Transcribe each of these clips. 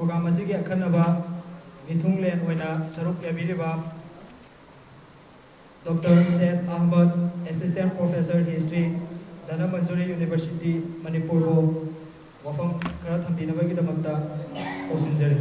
program asigi akhanaba mithunglen oina saruk yabiriba Dr. Said Ahmad, Assistant Professor History, Dana Manjuri University, Manipur wafam kara thamdinabagi damakta osinjari.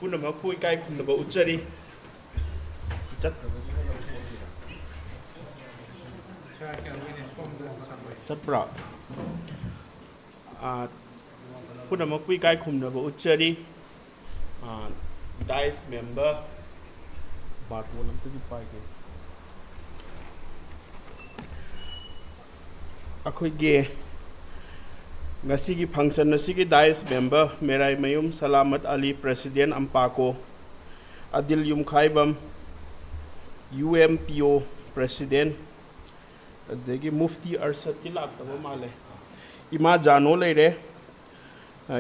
Puna makui kai kum na ba uchari chat pra puna makui kai kum na ba uchari dice member bat mo lam tu pai ke akhoi ge ngasigi function nasigi dice member merai mayum salamat ali president AMMPACO adil yum khaibam UMPO president adegi mufti arsat tilak ta male ima jano leire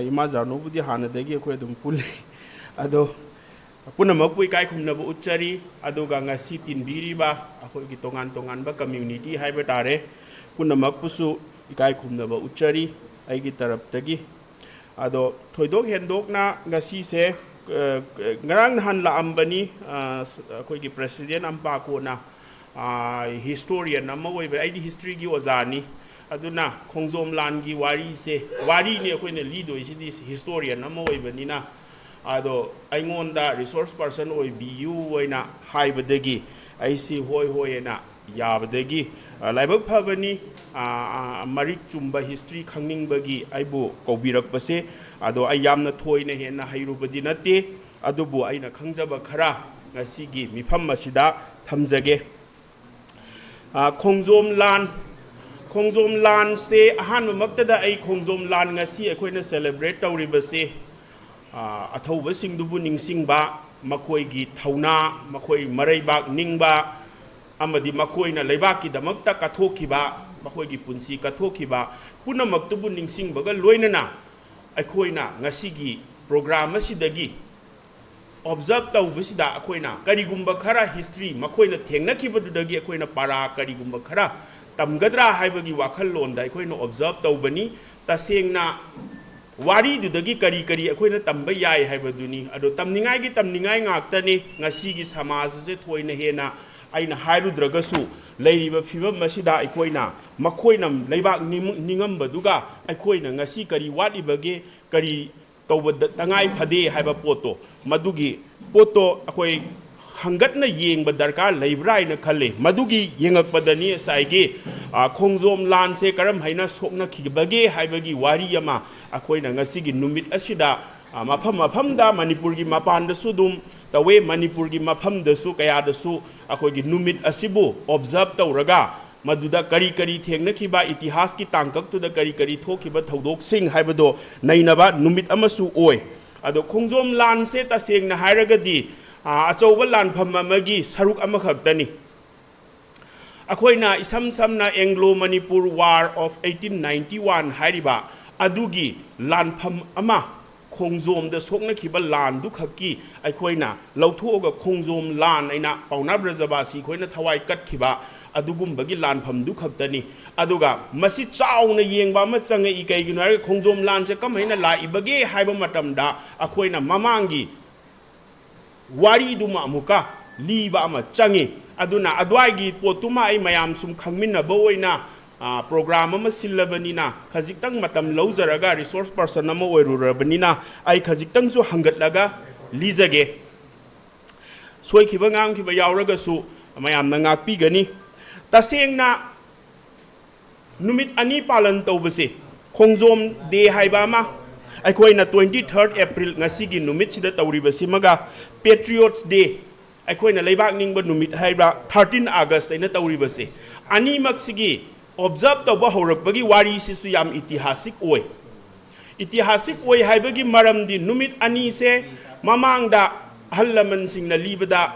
ima jano budi hana degi khoi dum puli ado punamak pui kai khumna bu uchari ado ga ngasi tin biri ba akhoi gi tongan tongan ba community haiba tare punamak pusu ikai khumna ba uchari aigi tarap tagi ado thoidok hendok na ngasi se ngarang han la ambani koi gi president AMMPACO na historian na mawai ba aidi history gi ozani aduna khongjom lan gi wari se wari ne koi ne lido isi dis historian na mawai bani na ado aingonda resource person oi bu oina haibadagi aisi hoi hoi na yabadagi laibak phabani marik chumba history khangning bagi aibu kobirak base ado ayamna thoina hena hairubadi nate adubu aina khangjaba khara ngasigi mifam masida thamjage khongjom lan se ahan maktada ai khongjom lan ngasi akoina celebrate tawribase athauba singdubu ningsingba makoi gi thauna makoi maraibak ningba amadi makoi na leibak ki damakta kathokiba makoi gi punsi kathokiba punamaktubu ningsingbaga loinana akoina ngasigi program asidagi observe tawbasida akoina karigumba khara history makoina thengnakibadudagi akoina para karigumba khara tamgadra haibagi wakhal londa akoina observe tawbani tasengna wari dudagi kari kari akoina tamba yai haibaduni ado tamningai ngaktani ngasigi samaj se thoina hena aina hairudragasu leiriba phibam masida aikoina makoina leibak ningamba aikoina ngasi kari watibage kari tawba tangai phade haiba poto madugi poto akoi hangatna yengba darkar leibrai na khalle madugi yengakpadani saige khongjom lan se karam haina sokna khibage haibagi wari yama akoina ngasigi numit asida mafam da manipur gi mapan da sudum tawe manipur gi mafam da su kaya da su akoi gi numit asibu observe tawraga maduda kari kari thengna khiba itihas ki tangkak tu da kari kari thokiba thodok sing haibado nainaba numit amasu oi ado khongjom lan se ta sengna hairagadi achouba lan pham amagi saruk amakhaktani akoina isam samna Anglo Manipur War of 1891 hairiba adugi lan pham ama khongjom da sokna khiba lan du khaki aikoina lauthoga khongjom lan aina pauna brajabasi khoina thawai kat khiba adugum bagi lan pham du khaktani aduga masi chauna yengba ma change I kaigino khongjom lan se kamaina la ibage haiba matamda akoina mamangi wari duma amuka liba ama change aduna adwaigi potuma ai mayam sum khangminna boina program ama sillabanina khajiktang matam laujaraga resource person ama oirurabanina ai khajiktang su hangatlaga lijage soikhiba ngam khiba yauraga su mayam na ngakpi gani tasengna numit ani palan tawbase khongjom de haiba ma aikoina 23rd April ngasigi numit sida tawribasi maga Patriots Day aikoina leibak ningba numit haiba 13 August aina tawribase ani maksigi observe tawba horakbagi wari sisu yam itihasik oi haibagi maramdi numit ani se mamangda hallaman singna libada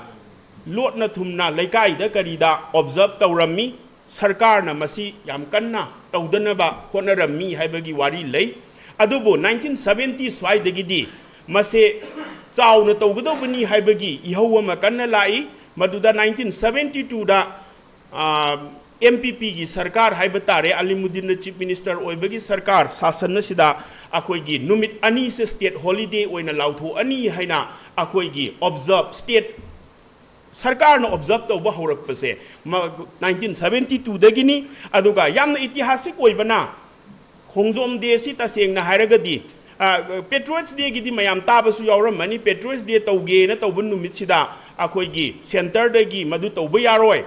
लोटना थुमना लेकाइदा करीदा observe तौरमी सरकार न मसी याम कन्ना तौदनबा होनरमी हाइबगी वारी लई अदुबो 1970 स्वाइदगिदी मसे चाउन तौगदोबनी हाइबगी इहौ अमा कन्ना लाई मदुदा 1972 दा MPP की सरकार हाइब तारे अलीमुद्दीन चीफ मिनिस्टर ओइबगी सरकार शासन सिदा अखोइगी नुमित अनी से स्टेट हॉलिडे ओइना लाउथो अनी हाइना अखोइगी ऑब्जर्व स्टेट सरकार न ऑब्जर्व तौब हौरकपसे 1972 दगिनी अदुगा यामना ऐतिहासिक ओइबना खोंगजोम डे सि तसेंगना हाइरगदी पेट्रोल्स डे गिदी मयाम ताबसु यावरमनी पेट्रोल्स डे तौगे न तौब नुमित सिदा अखोइगी सेंटर दगी मदु तौब यारोय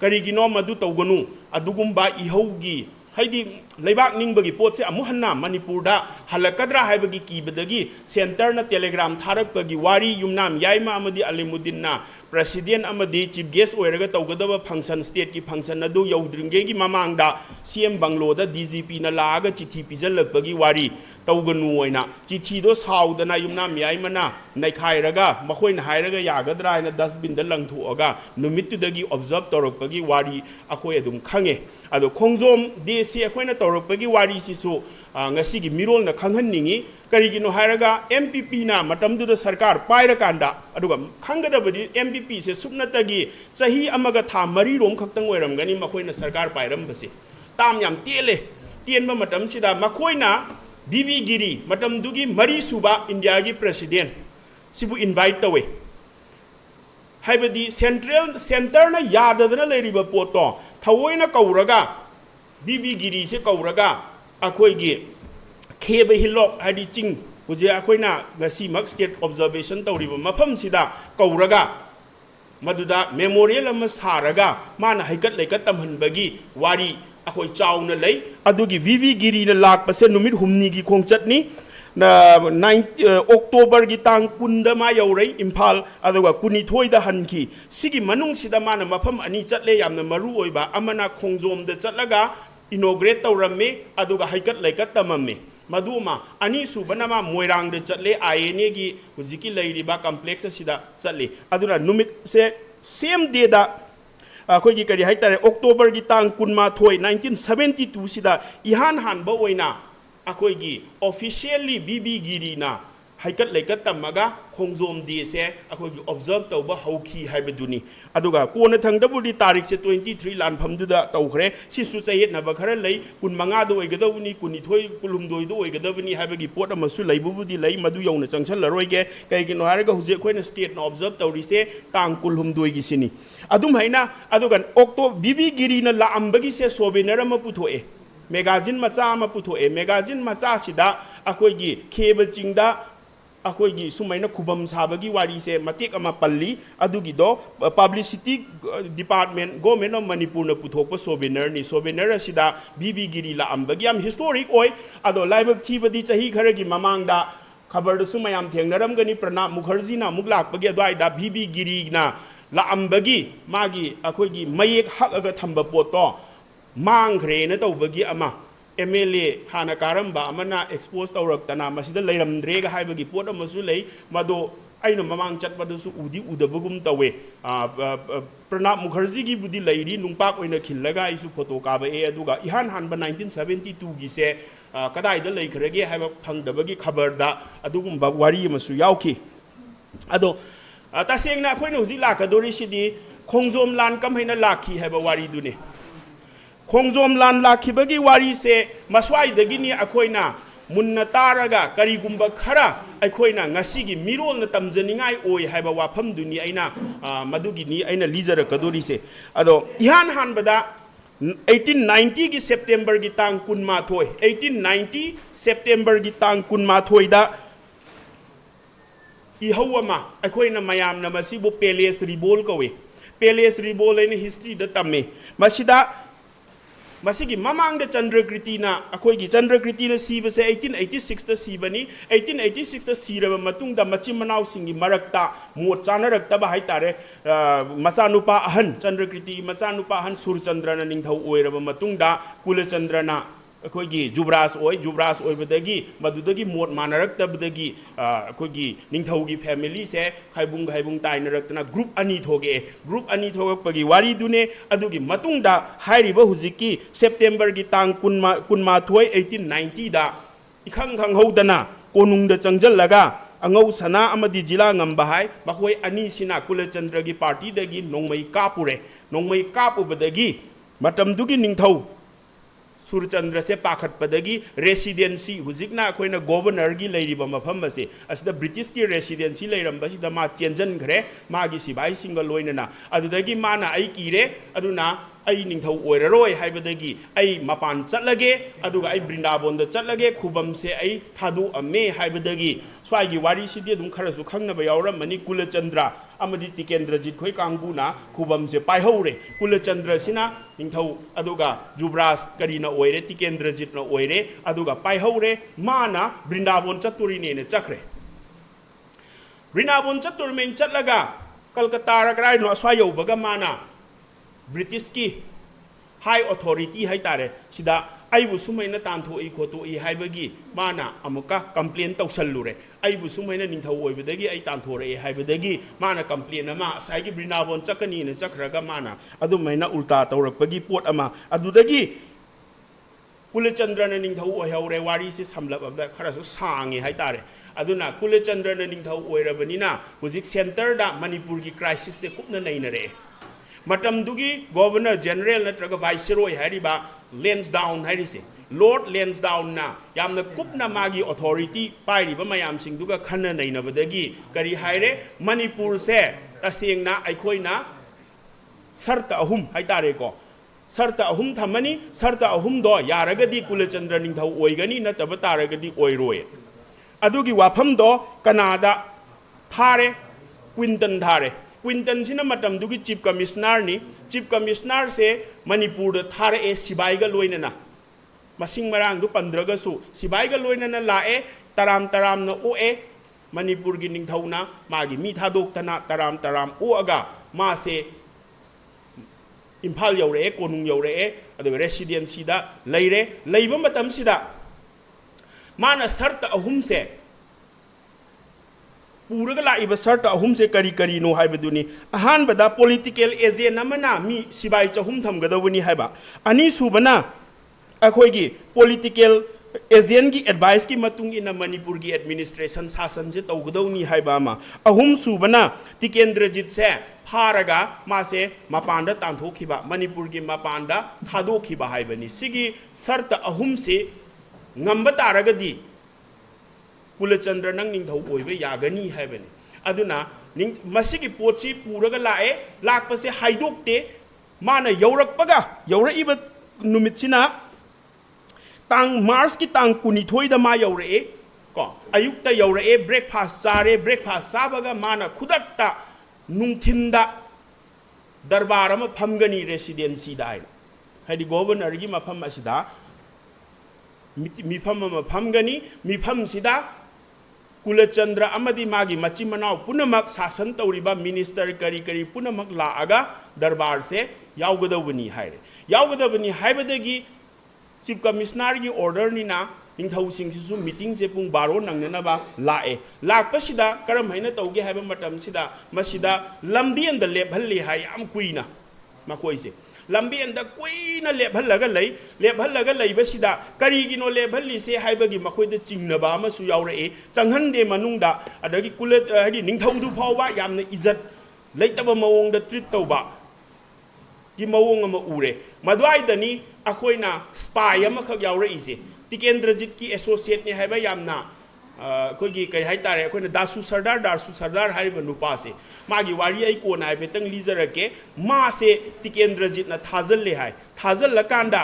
करीगिनो मदु तौगनु अदुगुम्बा इहौगी हाइदी लेबाक निंबगी पोटसे अमुहन्ना मणिपुर दा हलकद्रा हाइबगी कीबदगी सेंटर न टेलीग्राम थारकपगी वारी युमनाम याइमा अमदी अलीमुद्दीन ना प्रेसिडेंट अमदी चीफ गेस्ट ओइरगा तौगदब फंक्शन स्टेट की फंक्शन अदु यौद्रिंगेगी ममांगदा CM बंगलोदा DGP ना लागा चिठी पिजलकपगी वारी तौगनु ओइना चिठी दो साउदना युमनाम याइमना नैखाइरगा मखोइना हाइरगा यागद्रा हाइना डस्टबिन द लंगथोअगा नुमित्तुदगी ऑब्जर्व तौरकपगी वारी अखोय अदुम खंगे अदो खोंगजोम दे से अखोइना तौरकपगी वारी Sissu ngasi mirol na khanghanningi karigino hairaga MPP na matamduda sarkar pairakanda aduga khanggadabadi MPP se supnatagi chahi amaga tha mari rom khaktang oiramgani makoina sarkar pairambase tam yam tele tienba matam sida makoina BB Giri matamdugi mari suba India gi president sibu invite tawe haibadi center na yadadana leiriba poto thawoina kauraga BB Giri se kauraga अखोइगी खेब hillock हाइदी चिंग हुजे अखोइना गसी मक state observation तौरिब मफम सिदा कौरगा मदुदा memorial अमा सारगा माना हाइकत लेकत तमहनबगी वारी अखोइ चाउना लई अदुगी VV गिरी न लाकपसे नुमित हुमनी की खोंगचतनी अक्टोबर की तांग कुंद मा यौरई इम्फाल अदुगा कुनिथोइदा हनकी सिगी मनुंग सिदा माना मफम अनि चतले यामना मरु ओइबा अमना खोंगजोम द चतलगा इनोग्रेट तौरमे अदुगा हाइकत लेकत तममे मदुमा अनी सुबनमा मोइरांग दे चले INA की हुजिकी लैरिबा कॉम्प्लेक्स सिदा चले अदुना नुमित से सेम डे दा अखोइगी करी हाइतारे अक्टोबर की तांग कुनमा थोय 1972 सिदा इहान हानबा ओइना अखोइगी ऑफिशियली BB गिरी ना हाइकत लेकत तमगा खोंगजोम दे से अखोइगी ऑब्जर्व तौबा हौखी हाइबदुनी अदुगा कोन थंगदबुदी तारीख से 23 लानफमदुदा तौखरे सिसु चयेत नबा खरा लई 15 दो ओइगदबुनी 12 कुलुमदोइ दो ओइगदबुनी हाइबगी पोट अमसु लैबुबुदी लई मदु यौना चंगछलरोइगे कैगिनो हारगा हुजे खोइना स्टेट न ऑब्जर्व तौरिसे तांग कुलुमदोइ गिसिनी अदुम हैना अदुगा ओक्टो BB गिरी न लाअंबगी से सोबेनर अमा पुथोए मैगजीन मचा अमा पुथोए मैगजीन मचा सिदा अखोइगी खेब चिंगदा अखोइगी सुमैना खुबम साबगी वारी से मतेक अमा पल्ली अदुगिदो publicity department government of Manipur न पुथोप सोबेनर असिदा BB गिरी लाअंबगी याम हिस्टोरिक ओय अदो लाइबक थीबदी चही खरगी ममांगदा खबर दसु मयाम थेंगनरमगनी प्रणब मुखर्जी ना मुक लाकपगी अदवाइदा BB गिरी ना लाअंबगी मागी अखोइगी मयेक हकगा थंब पोतो मांगख्रे न तौबगी अमा MLA हाना कारंबा अमना एक्सपोज तौरक्तना मसिदा लैरमद्रेगा हाइबगी पोट अमसु लೈ मदो आइनो ममांग चटपदसु उदी उदबगुम तवे प्रणब मुखर्जी की बुदी लैरी नुंपाक ओइना खिल्लगा आइसु फोटो काबे अदुगा इहान हानबा 1972 की से कदाइदा लैखरगे हाइब फंगदबगी खबरदा अदुगुम्बा वारी अमसु यावखि अदो तसेंगना अखोइना हुजि लाकदोरिसिदी खोंगजोम लान कमहैना लाखि हाइबा वारी दुने खोंगजोम लान लाखिबगी वारी से मस्वाइदगिनी अखोइना मुन्ना तारगा करीगुम्बा खरा अखोइना ngasiगी मिरोल न तमजनिंगाई ओय हाइबा वाफम दुनी आइना मदुगिनी आइना लीजरकदोरी से अदो इहान हानबदा 1890 की सेप्टेम्बर की तांग कुनमाथोय 1890 सेप्टेम्बर की तांग कुनमाथोयदा इहौमा अखोइना मयामना मसिबो पैलेस रिबोल कवे पैलेस रिबोल आइना हिस्ट्री द तमे मसिदा मसिगी ममांग चंद्रकृति ना अखोइगी चंद्रकृति ना सीब से 1886 सीबनी 1886 सीरब मतुंगदा मचिम मनाव सिंगी मरक्ता मो चानरक्तबा हाइतारे मचानुपा अहन चंद्रकृति मचानुपा अहन सूर्यचंद्रना निंगथौ ओइरब मतुंगदा कुलचंद्रना ꯑꯩꯈꯣꯏꯒꯤ ꯖꯨꯕ꯭ꯔꯥꯁ ꯑꯣꯏꯕꯗꯒꯤ ꯃꯗꯨꯗꯒꯤ ꯃꯣꯠ ꯃꯥꯟꯅꯔꯛꯇꯕꯗꯒꯤ ꯑꯩꯈꯣꯏꯒꯤ ꯅꯤꯡꯊꯧꯒꯤ ꯐꯦꯃꯤꯂꯤꯁꯦ ꯈꯥꯏꯕꯨꯡ ꯇꯥꯏꯅꯔꯛꯇꯅ ꯒ꯭ꯔꯨꯞ ꯑꯅꯤ ꯊꯣꯛꯑꯦ ꯒ꯭ꯔꯨꯞ ꯑꯅꯤ ꯊꯣꯛꯂꯛꯄꯒꯤ ꯋꯥꯔꯤꯗꯨꯅꯦ ꯑꯗꯨꯒꯤ ꯃꯇꯨꯡꯗ ꯍꯥꯏꯔꯤꯕ ꯍꯧꯖꯤꯛꯀꯤ ꯁꯦꯞꯇꯦꯝꯕꯔꯒꯤ ꯇꯥꯡ 18 1890ꯗ इखंग खंगहौदना कोनुंग चंगजल्लगा अंगौ सना अमदी जिला ngamba hai मखोय अनि सिना कुलचंद्र की पार्टी दगी नोंगमई कापुरे नोंगमई कापुबदगी मतमदुगी निंगथौ सूरचंद्र से पाखटपदगी रेसिडेंसी हुजिकना अखोयना गवर्नर की लेरिबा मफम असे असदा ब्रिटिश की रेसिडेंसी लेरंबसिदा मा चेंजन खरे मागी सिबाई सिंगल लोइनना अदुदगी माना आई कीरे अदुना आई निंगथौ ओइररोय हाइबदगी आई मपान चटलगे अदुगा आई बृंदावन द चटलगे खुबम से आई थादु अमे हाइबदगी स्वाइगी वारी सिदि दुम खरसु खंगनबा यावरमनि कुलचंद्र अमदि टिकेंद्रजीत खोय कांगबुना खुबम से पाइहौरे कुलचंद्र सिना निंगथौ अदुगा जुब्रास करीना ओइरे टिकेंद्रजीत न ओइरे अदुगा पाइहौरे माना बृंदावन चतुरिने ने चखरे बृंदावन चतुरमें चटलगा कलकत्ता रकराय नो स्वायौबगा माना ब्रिटिश की हाई अथॉरिटी है तारे सिदा आइबु सुमैना तांथोई खोतोई हाइबगी माना अमुका कंप्लेन तौसल्लुरे आइबु सुमैना निंथौ ओइबदगी आई तांथोरे हाइबदगी माना कंप्लेन अमा साइगी बृंदावन चकनी ने चखरगा माना अदुमैना उल्टा तौरकपगी पोट अमा अदुदगी कुलचंद्र ने निंथौ ओइहौरे वारी से समलबदा खरसु सांगे है तारे अदुना कुलचंद्र ने निंथौ ओइरबनिना हुजिक सेंटर दा मणिपुर की क्राइसिस से कुपना नैनरे मतमदुगी गवर्नर जनरल नत्रगा वाइसरॉय हारिबा लेंसडाउन हारिसे लॉर्ड लेंसडाउन ना यामना कुपना मागी अथॉरिटी पाइरिबा मयाम सिंगदुगा खन्ना नैनबदगी करी हाइरे मणिपुर से तसेंगना अखोइना सर्त अहुम हाइतारेको सर्त अहुम थमनी सर्त अहुम दो यारगदी कुलचंद्र निंथौ ओइगनी नतब तारगदी ओइरोय अदुगी वाफम दो कनादा थारे क्विंटन थारे क्विंटन सिना मतमदुगी चीफ कमिश्नर से मणिपुर थारे सिबाईगा लोइनना मसिंग मरांगदु पंद्रगसु सिबाईगा लोइनना लाए तराम न ओए मणिपुर की निंगथौना मागी मी थादोक्तना तराम ओअगा मासे इम्फाल यौरे कोनुंग यौरे अदुगा रेसिडेंसीदा लैरे लैबा मतमसिदा माना सर्त अहुम से पूरग लाइब सर्त अहुम से करी करी नो हाइबदुनी अहानबदा पॉलिटिकल एजेंट अमना मी सिबाई चहुम थमगदवनी हाइबा अनि सुबना अखोइगी पॉलिटिकल एजेंट की एडवाइस की मतुंग इन मणिपुर की एडमिनिस्ट्रेशन शासन से तौगदवनी हाइबा अमा अहुम सुबना टिकेंद्रजीत से फारगा मासे मपानदा तांथोखिबा मणिपुर की मपानदा थादोखिबा हाइबनी सिगी सर्त अहुम से ngamba taragadi कुलचंद्र नंग निंगथौ ओइबे यागनी हाइबनी अदुना मसिगी पोची पूरगा लाए लाकपसे हाइदोक्ते माना यौरकपगा यौरइबा नुमितसिना तांग मार्च की तांग 22 दा मा यौरए को अयुक्ता यौरए ब्रेकफास्ट चाबगा माना खुदक्ता नुंथिंदा दरबार अमा फमगनी रेसिडेंसी दाइ हाइदि गवर्नर की मफम असिदा मिफम अमा फमगनी मिफम सिदा कुलचंद्र अमदी मागी मची मनाव पुनमक शासन तौरिबा मिनिस्टर करी करी पुनमक लागा दरबार से यावगदवनी हाइबदगी चीफ कमिश्नर की ऑर्डर निना निंगथौसिंगसिसु मीटिंग से पुंग 12 नंगनबा लाए लाकपसिदा करम हैना तौगे हाइबा मतमसिदा मसिदा लंबियन द लेभल्ली हाय याम कुइना मकोइसे लंबी अंद कुइना लेभल्लगा लैबसिदा करीगिनो लेभल्ली से हाइबगी मखोइद चिंगनबा अमसु यावरए चंगहनदे मनुंगदा अदगी कुल हाइदि निंगथौदु फावबा यामना इज्जत लैतबा मवोंगदा ट्रीट तौबा की मवोंग अमा उरे मद्वाइदनी अखोइना स्पाई अमखक यावरइसे टिकेंद्रजीत की एसोसिएट ने हाइबा यामना कोई कई हाइतारे अखोइना दासु सरदार हाइबा नुपासे मागी वारी आई कोना हाइबेतंग लीजरके मासे टिकेंद्रजीत न थाजल्ले हाय थाजल्लकांदा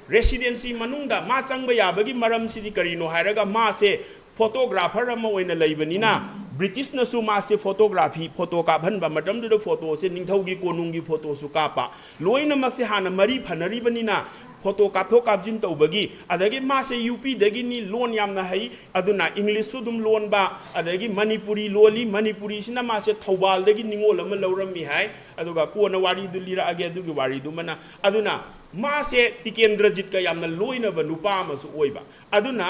रेसिडेंसी मनुंगदा मा चंगबा याबगी मरम सिदि करिनो हायरगा मासे फोटोग्राफर अमा ओइना लैबनिना ब्रिटिश नसु मासे फोटोग्राफी फोटो काभन बमटम दु फोटो से निंगथौगी कोनुंगी फोटो सु कापा लोइना मक्से हाना मरी फनरी बनिना फोटो काथो काबजिन तौबगी अदगी मासे यूपी दगी नि लोन यामना है अदुना इंग्लिश सु दुम लोन बा अदगी मणिपुरी लोली मणिपुरी सिना मासे थौबाल दगी निंगोल अम लौरमी है अदुगा कोना वारी दु लिरा अगे अदुगी वारी दु मना अदुना मासे टिकेंद्रजित का यामना लोइना ब नुपा अमसु ओइबा अदुना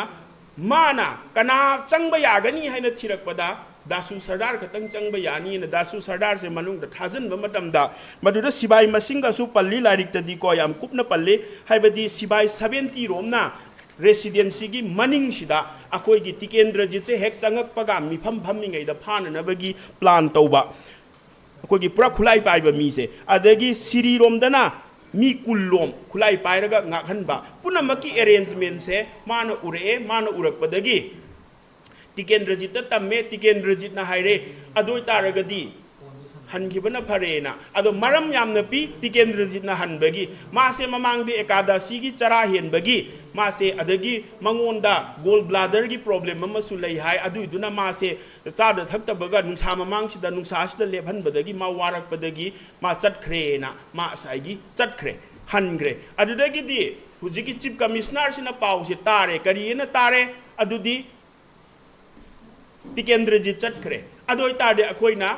माना कना चंगबा यागनी हैना थिरकपदा दासु सरदार खतंग चंगबा यानी न दासु सरदार से मनुंग द थाजन बमतमदा मदुदा सिबाई मसिंगा सु पल्ली लारिक तदी को याम कुपना पल्ले हाइबदी सिबाई 70 रोमना रेसिडेंसी की मनिंग सिदा अखोई की टिकेंद्रजित से हेक चंगक पगा मिफम फमिंगै द फाननबगी प्लान तौबा अखोई की पूरा खुलाई पाइबा मी से अदगी सिरी रोमदना मी कुल्लोम खुलाई पाइरगा ngakhनबा पुनमकी अरेंजमेंट से मान उरे मान उरकपदगी टिकेंद्रजित तम्मे टिकेंद्रजित ना हाइरे अदोय तारगदी हनखिबना फरेना अदो मरम यामना पी टिकेंद्रजित ना हनबगी मासे ममांगदे एकादशी की चरा हेनबगी मासे अदगी मंगोंदा गोल ब्लाडर की प्रॉब्लम अमसु लई हाय अदुइदुना मासे चाद थक्तबगा नुंसा ममांगसिदा नुंसासिदा लेभनबदगी मा वारकपदगी मा चटख्रेना मा साइगी चटख्रे हनग्रे अदुदगी हुजिकी चीफ कमिश्नर सिना पाउसे तारे करियेना तारे अदुदी टिकेंद्रजित चटख्रे अदोय तादे अखोइना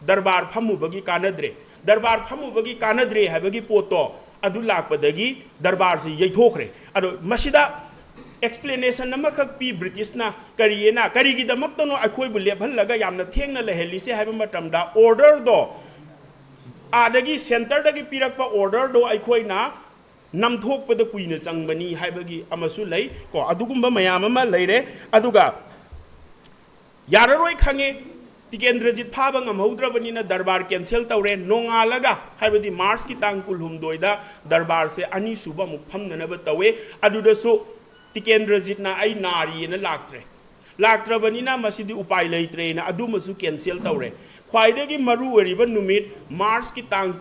दरबार फमुबगी कानद्रे दरबार फमुबगी कानद्रे हाबगी पोतो अदु लाकपदगी दरबार से यैथोखरे अदो मसिदा एक्सप्लेनेशन अमखक पी ब्रिटिशना करियेना करिगिदमक्तनो अखोइबु लेभल्लगा यामना थेंगना लहेलिसे हाबा मतमदा ऑर्डर दो आदगी सेंटर दगी पिरकपा ऑर्डर दो अखोइना नमथोकपद कुइना चंगबनी हाबगी अमसु लई को अदुगुंबा मयाम अमा लैरे अदुगा याररोय खंगे टिकेंद्रजित फाबा ngमहौद्रबनिना दरबार कैंसिल तौरे नोंगालगा हाइबदी मार्च की तांग कुलहुमदोइदा दरबार से अनि सुबा मुक फमननब तवे अदुदसु टिकेंद्रजितना आई नारीना लाक्ट्रबनिना मसिदी उपाय लैत्रेना अदुमसु कैंसिल तौरे ख्वाइदेगी मरु ओरिबा नुमित मार्च की तांग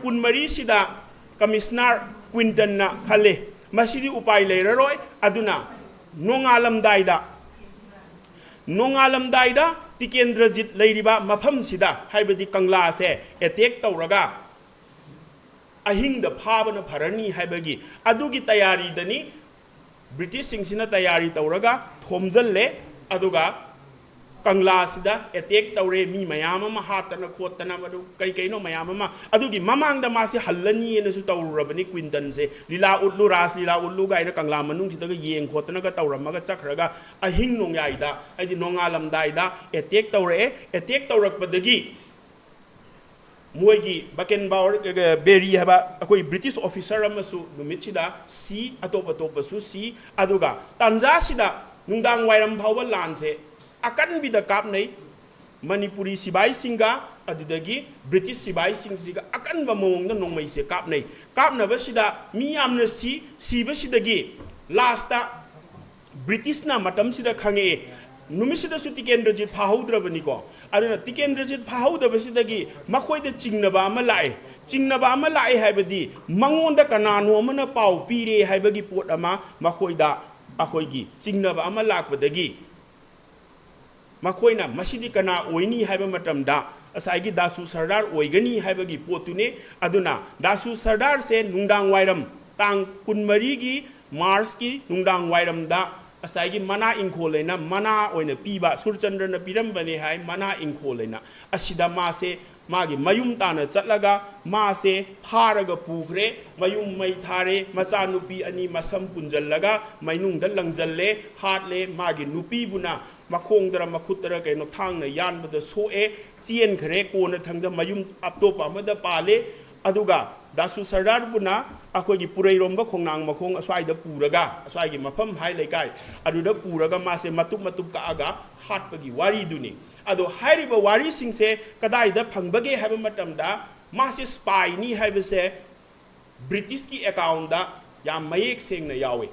कुनमरी सिदा कमिश्नर क्विंटन ना खले मसिदी उपाय लैररोय अदुना नोंगालमदाइदा टिकेंद्रजित लैरिबा मफम सिदा हाइबदी कंगला से एटेक तौरगा अहिंग द फाबन फरनी हाइबगी अदुगी तैयारी दनी ब्रिटिश सिंगसिना तैयारी तौरगा थोमजल्ले अदुगा कंगला सिदा एटेक तौरे मी मयाम मा हातना खोतना मदु कई कईनो मयाम मा अदुगी ममांग द मासे हल्लनी एनसु तौरबनी क्विंटन से लीला उल्लू रास लीला उल्लू गाइना कंगला मनुंग सिदा येंग खोतना का तौरमगा चखरगा अहिंग नोंयाइदा आइदि नोंगालमदाइदा एटेक तौरकपदगी मोइगी बकेन बावर बेरी हबा अकोई ब्रिटिश ऑफिसर अमसु नुमिचिदा सी अतोपसु सी अदुगा तंजा सिदा नुंदांग वाइरम भाव लानसे अकन बिदा कापनै मणिपुरी सिबाई सिंगा अदुदगी ब्रिटिश सिबाई सिंगसिगा अकन बमोंग नोंमै से कापनै कापनबसिदा मी यामना सीबसिदगी लास्टा ब्रिटिश ना मतम सिदा खंगे नुमिसिदा सु टिकेंद्रजित फाहौद्रबनिको अदुना टिकेंद्रजित फाहौदबसिदगी मखोइदा चिंगनबा अमा लाए हाइबदी मंगोंदा कनानो अमना पाउ पीरे हाइबगी पोट अमा मखोइदा अखोइगी चिंगनबा अमा लाकपदगी मखोइना मसिदी कना ओइनी हाइबा मतमदा असाइगी दासु सरदार ओइगनी हाइबगी पोतुने अदुना दासु सरदार से नुंदांग वाइरम तांग कुनमरी की मार्च की नुंदांग वाइरमदा असाइगी मना इंखोलेना मना ओइना पीबा सुरचंद्रना पिरमबने हाय मना इंखोलेना असिदा मासे मागी मयुम ताना चटलगा मासे फारगा पुखरे मयुम मई थारे मचा नुपी अनि मसम पुंजल्लगा मैनुंग द लंगजल्ले हाटले मागी नुपी बुना मखोंदरा मखुतरा कइनो थांगना यानबद सोए चेन खरे कोना थंग मयुम अपतोप अमदा पाले अदुगा दासु सरदार बुना अखोगी पुरैरोंबा खोंनांग मखोंग अस्वाइदा पुरगा अस्वाइगी मफम हाय लेकाय अदुदा पुरगा मासे मतुप मतुप कागा हाटपगी वारी दुनी अदो हाइरिबा वारी सिंगसे कदाइदा फंगबगे हाइबा मतमदा मासे स्पाई नी हाइबसे ब्रिटिश की अकाउंट दा या मयेक सेंगना यावे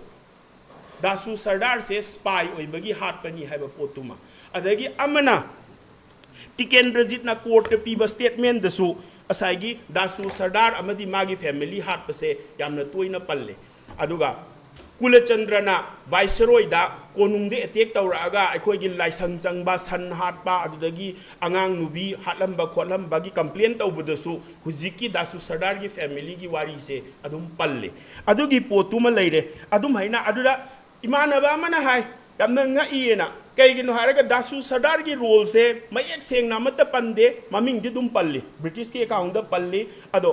दासु सरदार से स्पाई ओइबगी हाटपनी हाइबा पोतुमा अदगी अमना टिकेंद्रजित ना कोर्ट पीबा स्टेटमेंट दसु असाइगी दासु सरदार अमदी मागी फैमिली हाटपसे यामना तोइना पल्ले अदुगा ꯀꯨꯂꯆꯟꯗ꯭ꯔꯅ ꯚꯥꯏꯁꯔꯣꯏꯗ ꯀꯣꯅꯨꯡꯗ ꯑꯦꯇꯦꯛ ꯇꯧꯔꯛꯑꯒ ꯑꯩꯈꯣꯏꯒꯤ ꯂꯥꯏꯁꯪ ꯆꯪꯕ ꯁꯟ ꯍꯥꯠꯄ ꯑꯗꯨꯗꯒꯤ ꯑꯉꯥꯡ ꯅꯨꯕꯤ ꯍꯥꯠꯂꯝꯕ ꯈꯣꯠꯂꯝꯕꯒꯤ ꯀꯝꯄ꯭ꯂꯦꯟ ꯇꯧꯕꯗꯁꯨ ꯍꯧꯖꯤꯛꯀꯤ ꯗꯥꯁꯨ ꯁꯔꯗꯥꯔꯒꯤ ꯐꯦꯃꯤꯂꯤꯒꯤ ꯋꯥꯔꯤꯁꯦ ꯑꯗꯨꯝ ꯄꯜꯂꯦ ꯑꯗꯨꯒꯤ ꯄꯣꯠꯇꯨꯃ ꯂꯩꯔꯦ ꯑꯗꯨꯝ ꯍꯥꯏꯅ ꯑꯗꯨꯗ ꯏꯃꯥꯟꯅꯕ ꯑꯃꯅ ꯍꯥꯏ ꯌꯥꯝꯅ ꯉꯛꯏꯌꯦꯅ ꯀꯩꯒꯤꯅꯣ ꯍꯥꯏꯔꯒ ꯗꯥꯁꯨ ꯁꯔꯗꯥꯔꯒꯤ ꯔꯣꯜꯁꯦ ꯃꯌꯦꯛ ꯁꯦꯡꯅ ꯑꯃꯠꯇ ꯄꯟꯗꯦ ꯃꯃꯤꯡꯗꯤ ꯑꯗꯨꯝ ꯄꯜꯂꯤ ꯕ꯭ꯔꯤꯇꯤꯁꯀꯤ ꯑꯦꯀꯥꯎꯟꯗ ꯄꯜꯂꯤ ꯑꯗꯣ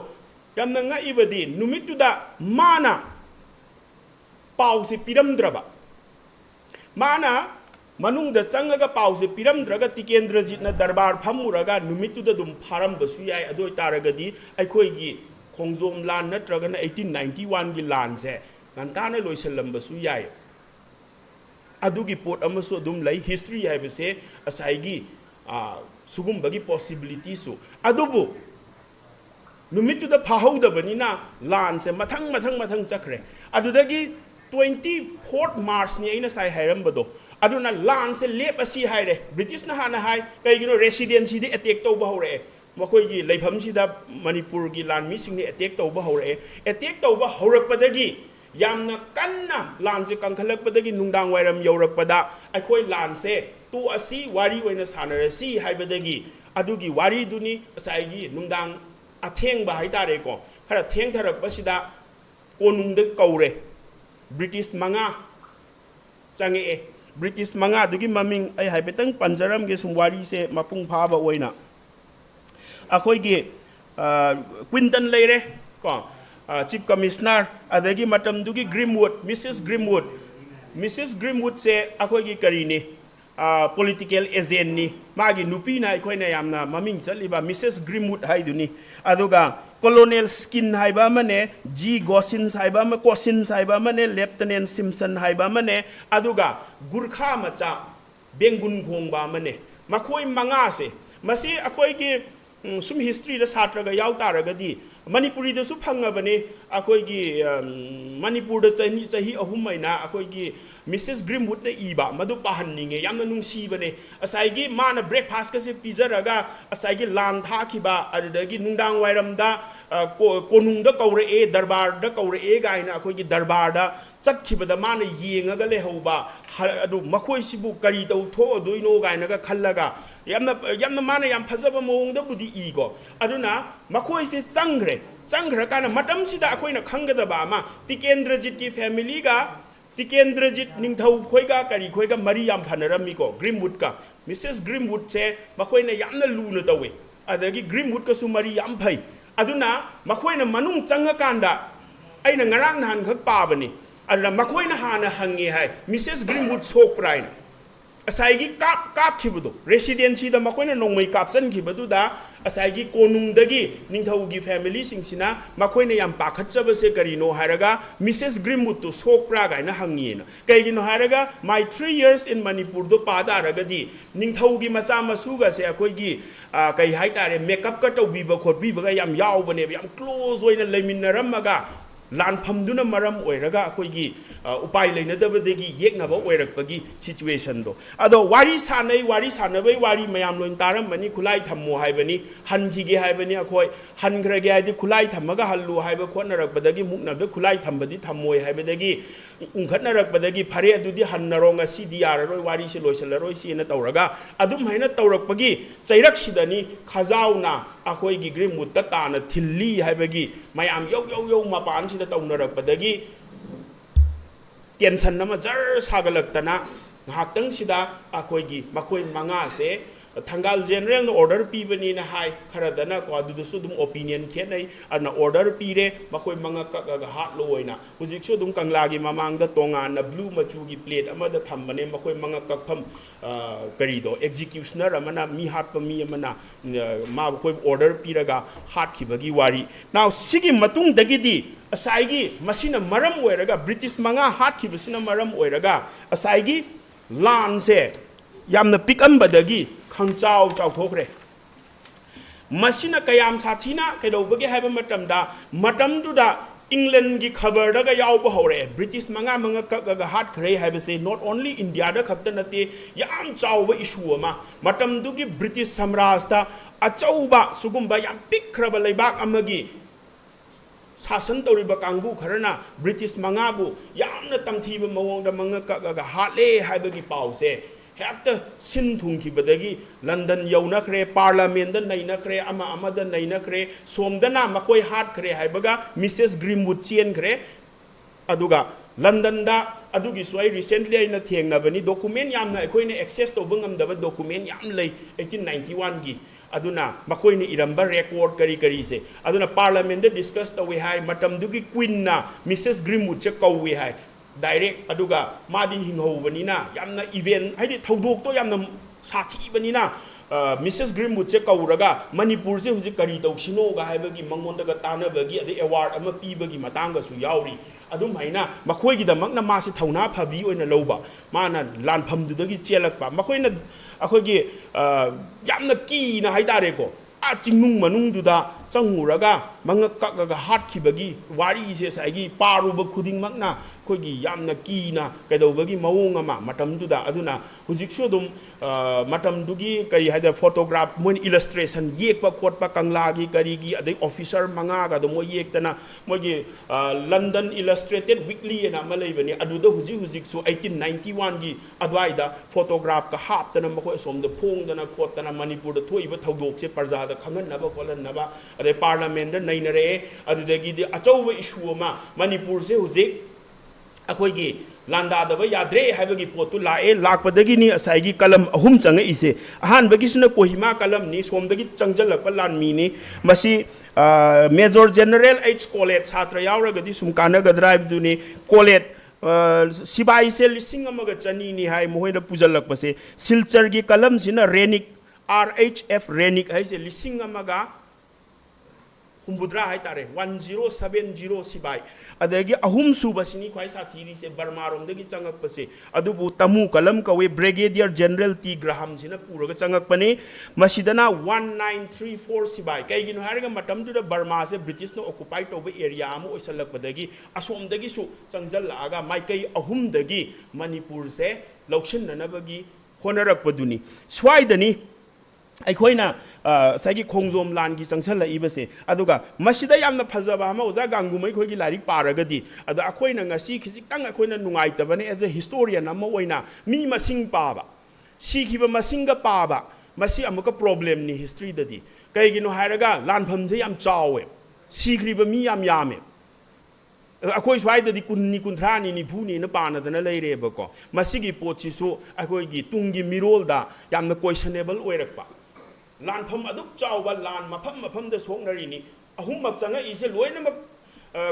ꯌꯥꯝꯅ ꯉꯛꯏꯕꯗꯤ ꯅꯨꯃꯤꯠꯇꯨꯗ ꯃꯥꯅ ꯄꯥꯎꯁꯦ ꯄꯤꯔꯝꯗ꯭ꯔꯕ ꯃꯥꯅ ꯃꯅꯨꯡꯗ ꯆꯪꯉꯒ ꯄꯥꯎꯁꯦ ꯄꯤꯔꯝꯗ꯭ꯔꯒ ꯇꯤꯀꯦꯟꯗ꯭ꯔꯖꯤꯠꯅ ꯗꯔꯕꯥꯔ ꯐꯝꯃꯨꯔꯒ ꯅꯨꯃꯤꯠꯇꯨꯗ ꯑꯗꯨꯝ ꯐꯥꯔꯝꯕꯁꯨ ꯌꯥꯏ ꯑꯗꯨ ꯑꯣꯏꯇꯥꯔꯒꯗꯤ ꯑꯩꯈꯣꯏꯒꯤ ꯈꯣꯡꯖꯣꯝ ꯂꯥꯟ ꯅꯠꯇ꯭ꯔꯒꯅ 1891ꯒꯤ ꯂꯥꯟꯁꯦ ꯉꯟꯇꯥꯅ ꯂꯣꯏꯁꯤꯜꯂꯝꯕꯁꯨ ꯌꯥꯏ ꯑꯗꯨꯒꯤ ꯄꯣꯠ ꯑꯃꯁꯨ ꯑꯗꯨꯝ ꯂꯩ ꯍꯤꯁꯇ꯭ꯔꯤ ꯍꯥꯏꯕꯁꯦ ꯉꯁꯥꯏꯒꯤ ꯁꯨꯒꯨꯝꯕꯒꯤ ꯄꯣꯁꯤꯕꯤꯂꯤꯇꯤꯁꯨ ꯑꯗꯨꯕꯨ ꯅꯨꯃꯤꯠꯇꯨꯗ ꯐꯥꯍꯧꯗꯕꯅꯤꯅ ꯂꯥꯟꯁꯦ ꯃꯊꯪ ꯆꯠꯈ꯭ꯔꯦ ꯑꯗꯨꯗꯒꯤ 24 ꯃꯥꯔꯆꯅꯤ ꯑꯩꯅ ꯉꯁꯥꯏ ꯍꯥꯏꯔꯝꯕꯗꯣ ꯑꯗꯨꯅ ꯂꯥꯟꯁꯦ ꯂꯦꯞꯑꯁꯤ ꯍꯥꯏꯔꯦ ꯕ꯭ꯔꯤꯇꯤꯁꯅ ꯍꯥꯟꯅ ꯍꯥꯏ ꯀꯩꯒꯤꯅꯣ ꯔꯦꯁꯤꯗꯦꯟꯁꯤꯗ ꯑꯦꯇꯦꯛ ꯇꯧꯕ ꯍꯧꯔꯛꯑꯦ ꯃꯈꯣꯏꯒꯤ ꯂꯩꯐꯝꯁꯤꯗ ꯃꯅꯤꯄꯨꯔꯒꯤ ꯂꯥꯟꯃꯤꯁꯤꯡꯅ ꯑꯦꯇꯦꯛ ꯇꯧꯕ ꯍꯧꯔꯛꯑꯦ ꯑꯦꯇꯦꯛ ꯇꯧꯕ ꯍꯧꯔꯛꯄꯗꯒꯤ ꯌꯥꯝꯅ ꯀꯟꯅ ꯂꯥꯟꯁꯦ ꯀꯟꯈꯠꯂꯛꯄꯗꯒꯤ ꯅꯨꯡꯗꯥꯡ ꯋꯥꯏꯔꯝ ꯌꯧꯔꯛꯄꯗ ꯑꯩꯈꯣꯏ ꯂꯥꯟꯁꯦ ꯇꯣꯛꯑꯁꯤ ꯋꯥꯔꯤ ꯑꯣꯏꯅ ꯁꯥꯟꯅꯔꯁꯤ ꯍꯥꯏꯕꯗꯒꯤ ꯑꯗꯨꯒꯤ ꯋꯥꯔꯤꯗꯨꯅꯤ ꯉꯁꯥꯏꯒꯤ ꯅꯨꯡꯗꯥꯡ ꯑꯊꯦꯡꯕ ꯍꯥꯏꯇꯥꯔꯦꯀꯣ ꯈꯔ ꯊꯦꯡꯊꯔꯛꯄꯁꯤꯗ ꯀꯣꯅꯨꯡꯗ ꯀꯧꯔꯦ ꯕ꯭ꯔꯤꯇꯤꯁ 5 ꯆꯪꯉꯛꯑꯦ ꯕ꯭ꯔꯤꯇꯤꯁ 5ꯗꯨꯒꯤ ꯃꯃꯤꯡ ꯑꯩ ꯍꯥꯏꯐꯦꯠꯇꯪ ꯄꯟꯖꯔꯝꯒꯦ ꯁꯨꯝ ꯋꯥꯔꯤꯁꯦ ꯃꯄꯨꯡ ꯐꯥꯕ ꯑꯣꯏꯅ ꯑꯩꯈꯣꯏꯒꯤ ꯀ꯭ꯋꯤꯟꯇꯟ ꯂꯩꯔꯦ ꯀꯣ ꯆꯤꯐ ꯀꯃꯤꯁꯅꯔ ꯑꯗꯒꯤ ꯃꯇꯝꯗꯨꯒꯤ ꯒ꯭ꯔꯤꯝꯋꯨꯗ ꯃꯤꯁꯦꯁ ꯒ꯭ꯔꯤꯝꯋꯨꯗꯁꯦ ꯑꯩꯈꯣꯏꯒꯤ ꯀꯔꯤꯅꯤ ꯄꯣꯂꯤꯇꯤꯀꯦꯜ ꯑꯦꯖꯦꯟꯅꯤ ꯃꯥꯒꯤ ꯅꯨꯄꯤꯅ ꯑꯩꯈꯣꯏꯅ ꯌꯥꯝꯅ ꯃꯃꯤꯡ ꯆꯠꯂꯤꯕ ꯃꯤꯁꯦꯁ ꯒ꯭ꯔꯤꯝꯋꯨꯗ ꯍꯥꯏꯗꯨꯅꯤ ꯑꯗꯨꯒ colonial skin haiba amane G Gosins haiba ama Cosins haiba amane Lieutenant Simpson haiba amane aduga Gurkha macha Bengun khongba amane makhoi manga se masi akhoi gi sum history da satra ga yaw taragadi Manipuri da su phangabane akhoi gi Manipur da chahi ahum maina akhoi gi Mrs Grimwood na iba madu pahanninge yamna nungsi bane asai gi mana breakfast ka se pizaraga asai gi lan tha khiba adagi nungdang wairam da konung da kaure e darbar da kaure e gaina akhoi gi darbar da chakhiba da mana yengaga le hoba adu makhoi sibu kari tau tho doino gaina ga khallaga yamna mana yam phajaba mong da budi igo aduna makhoi se changre kana matam sida akhoi na khangada ba ma Tikendrajit ki family ga Tikendrajit ningthau khoiga kari khoiga mari yam phanarami ko Grimwood ka Mrs Grimwood se makhoi na yamna luna tawe adagi Grimwood ka su mari yam phai aduna makhoi na manung changa kanda aina ngarang nahan khak pabani aduna makhoi na hana hangi hai Mrs Grimwood sok prain asaigi kap khibudo residency da makhoi na nongmai kapchan khibadu da asaigi konung dagi ningthau gi family singsina makhoi na yam pakhatchaba se karino haraga Mrs Grimwood to sok pra ga na hangi na kaigino haraga my 3 years in Manipur do pada ragadi ningthau gi macha masu ga se akhoi gi kai hai tare makeup ka to bi ba khot bi ba yam yaw bane yam close oina leiminaramaga ꯂꯥꯟꯐꯝꯗꯨꯅ ꯃꯔꯝ ꯑꯣꯏꯔꯒ ꯑꯩꯈꯣꯏꯒꯤ ꯎꯄꯥꯏ ꯂꯩꯅꯗꯕꯗꯒꯤ ꯌꯦꯛꯅꯕ ꯑꯣꯏꯔꯛꯄꯒꯤ ꯁꯤꯆꯨꯋꯦꯁꯟꯗꯣ ꯑꯗꯣ ꯋꯥꯔꯤ ꯁꯥꯟꯅꯕꯩ ꯋꯥꯔꯤ ꯃꯌꯥꯝ ꯂꯣꯏ ꯇꯥꯔꯝꯕꯅꯤ ꯈꯨꯂꯥꯏ ꯊꯝꯃꯣ ꯍꯥꯏꯕꯅꯤ ꯍꯟꯈꯤꯒꯦ ꯍꯥꯏꯕꯅꯤ ꯑꯩꯈꯣꯏ ꯍꯟꯈ꯭ꯔꯒꯦ ꯍꯥꯏꯗꯤ ꯈꯨꯂꯥꯏ ꯊꯝꯃꯒ ꯍꯜꯂꯨ ꯍꯥꯏꯕ ꯈꯣꯠꯅꯔꯛꯄꯗꯒꯤ ꯃꯨꯛꯅꯕꯗ ꯈꯨꯂꯥꯏ ꯊꯝꯕꯗꯤ ꯊꯝꯃꯣꯏ ꯍꯥꯏꯕꯗꯒꯤ ꯎꯪꯈꯠꯅꯔꯛꯄꯗꯒꯤ ꯐꯔꯦ ꯑꯗꯨꯗꯤ ꯍꯟꯅꯔꯣ ꯉꯁꯤꯗꯤ ꯌꯥꯔꯔꯣꯏ ꯋꯥꯔꯤꯁꯦ ꯂꯣꯏꯁꯤꯜꯂꯔꯣꯏ ꯁꯤꯅ ꯇꯧꯔꯒ ꯑꯗꯨꯝ ꯍꯥꯏꯅ ꯇꯧꯔꯛꯄꯒꯤ ꯆꯩꯔꯛꯁꯤꯗꯅꯤ ꯈꯥꯖꯥꯎꯅ ꯑꯩꯈꯣꯏꯒꯤ ꯒ꯭ꯔꯤꯝꯋꯨꯗꯇ ꯇꯥꯅ ꯊꯤꯜꯂꯤ ꯍꯥꯏꯕꯒꯤ ꯃꯌꯥꯝ ꯌꯧ ꯃꯄꯥꯟꯁꯤꯗ ꯇꯧꯅꯔꯛꯄꯗꯒꯤ ꯇꯦꯟꯁꯟ ꯑꯃ ꯖꯔ ꯁꯥꯒꯠꯂꯛꯇꯅ ꯉꯥꯏꯍꯥꯛꯇꯪꯁꯤꯗ ꯑꯩꯈꯣꯏꯒꯤ ꯃꯈꯣꯏ ꯃꯉꯥꯁꯦ ꯊꯪꯒꯥꯜ ꯖꯦꯅꯔꯦꯜꯅ ꯑꯣꯔꯗꯔ ꯄꯤꯕꯅꯤꯅ ꯍꯥꯏ ꯈꯔꯗꯅ ꯀꯣ ꯑꯗꯨꯗꯁꯨ ꯑꯗꯨꯝ ꯑꯣꯄꯤꯅꯤꯌꯟ ꯈꯦꯠꯅꯩ ꯑꯗꯨꯅ ꯑꯣꯔꯗꯔ ꯄꯤꯔꯦ ꯃꯈꯣꯏ ꯃꯉꯥ ꯀꯛꯑꯒ ꯍꯥꯠꯂꯣ ꯑꯣꯏꯅ ꯍꯧꯖꯤꯛꯁꯨ ꯑꯗꯨꯝ ꯀꯪꯂꯥꯒꯤ ꯃꯃꯥꯡꯗ ꯇꯣꯉꯥꯟꯅ ꯕ꯭ꯂꯨ ꯃꯆꯨꯒꯤ ꯄ꯭ꯂꯦꯠ ꯑꯃꯗ ꯊꯝꯕꯅꯦ ꯃꯈꯣꯏ ꯃꯉꯥ ꯀꯛꯐꯝ ꯀꯔꯤꯗꯣ ꯑꯦꯛꯖꯤꯀ꯭ꯌꯨꯁꯅꯔ ꯑꯃꯅ ꯃꯤ ꯍꯥꯠꯄ ꯃꯤ ꯑꯃꯅ ꯃꯈꯣꯏ ꯑꯣꯔꯗꯔ ꯄꯤꯔꯒ ꯍꯥꯠꯈꯤꯕꯒꯤ ꯋꯥꯔꯤ ꯅꯥꯎ ꯁꯤꯒꯤ ꯃꯇꯨꯡꯗꯒꯤꯗꯤ ꯑꯁꯥꯏꯒꯤ ꯃꯁꯤꯅ ꯃꯔꯝ ꯑꯣꯏꯔꯒ ꯕ꯭ꯔꯤꯇꯤꯁ ꯃꯉꯥ ꯍꯥꯠꯈꯤꯕꯁꯤꯅ ꯃꯔꯝ ꯑꯣꯏꯔꯒ ꯑꯁꯥꯏꯒꯤ ꯂꯥꯟꯁꯦ ꯌꯥꯝꯅ ꯄꯤꯛꯑꯝꯕꯗꯒꯤ ꯈꯪꯆꯥꯎ ꯆꯥꯎꯊꯣꯛꯈ꯭ꯔꯦ ꯃꯁꯤꯅ ꯀꯌꯥꯝ ꯁꯥꯊꯤꯅ ꯀꯩꯗꯧꯕꯒꯦ ꯍꯥꯏꯕ ꯃꯇꯝꯗ ꯃꯇꯝꯗꯨꯗ ꯏꯪꯂꯦꯟꯒꯤ ꯈꯕꯔꯗꯒ ꯌꯥꯎꯕ ꯍꯧꯔꯛꯑꯦ ꯕ꯭ꯔꯤꯇꯤꯁ ꯃꯉꯥ ꯀꯛꯑꯒ ꯍꯥꯠꯈ꯭ꯔꯦ ꯍꯥꯏꯕꯁꯦ ꯅꯣꯠ ꯑꯣꯟꯂꯤ ꯏꯟꯗꯤꯌꯥꯗ ꯈꯛꯇ ꯅꯠꯇꯦ ꯌꯥꯝ ꯆꯥꯎꯕ ꯏꯁꯨ ꯑꯃ ꯃꯇꯝꯗꯨꯒꯤ ꯕ꯭ꯔꯤꯇꯤꯁ ꯁꯝꯔꯥꯖꯇ ꯑꯆꯧꯕ ꯁꯤꯒꯨꯝꯕ ꯌꯥꯝ ꯄꯤꯛꯈ꯭ꯔꯕ ꯂꯩꯕꯥꯛ ꯑꯃꯒꯤ शासन तौरीब कांगू खरना ब्रिटिश मंगाबू यामना तमथीब मवोंगदा मंगा कगा हाले हाइबगी पाउसे हेक्ट सिन थुंखिबदगी लंदन यौनखरे पार्लियामेंट द नैनखरे अमा अमद नैनखरे सोमदना मकोय हाटखरे हाइबगा मिसेस ग्रीनवुड चेनखरे अदुगा लंदन दा अदुगी सोई रिसेंटली आइना थेंगनाबनी डॉक्यूमेंट यामना अखोइने एक्सेस तौब ngam डॉक्यूमेंट याम लई 1891 गी अदुना मकोइने इरंबा रेकॉर्ड करी करी से अदुना पार्लियामेंट डिस्कस तवे हाय मतम दुगी क्वीन ना मिसेस ग्रीनवुड चे कौवे हाय डायरेक्ट अदुगा मादी हिंगहोबनीना यामना इवेंट हाइदि थौदोक तो यामना साथीबनीना मिसेस ग्रीनवुड से कौरगा मणिपुर से हुजिक करी तौसिनोगा हाइबगी मंगोंदगा तानबगी अदे अवार्ड अमा पीबगी मतांगसु याउरी अदुम हैना मखोइगिदमकना मासे थौना फबी ओइना लौबा माना लानफमदुदगी चेलकपा मखोइना अखोइगी यामना कीना हाइतारेको आ चिंगनुंग मनुंगदुदा चंगुरगा मंगक कगगा हाटखिबगी वारी से साइगी पारुब खुदिंगमकना खोगी यामना कीना कैदौबगी मवोंग अमा मतमदुदा अदुना हुजिकसु दुम मतमदुगी कई हाइदा फोटोग्राफ मोइन इलस्ट्रेशन येकपा खोटपा कंगलागी करीगी अदे ऑफिसर मंगागा दो मो येकतना मोगी लंदन इलस्ट्रेटेड वीकली एना मलैबनी अदुदा हुजिकसु 1891 गी अदवाइदा फोटोग्राफ का हापतना मखो सोमद फोंगदना खोटना मणिपुर द थोइबा थौदोकसे प्रजादा खंगनबा कोलनबा अदे पार्लियामेंट द नैनरे अदुदगी दि अचौबा इशू अमा मणिपुर से हुजिक अखोइगी लांदादबा याद्रे हाइबगी पोतु लाए लाकपदगी असाइगी कलम अहुम चंग इसे अहानबगीसुना कोहिमा कलम नि सोमदगी चंगजलप लानमी नि मसी मेजर जनरल एच कॉलेज छात्र यावरगदी सुम कानगद्राइबदुनि कॉलेज सिबाई से लिसिंग अमगा चनी नि हाय मोहैना पुजलकपसे सिल्चर की कलम सिना रेनिक RHF रेनिक हाइसे लिसिंग अमगा हुम्बुद्रा हाय तारे 1070 सिबाई अदगी अहुम सुबसिनी ख्वाई साथीरी से बर्मारोमदगी चंगकपसे अदुबु तमु कलम कवे ब्रिगेडियर जनरल टी ग्राहम सिना पुरगा चंगकपने मसिदना 1934 सिबाई कैगिनो हारगा मतमदुदा बर्मा से ब्रिटिश नो ऑक्युपाई तोबे एरिया अमु ओइसलकपदगी असोमदगी सु चंगजलआगा माइकई अहुमदगी मणिपुर से लौसिननबगी होनरकपदुनी स्वाइदनी अखोइना साइगी खोंगजोम लान की चंगसल इबसे अदुगा मसिदा यामना फजबा अमा ओजा गांगुमै खोगी लारिक पारगदी अदा अखोइना ngasi खिजिक्तंग अखोइना नुंगाइतबने एज ए हिस्टोरियन अमा ओइना मी मसिंग पाबा सिखिबा मसिंगा पाबा मसी अमुका प्रॉब्लम नि हिस्ट्री ददी कैगिनो हायरगा लानफमजे याम चावे सिखरिबा मी याम यामे अखोइ स्वाइददी कुन्नी कुंथ्रानी निफुनी न पानदना लेरेबको मसिगी पोचिसु अखोइगी तुंगी मिरोलदा यामना क्वेश्चनेबल ओइरकपा लानफम अदुक चावबा लान मफम मफम द सोकनरीनी अहुमक चंगा इसे लोइनमक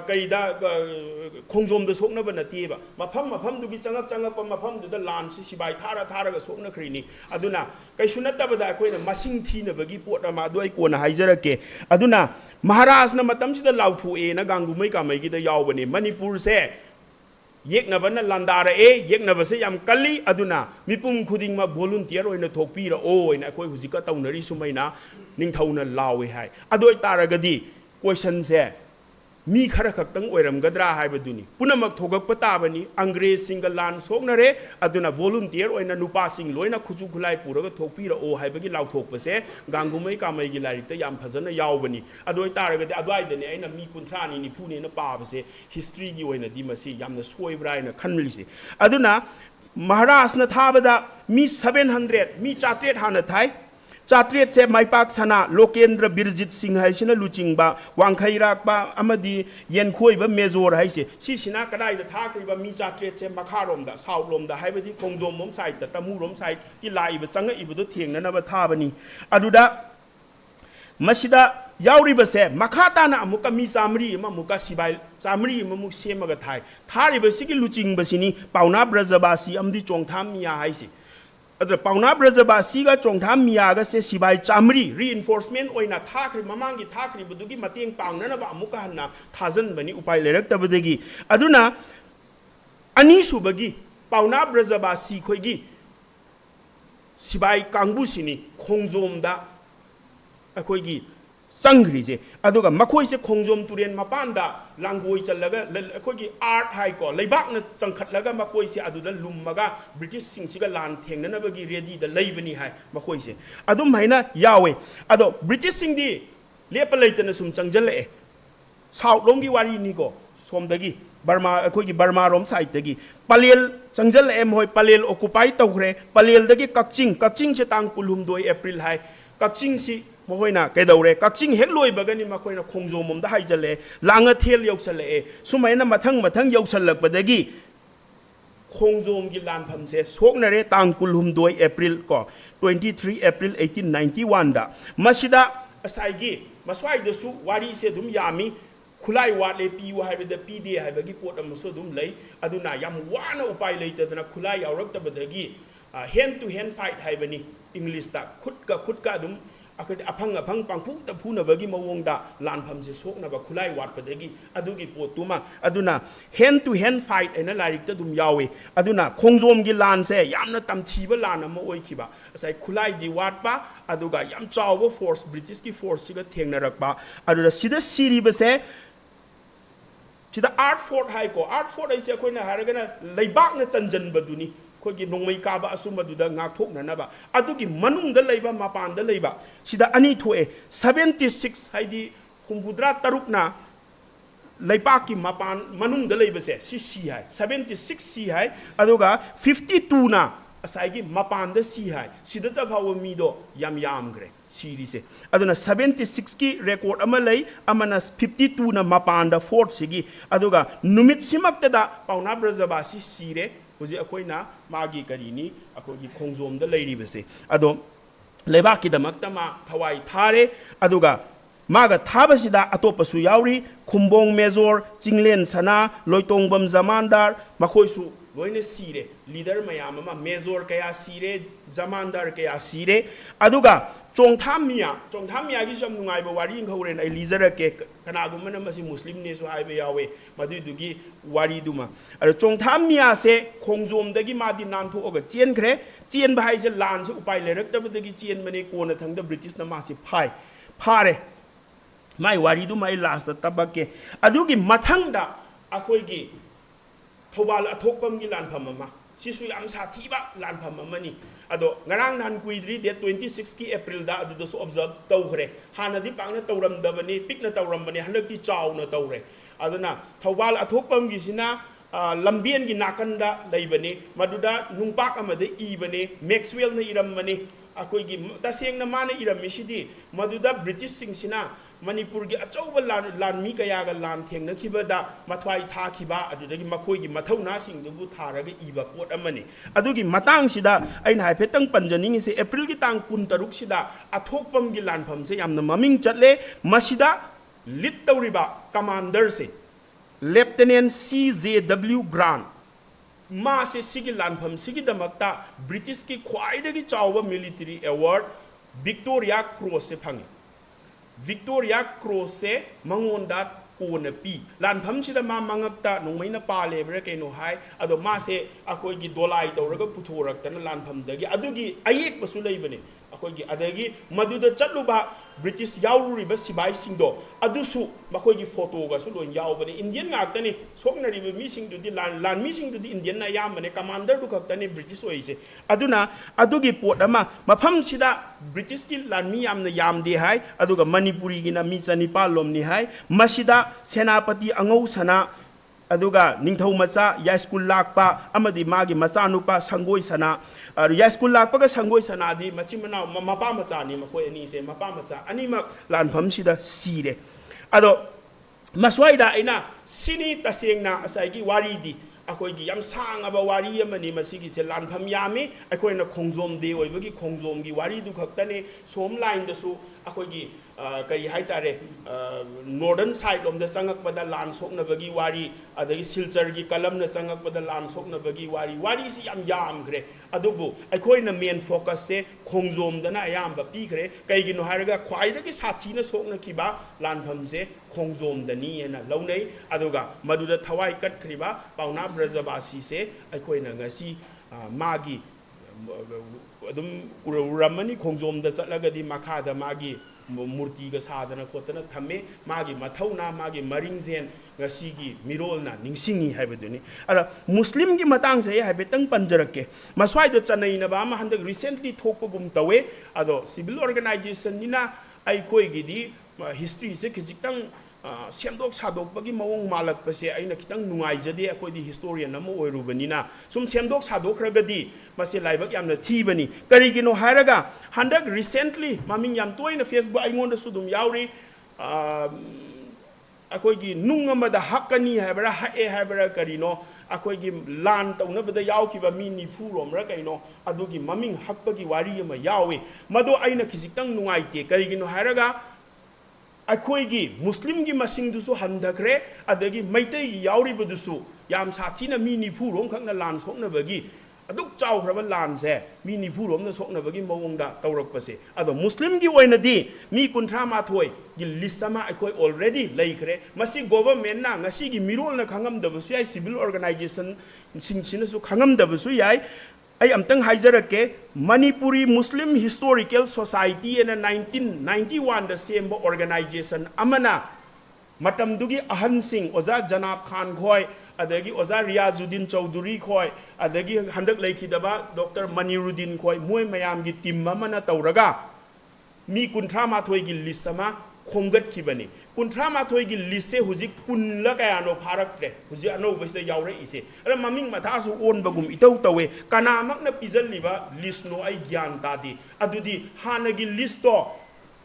कईदा खोंगजोम द सोकनबा नतीबा मफम मफम दुगी चंगक चंगक मफम दुदा लान सि सिबाई थारा थारा ग सोकनखरीनी अदुना कैसु नतबदा अखोइना मसिंग थीनबगी पोट अमा दोइ कोना हाइजरके अदुना महाराजना मतमसिदा लाउथुए ना गांगुमै कामैगी द यावबने मणिपुर से येकनबना लांदारा येकनबसे याम कल्ली अदुना मिपुम खुदिंगमा वॉलंटियर ओइना थोकपीरा ओइना अखोइ हुजिका तौनरी सुमैना निंगथौना लावे हाय अदोइ तारगदी क्वेश्चन से मी खरा खक्तंग ओइरमगद्रा हाइबदुनी पुनमक थोगकप ताबनी अंग्रेज सिंग लान सोकनरे अदुना वॉलंटियर ओइना नुपा सिंग लोइना खुजु खुलाइ पुरगा थोकपीरा ओ हाइबगी लाउथोकपसे गांगुमै कामैगी लारिकता याम फजना यावबनी अदोइ तारगदी अदवाइदने आइना मी कुंथ्रानी निफुने न पाबसे हिस्ट्री गी ओइना दि मसी यामना सोइब्राइना खनलिसे अदुना महाराजना थाबदा मी 700 मी 400 हाना थाई 400 से माइपाक सना लोकेंद्र बिरजित सिंह हाइसिना लुचिंगबा वांखैराकबा अमदी येनखोइबा मेजोर हाइसे सिसिना कदाइदा थाखरिबा मी 400 से मखारोमदा साउथलोमदा हाइबदी खोंगजोमोम साइड तमुरोम साइड की लाइबा चंगा इबदो थेंगननबा थाबनी अदुदा मसिदा याउरिबसे मखाताना अमुका मी चामरी अमुका सिबाइ चामरी अमुक सेमगा थाइ थारिबसिगी लुचिंगबसिनी पाउना ब्रजबासी अमदी चोंगथाम मिया हाइसे अदर पाउना ब्रजबासी का चोंगथाम मियागा से सिबाई चामरी रीइंफोर्समेंट ओइना थाखरि ममांगी थाखरि बदुगी मतेंग पांगननबा अमुका हन्ना थाजनबनी उपाय लेरक्तबदगी अदुना अनीसुबगी पाउना ब्रजबासी खोइगी सिबाई कांगबुसिनी खोंगजोमदा अखोइगी संग्रीजे अदुगा मखोइसे खोंगजोम तुरेन मपानदा लांगोइ चलगा अखोइगी आर्ट हाइको लेबाकना चंखटलगा मखोइसे अदुदा लुम्मगा ब्रिटिश सिंगसिगा लान थेंगननबगी रेडी द लेबनी हाय मखोइसे अदुम हैना यावे अदो ब्रिटिश सिंगदी लेप लेतना सुम चंगजलए साउथ लोम की वारी नी को सोमदगी बर्मा अखोगी बर्मा रोम साइड दगी पलेल चंगजल एम होय पलेल ऑक्युपाई तौखरे पलेल दगी कक्चिंग से तांग कुलहुमदोय अप्रैल हाय कक्चिंग सी महोयना कैदौरे कक्चिंग हेक लोइबगनी मखोयना खोंगजोम दा हाइजले लांगथेल यौसले सुमायना मथंग यौसलकबदगी खोंगजोम की लानफम से सोकनरे तांग कुलहुमदोय अप्रैल को 23 अप्रैल 1891 दा मसिदा असाइगी मस्वाइदसु वारी से दुम यामी खुलाई वाले पीयू हाइबद पीदे हाइबगी पोट अमसु दुम लई अदुना याम वाना उपाय लेतदना खुलाई यावरक्तबदगी हैंड टू हैंड फाइट हाइबनी इंग्लिश ता खुद का दुम अफंग पांफुद फूनबगी मवोंदा लानफम से सोकनबा खुलाई वाटपदगी अदुगी पोतुमा अदुना हैंड टू हैंड फाइट एना लारिकता दुम यावे अदुना खोंगजोम गी लान से यामना तमथीबा लान अमा ओइखिबा असै खुलाई दि वाटपा अदुगा याम चावबो फोर्स ब्रिटिश की फोर्स सिगा थेंगनरकबा अदुदा सिदा सिरिबसे सिदा आर्ट फोर्ट हाई को आर्ट फोर्ट ऐसे अखोइना हारगना लैबाकना चंजनबदुनी खोगी नोंमै काबा असुमदुदा ngaktoknanaba adugi manungda leiba mapanda leiba sida ani thoe 76 haidi humbudra tarukna leipaki mapan manungda leiba se si hai 76 si hai aduga 52 na asaigi mapanda si hai sida ta bhawa mido yam gre series se aduna 76 ki record ama lei amana 52 na mapanda fort sigi aduga numit simakta da pauna brazabasi sire हुजे अखोइना मागी करीनी अखोगी Khongjom the लेरिबसे अदो लेबाकी दमक्ता मा थवाई थारे अदुगा मागा थाबसिदा अतोपसु यावरी खुंबोंग majeure Chinglen सना Loitongbam जमानदार मखोइसु लोइने सीरे leader मयाम मा majeure कया सीरे जमानदार कया सीरे अदुगा चोंगथामिया की सम नुंगाइबा वारी इंखौरेन आई लीजरके कनागुमना मसी मुस्लिम नेसु हाइबे यावे मदुदुगी वारी दुमा अरे चोंगथामिया से खोंगजोमदगी मादी नानथोगा चेनखरे चेन भाइसे लान से उपाय लेरक्तबदगी चेन मने कोना थंगदा ब्रिटिश ना मासी फारे माई वारी दु माई लास्ट तबके अदुगी मथंगदा अखोइगी थौबाल अथोकपम की लानफम अमा सिसु याम साथीबा लानफम अमनी अदो ngarang nan kuidri date 26 की अप्रैल दा अदु दसु ऑब्जर्व तौखरे हानदी पांगना तौरमदबनी पिकना तौरमबनी हनकि चावना तौरे अदुना थौबाल अथोकपम गिसिना लंबियन की नाकंदा लैबनी मदुदा नुंपाक अमदे इबनी मैक्सवेल न इरमबनी अखोइगी तसेंगना माने इरमिसिदी मदुदा ब्रिटिश सिंगसिना मणिपुर की अचौब लानमी कयागा लान थेंगनखिबदा मथवाई थाखिबा अदुदगी मखोइगी मथौना सिंगदुबु थारगा इबा पोट अमनी अदुगी मतांगसिदा अइना हाइफेतंग पंजनिंग से अप्रैल की तांग 16 सिदा अथोकपम की लानफम से यामना ममिंग चटले मसिदा लिड तौरिबा कमांडर से लेफ्टिनेंट CJW ग्रांट मा से सिगी लानफम सिगी दमकता ब्रिटिश की ख्वाइदगी चावबा मिलिट्री अवार्ड विक्टोरिया क्रॉस से फंगे विक्टोरिया क्रॉस से मंगोंदा कोन पी लानफम सिदा मा मंगक्ता नोंमैना पालेब्रे कैनो हाय अदो मा से अखोइगी दोलाई तौरगा पुथोरक्तना लानफम दगी अदुगी अयेक बसु लेबने अखोइगी अदगी मदुदा चटलुबा ब्रिटिश यावरुरिबा सिबाई सिंगदो अदुसु मखोइगी फोटोगा सु लोन यावबने इंडियन गाक्तनी सोकनरिबा मी सिंगदुदी लान मी सिंगदुदी इंडियन ना यामने कमांडर दु खक्तनी ब्रिटिश ओइसे अदुना अदुगी पोट अमा मफम सिदा ब्रिटिश की लान मी यामना यामदे हाय अदुगा मणिपुरी गिना मी चनिपाल लोमनी हाय मसिदा सेनापति अंगौ सना अदुगा निंगथौ मचा यास्कुल लाकपा अमदी मागी मचानुपा संगोई सना यास्कुल लाकपगा संगोई सनादी मचिमना मपा मचानी मखोय अनि से मपा मचा अनिमक लानफम सिदा सीरे अदो मस्वाइदा आइना सिनी तसेंगना असाइगी वारीदी अखोइगी याम सांगबा वारी अमनी मसिगी से लानफम यामी अखोइना खोंगजोम दे ओइबगी खोंगजोम की वारी दु खक्तने सोम लाइन दसु अखोइगी कई हाइतारे नॉर्दर्न साइड लोम चंगकपदा लान सोकनबगी वारी अदगी सिलचर की कलम न चंगकपदा लान सोकनबगी वारी से यामखरे अदुबु अखोइना मेन फोकस से खोंगजोमदना अयाम पीखरे कईगिनो हारगा ख्वाइदगी साथीना सोकनखिबा लानफम से खोंगजोमदनी एना लौनै अदुगा मदुदा थवाई कटखरिबा पाउना ब्रजबासी से अखोइना ngasi मागी अदुम उरमनी खोंगजोमदा चलगदी मखादा मागी मूर्ति का साधना खोतना थमे मागी मथौना मागी मरिंगजेन ngasi मिरोलना निंगसिंगी हाइबदुनी अरा मुस्लिम की मतंग से हाइबेतंग पंजरके मस्वाइ द चनैनबा मा हंदक रिसेंटली थोकपगुम तवे अदो सिविल ऑर्गेनाइजेशन निना आइकोइगिदी हिस्ट्री से खिजितंग सेमदोक सादोकपगी मवोंग मालकपसे अइना खितंग नुंगाइजदे अखोइदि हिस्टोरियन अमा ओइरुबनिना सुम सेमदोक सादोखरगदि मसे लाइबक यामना थीबनी करिगिनो हायरगा हंडक रिसेंटली ममिंग याम तोइना फेसबुक आइंगोंदसु दुम याउरी अखोइगी नुंग अमदा हक्कनी हायबरा हाए हायबरा करिनो अखोइगी लान तौनबदा याउखिबा मी निफुरोमरा कइनो अदुगी ममिंग हक्पगी वारी अमा यावे मदो अइना खिजिक्तंग नुंगाइते करिगिनो हायरगा अखोइगी मुस्लिम की मसिंगदुसु हंधखरे अदगी मैतै याउरिबदुसु याम साथीना मी निफुरोम खंगना लान सोकनबगी अदुक चाउखरबा लानसे मी निफुरोमना सोकनबगी मवोंगदा तौरकपसे अदो मुस्लिम की ओइनदी मी 38 की लिस्ट अमा अखोइ ऑलरेडी लैखरे मसी गवर्नमेंट ना ngasi की मिरोलना खंगमदबसु याय सिविल ऑर्गेनाइजेशन सिंगसिनसु खंगमदबसु याय आई अमतंग हाइजरके Manipuri Muslim historical society in 1991 the same organization अमना मतमदुगी अहन सिंह ओजा जनाब खान खोय अदगी ओजा रियाजुद्दीन चौधरी खोय अदगी हंदक लेखिदबा डॉक्टर मनीरुद्दीन खोय मोय मयाम की टीम अमना तौरगा मी 38 की लिस्ट अमा खोंगतखिबनी 38 की लिस्ट से हुजिक पुनला कयानो फारक्त्रे हुजि अनौबसिदा याउरइसे अरे ममिंग मथासु ओनबगुम इतौ तवे कनामकना पिजलिबा लिस्ट नो आई ज्ञान तादि अदुदि हानगी लिस्ट तो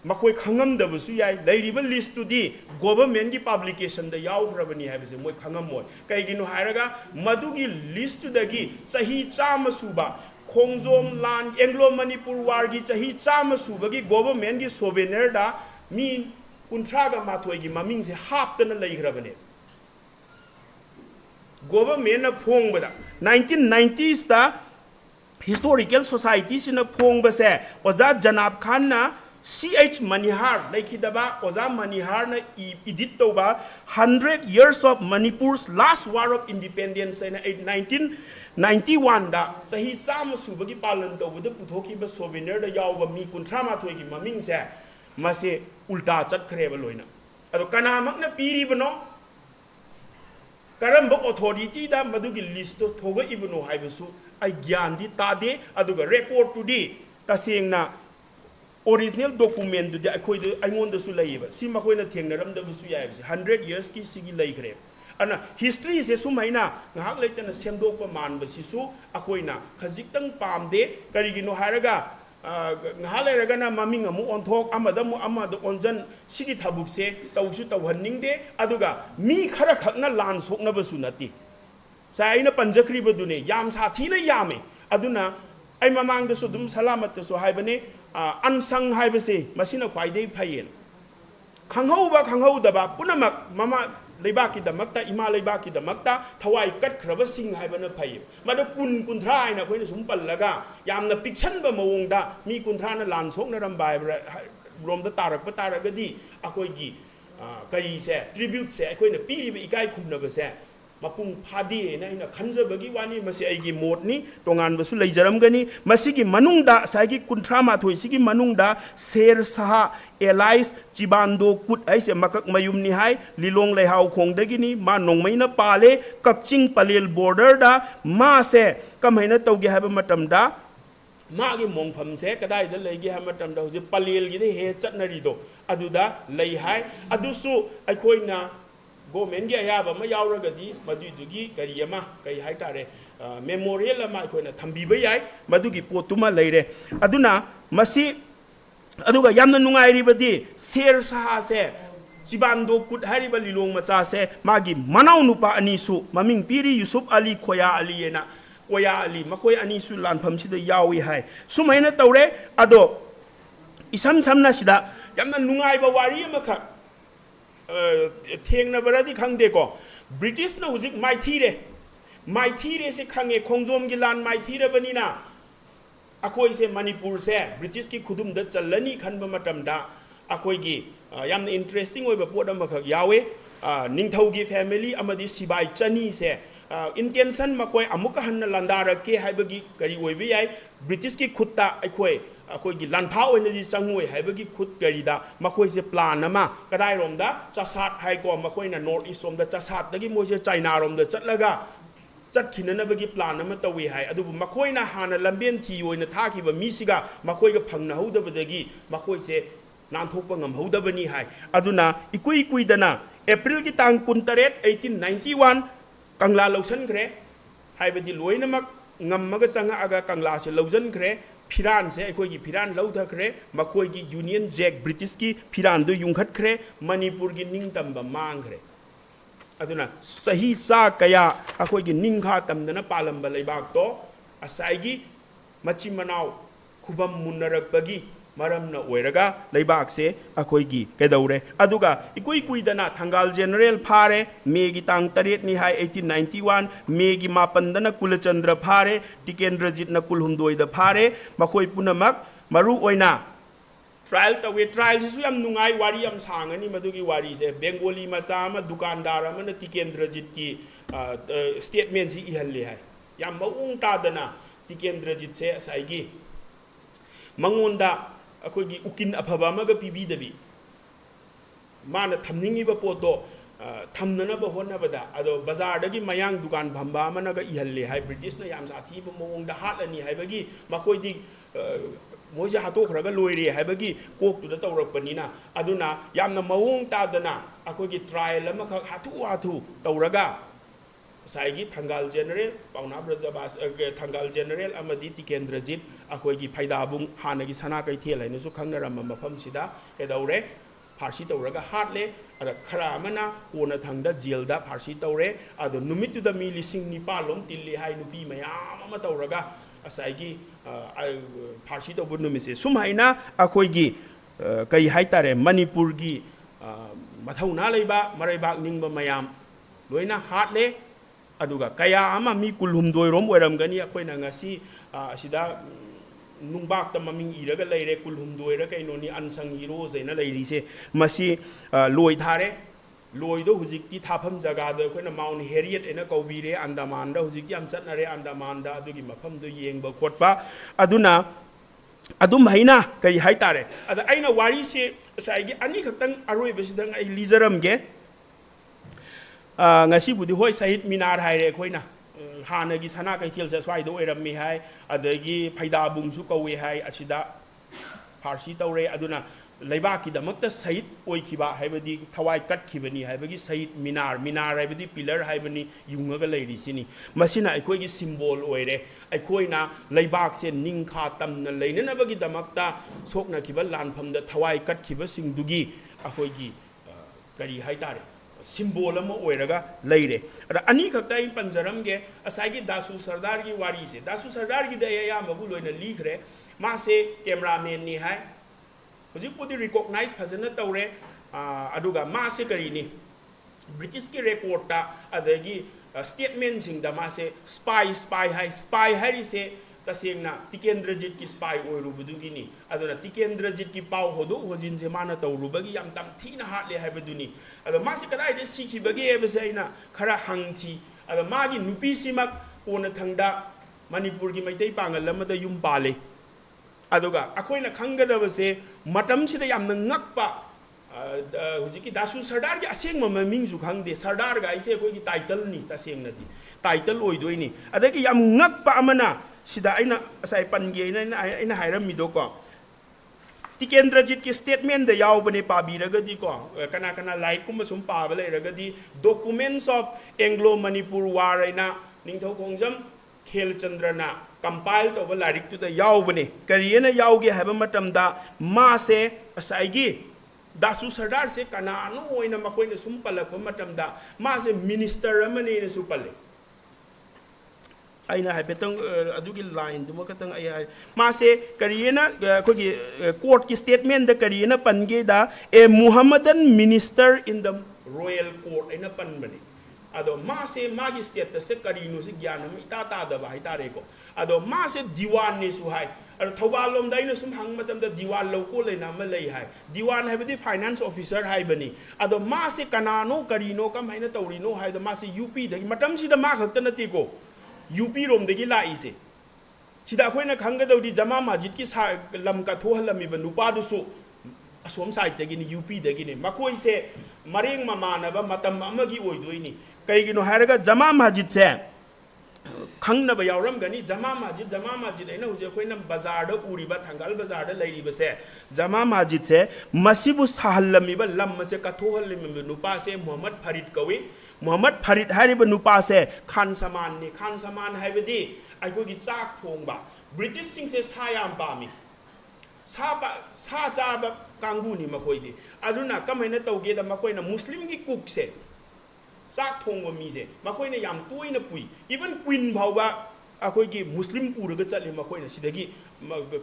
मकोय खंगमदबसु याय लैरिबा लिस्ट तुदी गवर्नमेंट की पब्लिकेशन द याउखरबनी हायबसे मोय खंगमोय कइगिनो हायरगा मदुगी लिस्ट तुदगी चही चाम सुबा खोंगजोम लान एंग्लो मणिपुर वार की चही चाम सुबगी गवर्नमेंट की सोवेनियर दा मी 38 की ममिंग से हापतना लैखरबने गवर्नमेंट फोंबदा 1990s ता हिस्टोरिकल सोसाइटी सिना फोंबसे ओजा जनाब खान ना CH Manihar लेखिदबा ओजा मनिहार ना इडिट तोबा 100 years of Manipur's last war of independence in 1991 दा सही साम सुबगी पालन तोबद पुथोखिबा सोवेनियर दा यावबा मी 38 की ममिंग से मसे उल्टा चटखरेबा लोइना अदो कनामकना पीरिबनो करम अथॉरिटी दा मदुगी लिस्ट तो थोग इबनो हाइबसु आई ज्ञान दी तादे अदुगा रिकॉर्ड टुदी तसेंगना ओरिजिनल डॉक्यूमेंट दुदे अखोइदो आइंगोंदसु लैबा सि मखोइना थेंगनरमदबसु याइबसे 100 years की सिगी लैखरे अना हिस्ट्री से सुमाइना ngahak leitana semdokpa manbasisu akoina khajiktang pamde karigino hairaga ngahaleiragana maming amu onthok amadamu amada onjan sigi thabukse tawsu tawhanning de aduga mi khara khakna lan soknabasu nati saina panjakhribadune yam sathina yame aduna ai mamang da sudum salamat so haibane unsung haibase masina kwaidei phayen khanghouba punamak mama लेबाकी दमकता इमा लेबाकी दमकता थवाई cut खरबा सिंह हाइबना फै मद कुंथ्रा आइना खोइना सुम पल्लगा यामना पिक्सनबा मवोंगदा मी कुंथ्राना लान सोकनरम बायब्रा रोमदा तारकपा तारगदी अखोइगी करिसे tribute से अखोइना पीरिबा इकाई खुमनबसे मपुंग फादी ना इना खंजबगी वानी मसी आइगी मोटनी तोंगानबसु लैजरमगनी मसीगी मनुंगदा साइगी 38 सिगी मनुंगदा शेर शाह एलाइस चिबांदो कुट ऐसे मकक मयुमनी हाय लिलोंग लेहाव खोंगदगिनी मा नोंगमैना पाले कक्चिंग पलेल बॉर्डर दा मा से कमैना तौगे हाबा मतमदा मागी मोंगफम से कदाइदा लैगे हाबा मतमदा हुजे पलेल गिदे हे चटनरीदो अदुदा लै हाय अदुसु अखोइना गवर्नमेंट की अयाब यादी मधुगी कई हाइटारे मेमोरियल अखोना थम्बीबा याय मधुगी पोतुमा लेरे अदुना मसी अदुगा यामना नुंगाइरिबदी शेर शाह से चिबांदो कुट हारिबा लिलोंग मचा से मागी मनाव नुपा अनीसु ममिंग पीरी यूसुफ अली खोया अली येना कोया अली मकोय अनीसु लानफम सिदा यावी हाय सुमैना तौरे अदो इसम समना सिदा यामना नुंगाइबा वारी अमखा थेंगनबरदी खंगदेको ब्रिटिश ना हुजिक माइथीरे से खंगे खोंगजोम की लान माइथीरबनिना अखोई से मणिपुर से ब्रिटिश की खुदुम द चलनी खनबा मतमदा अखोई की यामना इंटरेस्टिंग ओइबा पोट अमखक यावे निंगथौ की फैमिली अमदी सिबाई चनी से इंटेंशन मकोय अमुक हन्न लंदारके हाइबगी करी ओइबे याय ब्रिटिश की खुत्ता अखोई अखोई लानफा ओइनदी चंगुय हाइबगी खुद करीदा मखोई से प्लान अमा कदाई रोमदा चसात हाइको मखोइना नॉर्थ ईस्ट रोमदा चसात दगी मोइसे चाइना रोमदा चटलगा चटखिननबगी प्लान अमा तवी हाय अदुबु मखोइना हाना लंबेन थी ओइना थाखिबा मीसिगा मखोइगा फंगनहौदबदगी मखोइसे नानथोकपा ngamhodabani hai aduna ikui kuidana April ki tang 18 1891 kangla lausan khre haibadi loinamak ngammaga changa aga kangla se laujan khre phiran se akoi gi phiran lauda khre makoi gi Union Jack British ki phiran du yungkhat khre Manipur gi ningtamba mang khre aduna sahi sa kaya akoi gi ningkha tamdana palamba leibak to asai gi machi manau khubam munarakpagi maramna oiraga leibak se akoi gi kedaure aduga ikui kuidana thangal general phare me gi tang taret ni hai 1891 me gi mapandana kulachandra phare tikendrajit na kulhumdoi da phare makoi punamak maru oina trial tawe trial sisu yam nungai wari yam sangani madugi wari se Bengali macha ma dukandar amana tikendrajit ki statement si ihalle hai yam maung ta dana tikendrajit se saigi mangonda akoi gi ukin aphaba maga pibi dabi mana thamningi ba poto thamnana ba honna bada ado bazar dagi mayang dukan bhamba managa ihalle hai British na yam sathi ba mong da hat ani hai bagi makoi di moja hato khraga loire hai bagi kok tu da tawrakpanina aduna yamna mawong ta dana akoi gi trial ama kha hatu tawraga saigi thangal general pauna brajabas thangal general amadi tikendrajit akoi gi phaidabung hanagi sana kai thel haina su khangnaram mafam sida edaure pharsi tawraga hatle ada khara amana kona thangda jail da pharsi tawre ado numitu da mi lising ni palom tilli hai nupi mayam ama tawraga asaigi pharsi tawbu numise sumhaina akoi gi kai haitare Manipur gi mathauna leiba maraibak ningba mayam loina hatle aduga kaya ama mi kulhumdoi rom oiramgani akoina ngasi sida nungbak ta maming iraga leire kulhumdoi ra kaino ni unsung heroes aina leiri se masi loi thare loi do hujikti thafam jaga da koina Mount Harriet aina kaubire Andaman da hujikti am chatnare Andaman da adugi mafam do yengba khotpa aduna adum haina kai haitare ada aina wari se saigi ani khatang aroi besidang ai lijaramge ngasi budi hoi sahid minar haire khoina hanagi sana kai thil sa swai do erammi hai adagi phaida bungsu kawi hai asida pharsi tawre aduna leiba ki damakta sahid oi khiba haibadi thawai kat khibani haibagi sahid minar haibadi pillar haibani yungaga leiri sini masina aikoi gi symbol oire aikoina leibak se ningkha tamna leinana bagi damakta sokna khiba lanpham da thawai kat khiba singdugi akoi gi kari haitare symbol ama oiraga leire ada ani khakta in panjaramge asagi dasu sardar gi wari se dasu sardar gi da ya mabu loina likhre ma se cameraman ni hai hoji pudi recognize phajana tawre aduga ma se kari ni British ki record ta adagi statement sing da ma se spy hai se tasengna tikendrajit ki spy oirubudugi ni aduna tikendrajit ki pau hodu hojin se mana tawrubagi yam tam thina hatle haibaduni ado masi kadai de sikhi bagi ebasaina khara hangthi ado magi nupi simak kona thangda Manipur gi MEITEI PANGAL lamada yum pale adoga akoina khangadabase matam sida yamna ngakpa hujiki dasu sardar gi aseng maming su khangde sardar ga ise koi gi title ni tasengna di title oidoi ni adagi yam ngakpa amana sida aina asai pange aina hairam mido ko tikendrajit ki statement da yaw bane pabiragadi ko kana like kuma sum pabale ragadi documents of Anglo Manipur war aina ningthau khongjam khelchandrana compile to ba larik tu da yaw bane kariyana yawge haba matamda ma se asai gi dasu sardar se kanano oina makoina sum palakpa matamda ma se minister amane ne supale aina haipetang adugi line duma katang ai ma se kariyana khogi court ki statement da kariyana pange da a Muhammadan minister in the royal court aina pan bani ado ma se magi state se karinu se gyanam ita ta da ba itare ko ado ma se diwan ni su hai ado thobalom da ina sum hang matam da diwan loko leina ma lei hai diwan haibadi finance officer hai bani ado ma se kanano karino kam haina tawrino hai da ma se UP da matam si da ma khakta nati ko UP rom degi la ise sida khoina khanggadawdi jama masjid ki lam ka thohalami ba nupa du su asom side degi ni UP degi ni makoi se mareng mamana ba matam amagi oidoi ni kaigino haraga jama masjid se खंगनब यावरमगनी जमा मस्जिद ऐना हुजे अखोइना बाजार दा उरिबा थांगाल बाजार दा लैरिबसे जमा मस्जिद से मसिबु साहल्लमिबा लम से कथोहल्लिमिबा नुपा से मोहम्मद फरीद कवी मोहम्मद फरीद हारिबा नुपा से खान समान हाइबदी अखोइगी चाक थोंबा ब्रिटिश सिंह से सा याम पामी सा चाबा कांगुनी मखोइदी अदुना कमैना तौगेदा मखोइना मुस्लिम की कुक से चाक थोंबा मीसे मखोइना याम तोइना पुई इवन क्वीन भावबा अखोइगी मुस्लिम पुरगा चले मखोइना सिदगी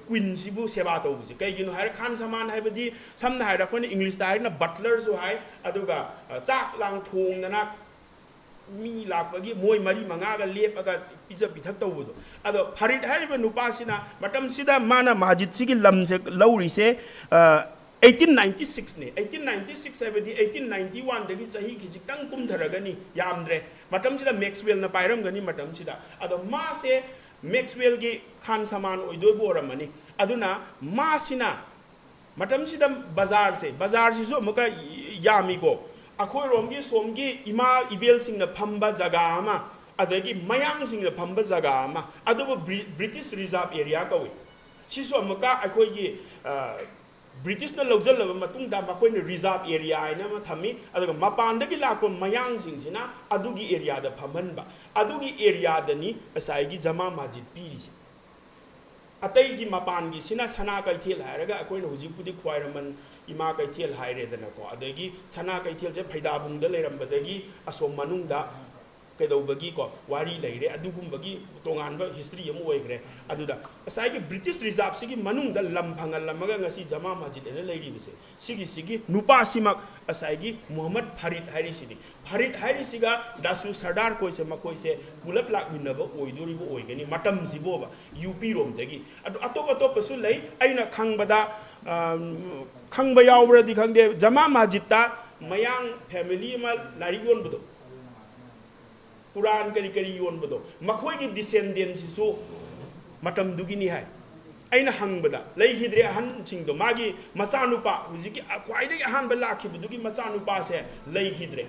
क्वीन सिबु सेवा तौबसे कैगिनो हाय खान समान हाइबदी समना हाय अखोइना इंग्लिश दा हायना बटलर जो हाय अदुगा चाक लांग थोंगना मी लापगी मोय मरी मंगागा लेपगा पिजा पिथक तौबदो अदो फरीद हाइबा नुपासिना मतम सिदा माना मस्जिद सिगी लमसे लौरिसे 1896 ने 1896 हाइबदी 1891 दगी चाही खिजितंग कुमथरगनी यामद्रे मतम सिदा मैक्सवेल ना पाइरमगनी मतम सिदा अदो मासे मैक्सवेल की खान समान ओइदो बोरमनी अदुना मासिना मतम सिदा बाजार से सो मुका यामीको अखोई रोमगी सोमगी इमा इबेल सिंह फंबा जगह अमा अदगी मयांग सिंह फंबा जगह अमा अदुबो ब्रिटिश रिजर्व एरिया कवे सिसो अमका अखोई ब्रिटिश ना लौजलबा मतुंगदा मखोइना रिजर्व एरिया आइना मा थमी अदगा मपानदगी लाको मयांग सिंहसिना अदुगी एरिया दा फमनबा अदुगी एरिया दनी असाइगी जमा मस्जिद पीरिसे अतैगी मपानगी सिना सना कैथेल हायरगा अखोइना हुजिपुदी ख्वाइरमन इमा कैथेल हायरेदनको अदगी सना कैथेल जे फैदाबुंगदा लेरमबदगी असोम मनुंगदा कैदौबगी को वारी लेरे अदुगुंबगी तोंगानबा हिस्ट्री अमु ओइग्रे अदुदा असाइगी ब्रिटिश रिजर्व सिगी मनुंगदा लम फंगलमगा ngasi जमा मस्जिद एने लेरिबसे सिगी नुपा सिमक असाइगी मोहम्मद फरीद हाइरिसिगा दासु सरदार कोइसे मकोइसे पुलप लाकमिनबा ओइदोरिबो ओइगनी मतम सिबोबा यूपी रोमदगी अदु अतोप लै अइना खंगबदा खंगबा यावब्रदि खंगदे जमा मस्जिदता मयांग फैमिली मा लारि योनबदो कुरान करी योनबदो मखोइगी डिसेंडेंट सिसु मतम दुगिनी हाय अइना हंगबदा लैगिद्रे अहन सिंगदो मागी मचानुपा हुजिकी क्वाइदगी अहनबा लाखिबदुगी मचानुपा से लैगिद्रे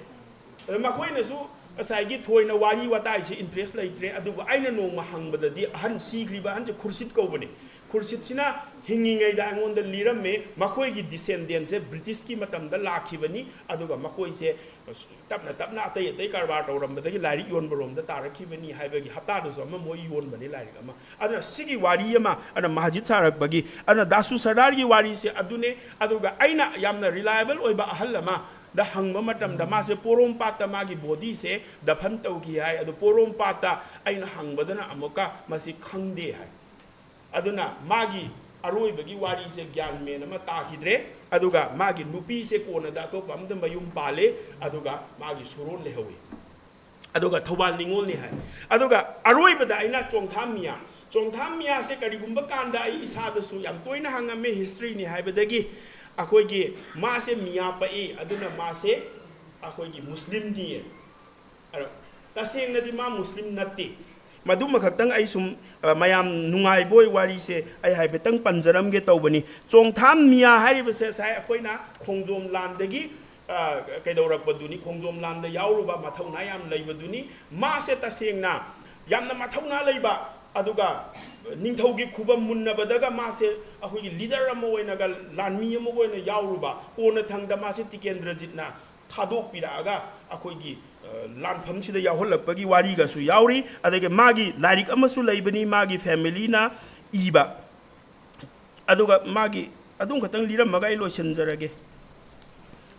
मखोइनसु असाइगी थोइना वारी वताइ से इंटरेस्ट लैत्रे अदुबा अइना नोंमा हंगबददी अहन सीग्रिबा अहन जे खुर्सित कौबने खुर्सितना हिंगिंगैदा अंगोंद लिरमे मखोइगी डिसेंडेंट से ब्रिटिश की मतमदा लाखिबनी अदुगा मखोइसे तपना अतै कारबार तौरमबदगी लारी योनबरोमदा तारखिबनी हाइबगी हप्तादसु अमा मोइ योनबनी लारी अमा अदना सिगी वारी अमा अना मस्जिद सारकबगी अना दासु सरदार की वारी से अदुने अदुगा अइना यामना रिलायबल ओइबा अहल अमा दा हंगबा मतमदा मासे पोरोमपाता मागी बॉडी से दफन तौकी हाय अदु पोरोमपाता अइना हंगबदना अमुका मसि खंगदे हाय अदुना मागी अरोइबगी वारी से ज्ञान मेन अमा ताखिद्रे अदुगा मागी नुपी से कोनदा तो पमद मयुम पाले अदुगा मागी सुरोन लेहवे अदुगा थौबाल निंगोल नि हाय अदुगा अरोइबदा अइना चोंथाम मिया से करिगुंबा कांदा आई इसादसु याम तोइना हंगमे हिस्ट्री नि हाइबदगी अखोइगी मासे मिया पई अदुना मासे अखोइगी मुस्लिम नि अरो तसेंगनदि मा मुस्लिम नत्ती मधुम खतंग आई सुम मयाम नुंगाई बोय वारी से आई हाइबेतंग पंजरम गे तौबनी चोंथाम मिया हारिबसे साय अखोइना खोंगजोम लांदगी कैदौरकबदुनी खोंगजोम लांद यावरुबा मथौना याम लैबदुनी मासे तसेंगना यामना मथौना लैबा अदुगा निंथौगी खुबम मुन्नबदगा मासे अखोइगी लीडर अमा ओइनागा लानमी अमा ओइना यावरुबा कोना थंगदा मासे टिकेंद्रजितना थादोक पिरागा अखोइगी लानफमसिदा यावहलकपगी वारीगासु यावरी अदगे मागी लारिक अमसु लैबनी मागी फैमिलीना इबा अदुगा मागी अदुम खतंग लिरमगा आई लोइसनजरगे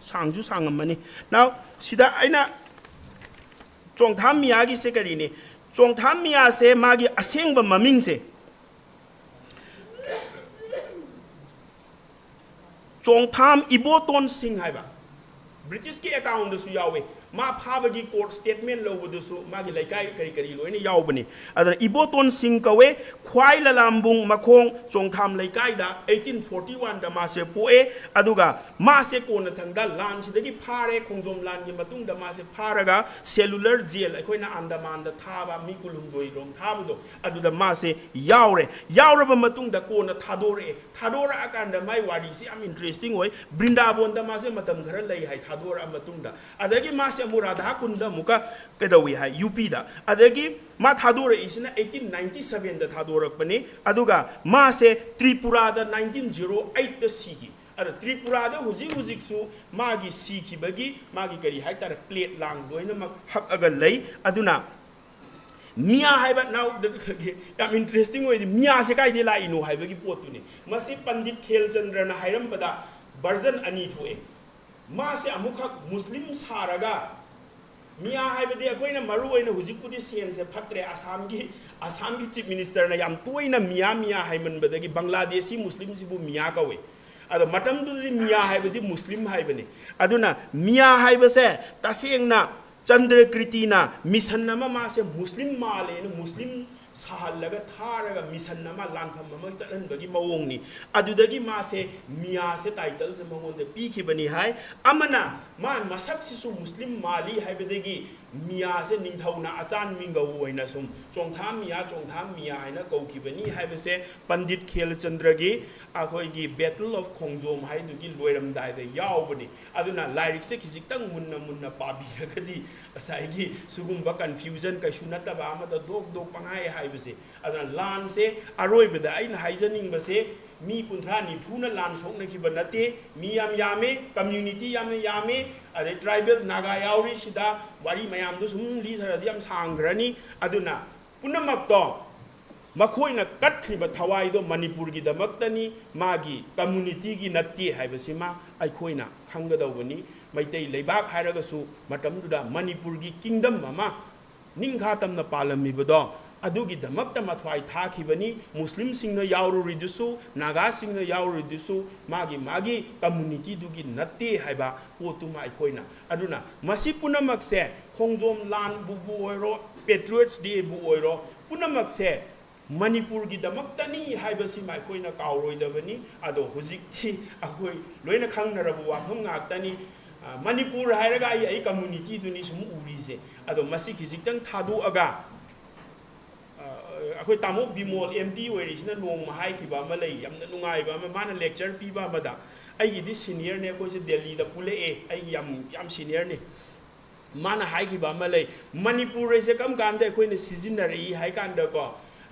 सांगजु सांगमनी नाउ सिदा आइना चोंगथाम मियागी से करीने चोंगथाम मिया से मागी असेंगबा ममिंग से चोंगथाम इबोतोन सिंह हाइबा ब्रिटिश की अकाउंट दसु यावे मा फाबगी कोर्ट स्टेटमेंट लौबदसु मागी लैकाई करी लोइने यावबनी अदर इबोतोन सिंह कवे ख्वाइ ललामबुंग मखोंग चोंगथाम लैकाइदा 1841 दा मासे पोए अदुगा मासे कोन थंगदा लान सिदगी फारे खोंगजोम लान की मतुंग दा मासे फारगा सेलुलर जेल अखोइना अंडमान दा थाबा मिकुलुंगोइ रोम थाबदो अदुदा मासे यावरबा मतुंग दा कोन थादोरा अकांदा माइ वारी से आम इंटरेस्टिंग होय बृंदावन दा मासे मतम खरा लै हाय थादोरा मतुंग दा अदगी मासे मासे मु राधा कुंड मुका कदवी है यूपी दा अदगी मा थादोर इसना 1897 दा थादोरकपने अदुगा मासे त्रिपुरा दा 1908 दा सीगी अरे त्रिपुरा दा हुजिक सु मागी सीखिबगी मागी करी हाइतार प्लेट लांग लोइनमक हक अगर लई अदुना मिया हाइबा नाउ याम इंटरेस्टिंग होइदि मिया से काइदे लाइनो हाइबगी पोतुने मसी पंडित खेलचंद्र ना हाइरमबदा वर्जन अनि थोए मासे अमुखक मुस्लिम सारगा मिया हाइबदि अखोइना मरु ओइना हुजिकपुदि सेन से फत्रे आसाम की चीफ मिनिस्टर ना याम तोइना मिया हाइमनबदगी बांग्लादेशी मुस्लिम सिबु मिया कवे अदो मतमदुदि मिया हाइबदि मुस्लिम हाइबने अदुना मिया हाइबसे तसेंगना चंद्रकृतिना मिशन नमा मासे मुस्लिम माले मुस्लिम साहलगा थारगा मिशन नमा लानफम नमा चलनबगी मवोंगनी अदुदगी मासे मिया से टाइटल से मंगोंदे पीखिबनी हाय अमना मा मसक्सिसु मुस्लिम माली हाइबदगी मिया से निंथौना अचान मिंगौ ओइना सुम चोंथा मिया हाइना कौखिबनी हाइबसे पंडित खेलचंद्रगी अखोइगी बैटल ऑफ खोंगजोम हाइदुगी लोइरमदाइदे यावबनी अदुना लाइरिक से खिजिक्तंग मुन्ना पाबिरगदी असाइगी सुगुम्बा कंफ्यूजन कैसु नतबा अमदा दोक पंगाय हाइबसे अदुना लान से अरोइबदा आइन हाइजनिंगबसे मी कुंथ्रा निफुना लान सोकनखिबा नते मी यामे कम्युनिटी यामे अदे ट्राइबल नागा यावरी सिदा वारी मयाम दु सुम लीधरदि याम सांग्रनी अदुना पुनमक्तो मखोइना कटखिबा थवाइदो मणिपुर की दमक्तनी मागी कम्युनिटी की नत्ते हाइबसिमा आइखोइना खंगदौबनी मैतै लेबाक हाइरगसु मतमदुदा मणिपुर की किंगडम अमा निंखातमना पालमिबदो अदुगी दमक्ता मथवाई थाखिबनी मुस्लिम सिंह यावरुरिदुसु नागा सिंह यावरुरिदुसु मागी कम्युनिटी दुगी नत्ते हाइबा पोतुमा आइखोइना अदुना मसि पुनमक्से खोंगजोम लान बुबु ओइरो पेट्रियट्स डे बु ओइरो पुनमक्से मणिपुर की दमक्तनी हाइबसिमा आइखोइना कावरोइदबनी अदो हुजिकथि अखोइ लोइना खंगनरबु वाफम गाक्तनी मणिपुर हाइरगा आई कम्युनिटी दुनी सुम उरिसे अदो मसि खिजिक्तंग थादुअगा अखोइ तामोक बिमोल एमपी ओइरिसिना नोंग हाइखिबा अमा लई यामना नुंगाइबा अमा माना लेक्चर पीबा अमदा आइगिदि सीनियर ने अखोइसे दिल्ली दा पुलेए आइगी याम सीनियर ने माना हाइखिबा अमा लई मणिपुर रेसे कम कांदे अखोइने सिजिनरई हाइ कांदा को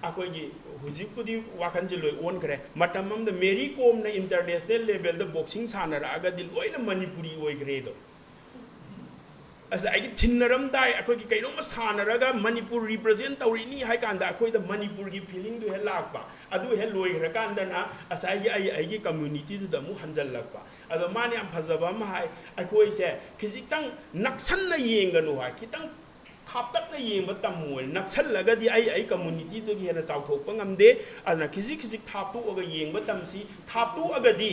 अखोइगी हुजिकपुदि वाखनजे लोइ ओनखरे मतम अमदा मेरी कोम ना इंटरनेशनल लेवल दा बॉक्सिंग सानरागदि लोइना मणिपुरी ओइग्रेदो अस आइगी थिन्नरमदाय अखोइगी कैनोमा सानरगा मणिपुर रिप्रेजेंट तौरिनी हाइ कांदा अखोइदा मणिपुर की फीलिंग दु हे लाकपा अदु हे लोइग्र कांदना अस आइगी कम्युनिटी दु दमु हंजललकपा अदो माने याम फजबा अमा हाइ अखोइसे खिजिक्तंग नक्सन्ना येंगनु हाइ खितंग खापतकना येंबा तमोय नक्सलगदि आई कम्युनिटी दु हेना चाउथोकपा ngamde अदना खिजिक थापतोगा येंबा तमसी थापतोगदि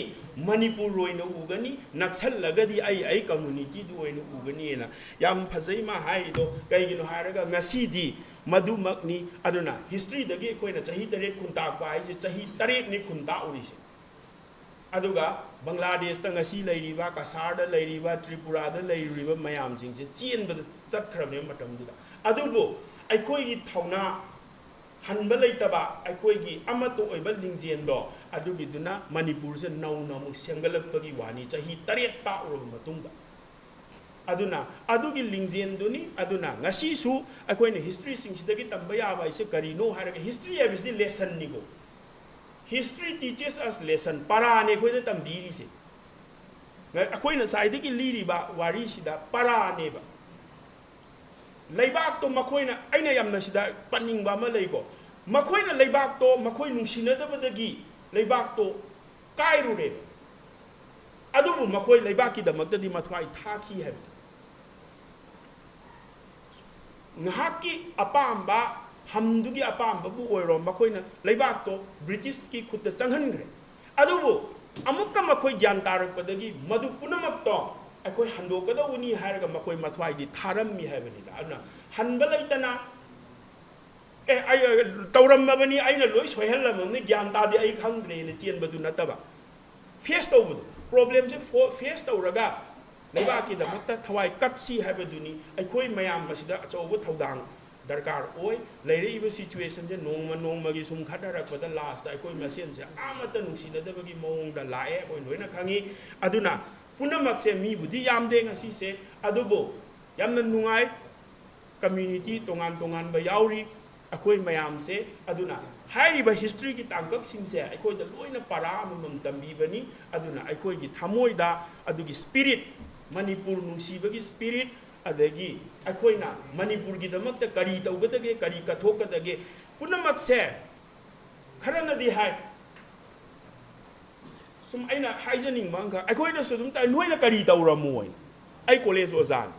मणिपुर रोइना उगनी नक्सलगदि आई कम्युनिटी दु ओइना उगनीना याम फजै मा हाइदो कैगिनो हारगा ngasiदी मधुमकनी अदुना हिस्ट्री दगी कोइना चाही 8 खुंताकपा हाइसे चाही 8 नि खुंता उरिसे अदुगा बांग्लादेश ता ngasi लैरिबा कसार दा लैरिबा त्रिपुरा दा लैरिबा मयाम सिंगसे चेनबदा चटखरबने मतमदुदा अदुबो आइखोइगी थौना हनबा लैतबा आइखोइगी अमतो ओइबा लिंगजेनदो अदुगिदुना मणिपुर से नौ नमु सेंगलकपगी वानी चाही 8 ता उरब मतुंगा अदुना अदुगी लिंगजेनदुनी अदुना ngasi सु आइखोइने हिस्ट्री सिंगसिदगी तंबा याबा इसे करिनो हारगा हिस्ट्री एबिसदि लेसन निगो History teaches us lesson. Para ne koi na tambiri se. Akoi na saide ki liri ba wari sida para ne ba. Laibak to makoi na aina yam na sida paning ba ma laigo. Makoi na laibak to makoi nung sinada ba dagi laibak to kairu re. Adubu makoi laibak ki damag da di matwai thaki hai. Ngahaki apamba हमदुगी अपामबु ओइरो मखोइना लेबाक तो British की खुद चंगहनग्रे अदुबु अमुक्का मखोइ ज्ञान तारकपदगी मधु पुनमक तो अखोइ हंदोकदौनी हारगा मखोइ मथवाइदि थारममी हाइबनिदा अदुना हनबा लैतना ए आई तौरमबनी आइना लोइ सोयहलमने ज्ञान तादि आई खंग्रेने चेनबदु नतबा face तौबदु problem से फेस तौरगा लेबाकी दमक्ता थवाइ कटसी हाइबदुनी अखोइ मयाम मसिदा अचौबो थौदांग दरकार ओय लेरे सिचुएशन से नोंगी सुम खटरकपद लास्ट अखोइ मसेन से आमत नुसिनदबगी मौंगदा लाए अखोइ लोइना खंगी अदुना पुनमक से मी बुदि यामदे ngasi से अदुबो yamna nungai community tongan tongan ba yauri akoi mayam se aduna haiba history ki tangkak sing se akoi da loina para amam tambi bani aduna akoi gi thamoi da adugi spirit Manipur nungsiba gi spirit adagi akoi na Manipur gi damak ta kari tawgadage kari kathokadage punamak se kharana di hai sum aina haijaning manga akoi da sudum ta noina kari tawramoi ai college ozan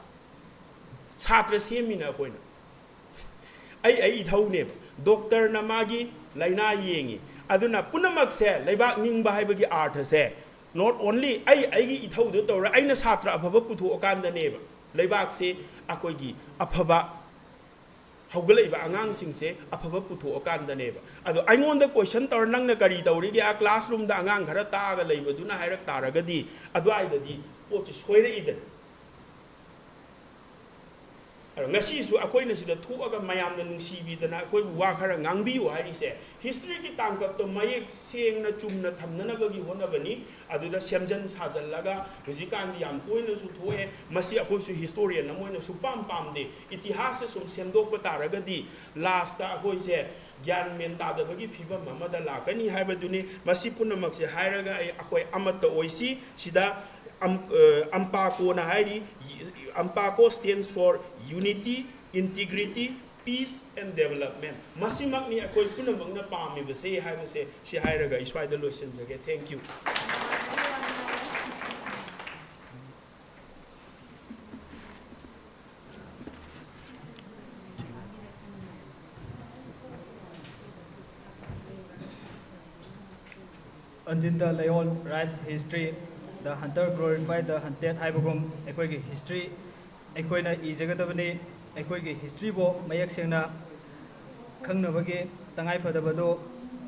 छात्र सेमिना कोइना आई इथौने doctor ना मागी लाइना येंगी अदुना पुनमक से लेबाक निंगबा हाइबगी अर्थ से not only I इथौदो तौर आइना छात्र अफबा पुथो अकांदनेब लेबाक से अखोगी अफबा हौगलैबा आंगांग सिंसे अफबा पुथो अकांदनेब अदो आइंगोंदा क्वेश्चन तौर नंगना करी तौरिगे आ क्लासरूम दा आंगांग खरा तागा लैबदुना हाइरक तारगदी अदवाइददी पोति सोइरे इदन ngasisu akoi na sida thuaga mayam na nungsibidana akoi wa khara ngangbiu harise history ki tangkap to mayek sengna chumna thamna bagi honabani aduda semjan sajallaga hujikan di yam toina su thoe masi akoi su historian na moina su pam de itihas sum semdok pataraga di last ta akoi se gyan men ta da bagi phibam mamada lakani haibaduni masi punamak se hairaga akoi amata oisi sida AMMPACO na hairi AMMPACO stands for unity, integrity, peace and development. Masimak ni akoy punamak na pami ba say hai ba say si hairaga iswai da lotion jage. Thank you. Until the Leon writes history, the hunter glorified the hunted haibagum equigi history equina ijagadabani equigi history bo mayak sengna khangnabagi tangai fadabado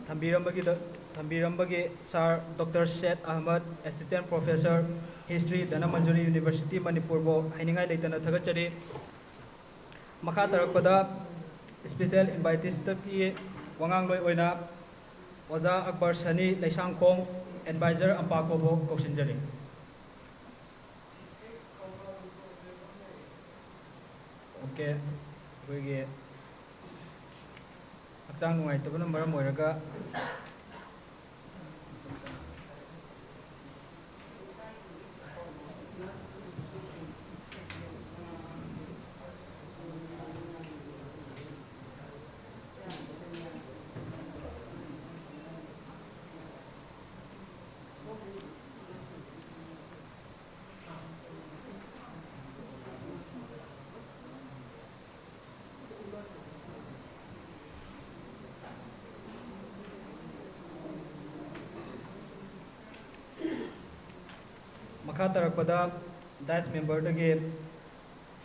thambirambagi sir Dr. Seth Ahmad, assistant professor history Dana Manjuri University Manipur bo hainingai leitana thagachari makha tarakpada special invitees ki wangang loi oina Oza Akbar Sani Laisang Khong advisor AMMPACO bo kausinjari. Okay, we akchang nungai tabana maram oiraga Tarakpada Dice member dagi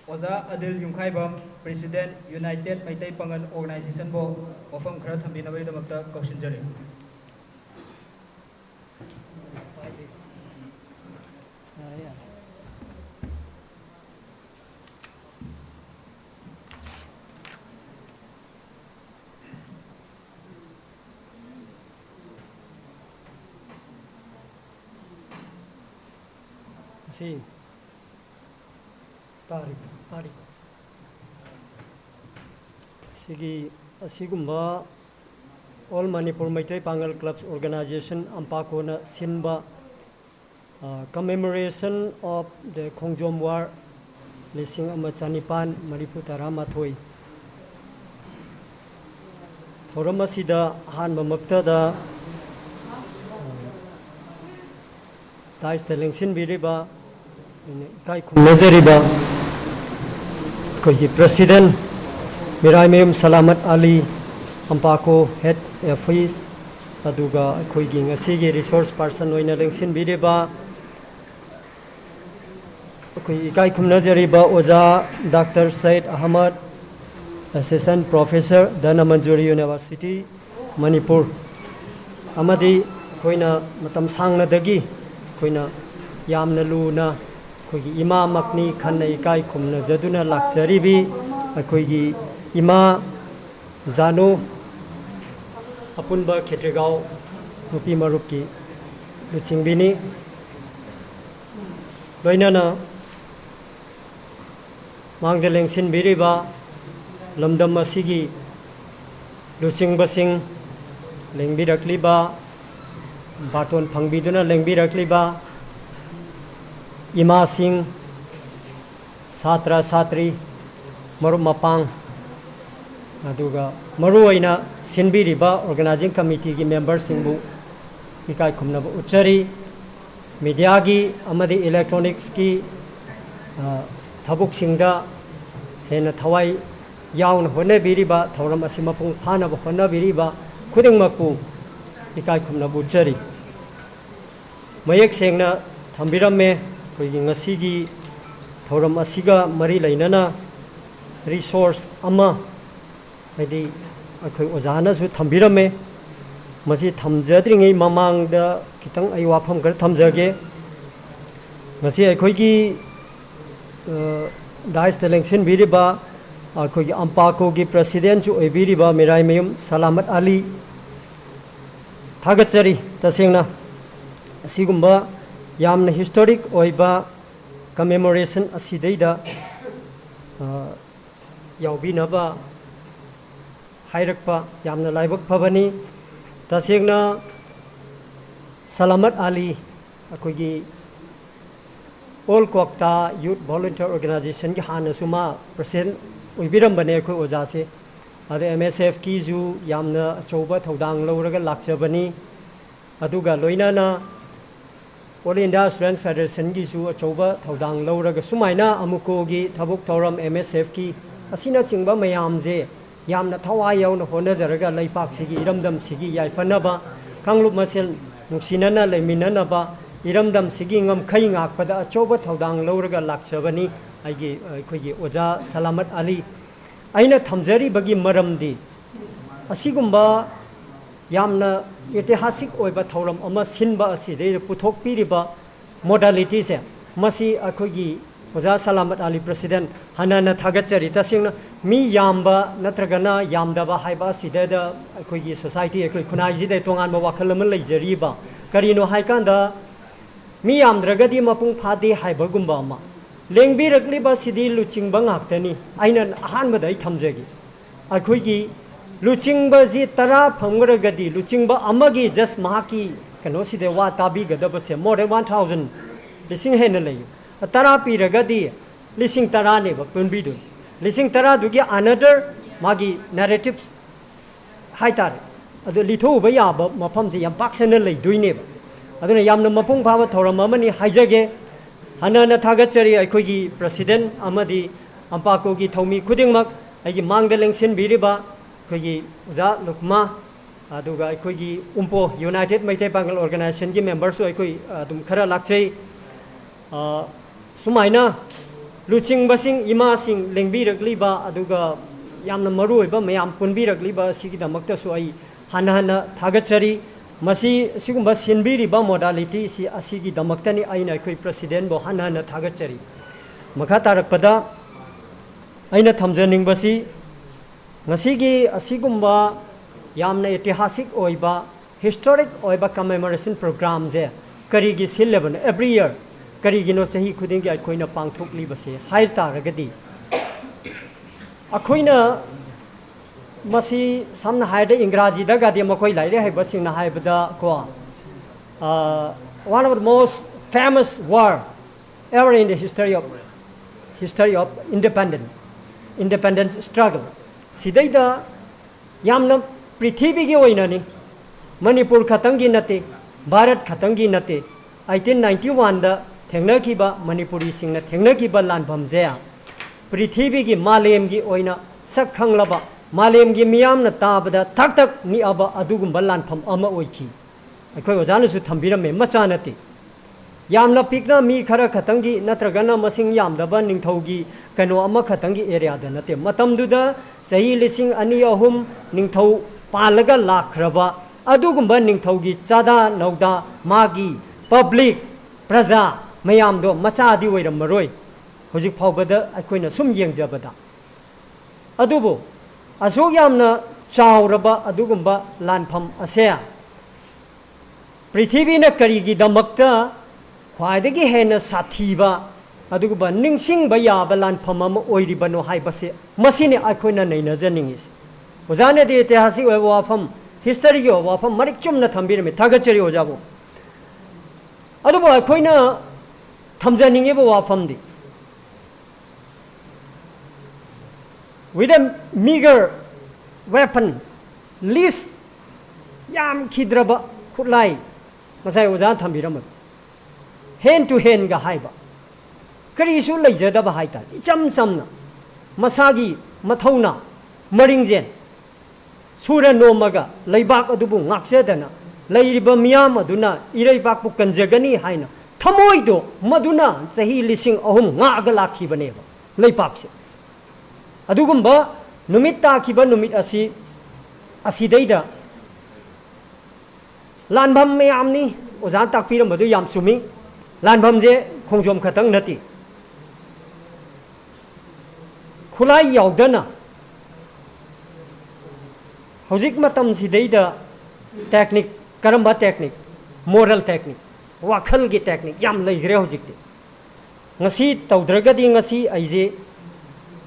Oza Adil Yungkhaibam, President United MEITEI PANGAL Organization bo wafam khara thambinabai damakta kausinjari. Si tarik sigi asigumba all Manipur MEITEI PANGAL clubs organization AMMPACO na sinba commemoration of the Khongjom war lising amachanipan Manipur taramathoi forum asida hanba maktada Dice telengsin biriba kai khumnazariba koi president Mirai Mayum Salamat Ali AMMPACO head office aduga koi gi ngasi resource person oina lengsin biriba koi kai khumnazariba Oza Dr. Said Ahmad, assistant professor Dana Manjuri University Manipur amadi koina matam sangna dagi koina yamna luna koigi ima makni khanna ikai khumna jaduna lakcharibi koigi ima zano apunba khetregao nupi marupki luchingbini loinana ꯃꯥꯡꯗ ꯂꯦꯡꯁꯤꯟꯕꯤꯔꯤꯕ ꯂꯝꯗꯝ ꯑꯁꯤꯒꯤ ꯂꯨꯆꯤꯡꯕꯁꯤꯡ ꯂꯦꯡꯕꯤꯔꯛꯂꯤꯕ ꯕꯥꯇꯣꯟ ꯐꯪꯕꯤꯗꯨꯅ ꯂꯦꯡꯕꯤꯔꯛꯂꯤꯕ ꯏꯃꯥꯁꯤꯡ ꯁꯥꯇ꯭ꯔ ꯁꯥꯇ꯭ꯔꯤ ꯃꯔꯨꯞ ꯃꯄꯥꯡ ꯑꯗꯨꯒ ꯃꯔꯨꯑꯣꯏꯅ ꯁꯤꯟꯕꯤꯔꯤꯕ organising ꯀꯃꯤꯇꯤꯒꯤ ꯃꯦꯝꯕꯔꯁꯤꯡꯕꯨ 이kai ꯈꯨꯝꯅꯕ 우짜리 미디어기 아마디 일렉트로닉스기 타북싱다 해나 타와이 야운 호내비리바 타오람 아시 마풍 파나바 호나비리바 쿠딩막부 이kai ꯈꯨꯝꯅꯕ 우짜리 ꯃꯌꯦꯛ ꯁꯦꯡꯅ ꯊꯝꯕꯤꯔꯝꯃꯦ ꯑꯩꯈꯣꯏꯒꯤ ꯉꯁꯤꯒꯤ ꯊꯧꯔꯝ ꯑꯁꯤꯒ ꯃꯔꯤ ꯂꯩꯅꯅ ꯔꯤꯁꯣꯔꯁ ꯑꯃ ꯍꯥꯏꯗꯤ ꯑꯩꯈꯣꯏ ꯑꯣꯖꯥꯅꯁꯨ ꯊꯝꯕꯤꯔꯝꯃꯦ ꯃꯁꯤ ꯊꯝꯖꯗ꯭ꯔꯤꯉꯩ ꯃꯃꯥꯡꯗ ꯈꯤꯇꯪ ꯑꯩ ꯋꯥꯐꯝ ꯈꯔ ꯊꯝꯖꯒꯦ ꯉꯁꯤ ꯑꯩꯈꯣꯏꯒꯤ ꯗꯥꯏꯁꯇ ꯂꯦꯡꯁꯤꯟꯕꯤꯔꯤꯕ ꯑꯩꯈꯣꯏꯒꯤ ꯑꯝꯄꯥꯀꯣꯒꯤ ꯄ꯭ꯔꯁꯤꯗꯦꯟꯁꯨ ꯑꯣꯏꯕꯤꯔꯤꯕ ꯃꯤꯔꯥꯏꯃꯌꯨꯝ ꯁꯂꯥꯃꯠ ꯑꯂꯤ ꯊꯥꯒꯠꯆꯔꯤ ꯇꯁꯦꯡꯅ ꯑꯁꯤꯒꯨꯝꯕ ꯌꯥꯝꯅ ꯍꯤꯁꯇꯣꯔꯤꯛ ꯑꯣꯏꯕ ꯀꯃꯦꯃꯣꯔꯦꯁꯟ ꯑꯁꯤꯗꯩꯗ ꯌꯥꯎꯕꯤꯅꯕ ꯍꯥꯏꯔꯛꯄ ꯌꯥꯝꯅ ꯂꯥꯏꯕꯛ ꯐꯕꯅꯤ तसेंगना सलामत आली अखोगी ऑल कोक्ता यूथ वॉलंटियर ऑर्गेनाइजेशन की हानसुमा प्रेसिडेंट उबिरम बने अखो ओजा से अदे एमएसएफ की जु यामना अचौबा थौदांग लौरगा लाक्चबनी अदुगा लोइनाना ऑल इंडिया स्टूडेंट फेडरेशन की जु अचौबा थौदांग लौरगा सुमाइना अमुको की थबुक थौरम एमएसएफ की असिना चिंगबा मयामजे यामना थवाई याउन होनजरगा लैपाक सिगी इरमदम सिगी याइफनबा कांगलुप मसेल नुसिनना लेमिननबा इरमदम सिगी ngam khai ngakpada achoba thodang lawraga lakchabani aigi akhoi oja salamat ali aina thamjari bagi maramdi asigumba yamna ऐतिहासिक ओइबा थौरम अमा सिनबा असिदे पुथोक पिरिबा मोडालिटी से मसी अखोगी ओजा सलामत अली प्रेसिडेंट हनाना थागचरी तसिंगना मी यामबा नत्रगना यामदबा हाइबा सिदेदा अखोगी सोसाइटी अखोई खुनाइजिदे तोंगानबा वाखल अमा लैजरीबा करिनो हाइकांदा मी यामद्रगदी मपुंग फादे हाइबगुंबा अमा लेंबिरकलिबा सिदि लुचिंगबा ngakतनी आइना अहानबदा आई थमजगी अखोगी लुचिंगबा जी तरा फंगरगदी लुचिंगबा अमगी जस्ट महाकी कनो सिदे वा ताबीगदबसे मोर देन 1000 लिसिंग हेन लैयो तरा पीरगदी लिसिंग तरा ने पुनबीदो लिसिंग तरा दुगी अनदर मागी नैरेटिव्स हाइतारे अदो लिथोबा याब मफम जे याम पाक्सन लैदोइने अदुना यामना मपुंग फाबा थौरम अमनी हाइजगे हनना थागचरी अखोगी प्रेसिडेंट अमदी अम्पाको की थौमी खुदिंगमक अगी मांगदा लेंगसिन बिरिबा अखोगी ओजा लुकमा अदुगा अखोगी उम्पो यूनाइटेड मैते पांगल ऑर्गेनाइजेशन की मेंबर्स अखोई अदुम खरा लाक्चै सुमाइना लुचिंग बसिंग इमासिंग लेंबिरकलिबा अदुगा यामना मरुओइबा मयाम पुनबिरकलिबा सिगिदमक्तसु आई हनहना थागचरी मसी सिगुम्बा सिनबिरिबा मोडालिटी सि असिगिदमक्तनि आइना अखोई प्रेसिडेंट बो हनहना थागचरी मखा तारकपदा आइना थमजनिंगबसी ngасigi asigumba yamna ऐतिहासिक ओइबा हिस्टोरिक ओइबा कमेमोरेशन प्रोग्राम जे करिगी सिलेबन एवरी ईयर करिगिनो सही खुदिंगी अखोइना पांगथोकली बसे हाइ तारगदी अखोइना मसी सामना हाइदे इंग्राजी दा गादि मखोइ लाइरे हाइबसिंगना हाइबदा को one of the most famous war ever in the history of independence struggle सिदैदा यामना पृथ्वी की ओइनानी मणिपुर खतंगी नते भारत खतंगी नते 1891 दा थेंगनकीबा मणिपुरी सिंगना थेंगनकीबा लानफम जेया पृथ्वी की मालेम की ओइना सक खंगलबा मालेम की मियामना ताबदा थक थक नि अबा अदुगुंबा लानफम अमा ओइखी अखोय ओजानसु थंबिरमे मचा नते यामना पिकना मी खरा खतंगी नत्रगना मसिंग यामदबा निंगथौगी कनो अमा खतंगी एरिया दा नते मतमदुदा सही लिसिंग अनि अहुम निंगथौ पालगा लाखरबा अदुगुंबा निंगथौगी चादा नौदा मागी पब्लिक प्रजा मयामदो मचादी ओइरमरोय हुजिक फावबदा अखोइना सुम येंगजबदा अदुबो असोक यामना चावरबा अदुगुंबा लानफम असे पृथ्वीना करिगी दमक्ता ख्वाइदगी हेन साथीबा ꯑꯗꯨꯒꯨꯝꯕ ꯅꯤꯡꯁꯤꯡꯕ ꯌꯥꯕ ꯂꯥꯟꯐꯝ ꯑꯃ ꯑꯣꯏꯔꯤꯕꯅꯣ ꯍꯥꯏꯕꯁꯦ ꯃꯁꯤꯅꯤ ꯑꯩꯈꯣꯏꯅ ꯅꯩꯅꯖꯅꯤꯡꯉꯤꯁꯤ ꯑꯣꯖꯥꯅꯗꯤ ꯏꯇꯤꯍꯥꯁꯤक ꯑꯣꯏꯕ ꯋꯥꯐꯝ ꯍꯤꯁꯇꯔꯤꯒꯤ ꯑꯣꯏꯕ ꯋꯥꯐꯝ ꯃꯔꯤꯛ ꯆꯨꯝꯅ ꯊꯝꯕꯤꯔꯝꯃꯤ ꯊꯥꯒꯠꯆꯔꯤ ꯑꯣꯖꯥꯕꯨ ꯑꯗꯨꯕꯨ ꯑꯩꯈꯣꯏꯅ ꯊꯝꯖꯅꯤꯡꯉꯤꯕ ꯋꯥꯐꯝꯗꯤ with a meager weapon least yam khidraba khutlai masai oja thambiram hand to hand ga haiba kari su leijadaba haita icham samna masagi mathauna maringjen sura nomaga leibak adubu ngaksedana leiriba miyam aduna ireibak pu kanjagani haina thamoido maduna chahi lising ahum ngaga lakhibane leipakse adugumba numit takiba numit asidaida lanbam meyamni oja takpiram adu yam sumi lanbam je khongjom khatang nati khulai yaudana hojik matam sidaida technique karamba technique moral technique wakhal gi technique yam leigre hojikti ngasi tawdragadi ngasi aije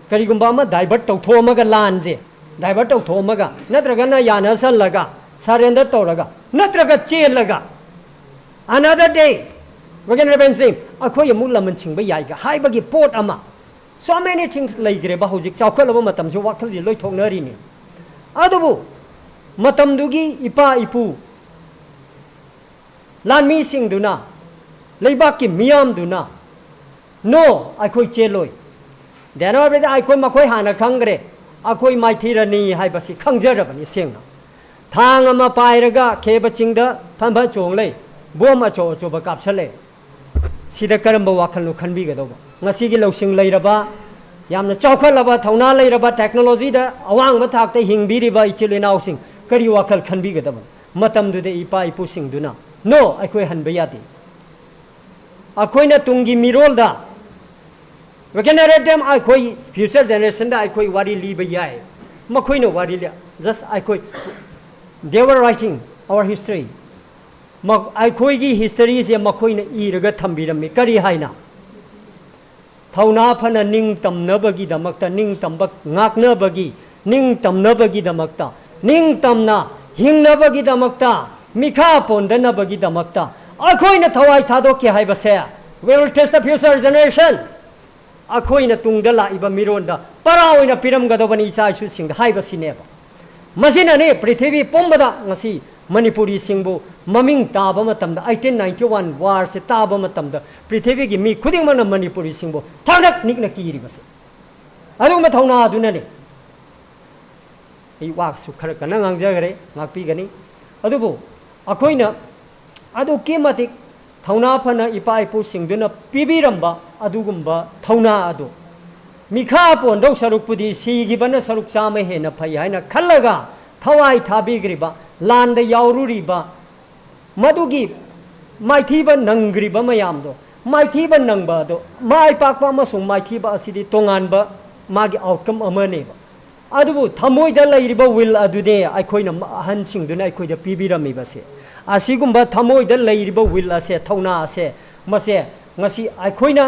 karigumba ma divert tawthomaga lanje divert tawthomaga natragana yana sallaga surrender tawraga natraga chelaga another day we can revenge him akhoy amul laman singba yaiga haibagi pot ama so many things leigre ba hojik chawkhalaba matam ju wakhal ji loi thoknari ni adubu matam dugi ipa ipu lanmi singduna leibaki miyam duna no akhoy cheloi Dano beza aikoi makoi hana khangre akoi maithirani haibasi khangjarabani sengna thang ama pairaga kheba chingda phamba chonglei bom acho acho ba kapsale sida karamba wakhal no khanbi ga doba ngasi gi losing leiraba yamna chawkhalaba thauna leiraba technology da awang ba thakte hingbiriba ichilinaw sing kari wakhal khanbi ga doba matam du de ipa ipu sing duna no aikoi hanba yati akoina tungi mirol da we can narrate them akoi future generation da akoi wari liba yai makoi no wari la just akoi they were writing our history mak akoi gi history je makoi na iraga thambirammi kari haina thauna phana ning tamnabagi damakta ning tambak ngaknabagi ning tamnabagi damakta ning tamna hingnabagi damakta mikha pondanabagi damakta akoi na thawai thadokki haibase we will test the future generation akhoina tungda la iba mironda paraoina piram gadobani isa isu singda haiba sineba masina ne prithvi pombada ngasi manipuri singbu maming taba matamda 1891 war se taba matamda prithvi gi mi khuding mana manipuri singbu thadak nikna kiri base adu ma thauna aduna ne ei wa su khara kana ngangjagare ngakpi gani adubu akhoina adu kematik thauna phana ipa ipu singduna pibiramba adugumba thauna adu mikha pondau sarukpudi sigibana saruk chama hena phai haina khallaga thawai thabigriba landa yaururiba madugi maithiba nangriba mayamdo maithiba nangba do mai pakpa amasung maithiba asidi tonganba magi outcome amaneba adubu thamoida lairiba will adude aikhoina ahan singduna aikhoida pibiramiba se asigumba thamoida lairiba will ase thauna ase mase ngasi aikhoina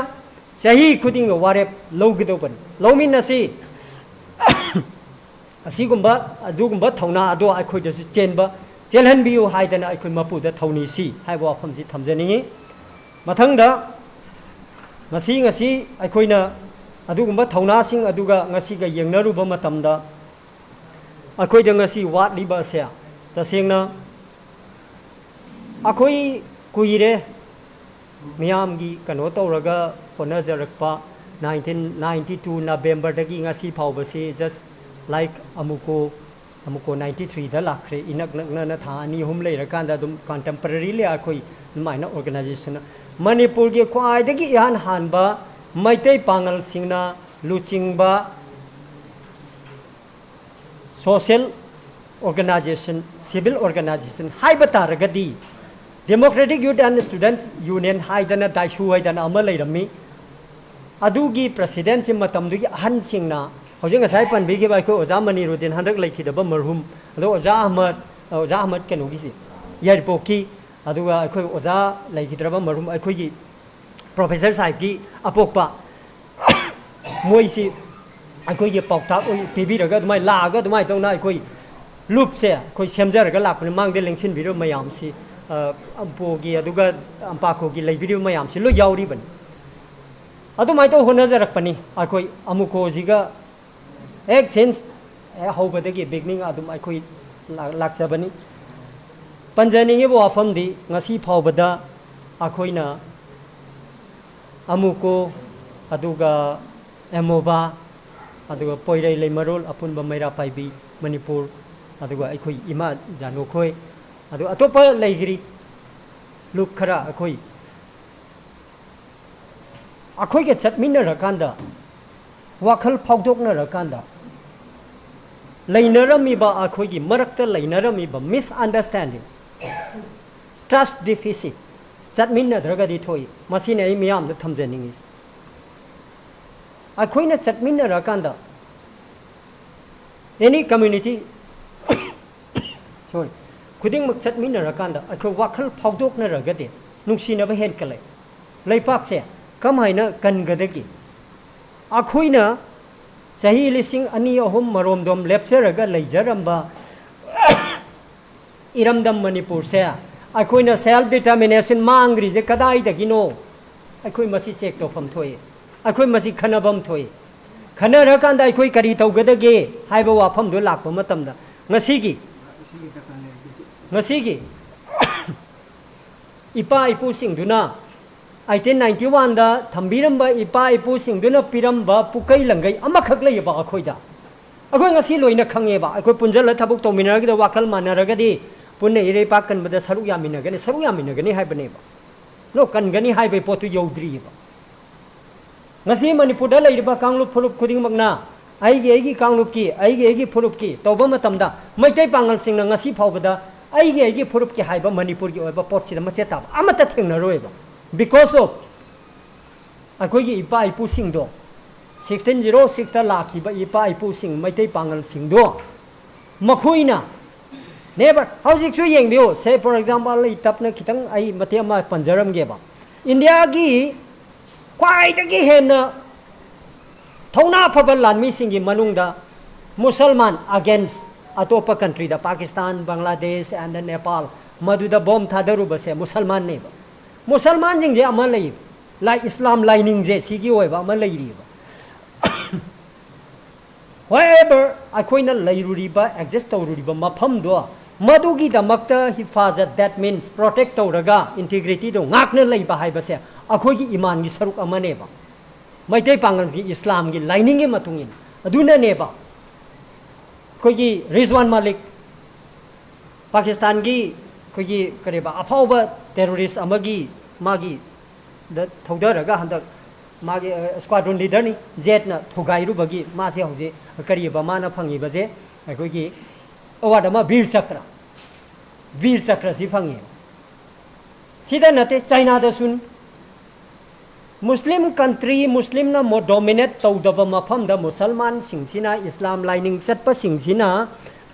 chahi khuding warep logidobani lominasi asigumba adugumba thauna ado aikhoida su chenba chelhanbiu haidana aikoi mapuda thauni si haiba wafam si thamjaningi mathangda ngasi aikhoina adugumba thauna sing aduga ngasi ga yengnaruba matamda aikhoida ngasi wat liba ase tasengna akoi kuire miyamgi kano tawraga honajarakpa 1992 November dagi ngasi phawbasi just like amuko 93 da lakhre inak na tha ani hum leirakanda dum contemporary le akoi maina organization manipur ge khwai dagi yan hanba MEITEI pangal singna luchingba social organization civil organization haibataragadi Democratic Youth and Students Union haidana daishu haidana ama leirami adugi president sim matamdugi ahan singna hojing asai panbigi ba ko oja Maniruddin handak leikidaba marhum ado oja Ahmad kenogi si yarpoki aduga akoi oja leikidraba marhum akoi gi Professor Sai ki apokpa moi si akoi ye paukta oi pibi raga dumai la ga dumai tong na akoi loop se akoi semjar ga lak mang de lengsin video mayam si ampo gi aduga ampako gi lei video mayam si lo yauri ban adu mai to hona jarak pani akoi amuko jiga ek sense how badagi beginning adum akoi lak sabani panjani ge bo afam di ngasi phawbada akoi na amuko aduga emoba aduga poirai leimarol apunba maira paibi manipur aduga akoi ima jano khoi adu atopa leigri loop khara akoi ge chatmina rakanda wakhal phawdokna rakanda leinarami ba akoi gi marakta leinarami ba misunderstanding trust deficit chatmina dragadi thoi masine ai miyam da thamjaning is akoi na chatmina rakanda any community sorry khuding mak chatmina rakanda akoi wakhal phawdokna ragade nungsina ba hen kalai leipak se kamaina kangadagi akoi na sahi lising ani ahum maromdom lecture leijaramba iramdam manipur se akoi na self determination mangri je kadai dagino akoi masi check to pham thoi akoi masi khanabam thoi khanara kanda akoi kari taugadage haiba wafam do lakpa matamda ngasi gi ipa ipu singduna 1891 da thambiramba ipa ipu singduna piramba pukai langai amakhak lei ba akoi da akoi ngasi loina khange ba akoi punjala thabuk tominaragi da wakal manaragadi punne ire pa kan bada saru yaminagani haibane ba lo kan gani haibe potu yodri ba ngasi manipur da leiriba kanglup phulup khuding magna aigi kanglup ki aigi phulup ki toba matamda maitai pangal singna ngasi phawbada aigi phulup ki haiba manipur gi oba pot sida mache tab amata thengna roiba because of akoi gi ipa ipu singdo 1606 da lakhi ba ipa ipu sing maitai pangal singdo makhuina never howjik su yeng bio say for example itapna khitang ai mate ma panjaram ge ba india gi kwai ta gi hena thona phaba lanmi singi manungda musalman against atopa country da pakistan bangladesh and nepal maduda bomb thadaru ba se musalman ne ba musalman jing je ama lei like islam lining je sigi oi ba ama lei ri ba wherever akoina leiruri ba exist tawruri ba mafam do madugi damakta hifazat that means protect tawraga integrity do ngakna lei ba hai ba se akoigi iman gi saruk amane ba maitai pangal gi islam gi lining ge matungin aduna ne ba koigi rizwan malik pakistan gi koigi kare ba afauba terrorist amagi magi da thawdaraga handak magi squadron leader ni jet na thugai ru bagi ma se hoje kari ba mana phangi ba je koigi award ma bir chakra si phangi sida nate china da sun muslim country muslim na mo dominate tawdaba mafam da musalman singsina islam lining chatpa singsina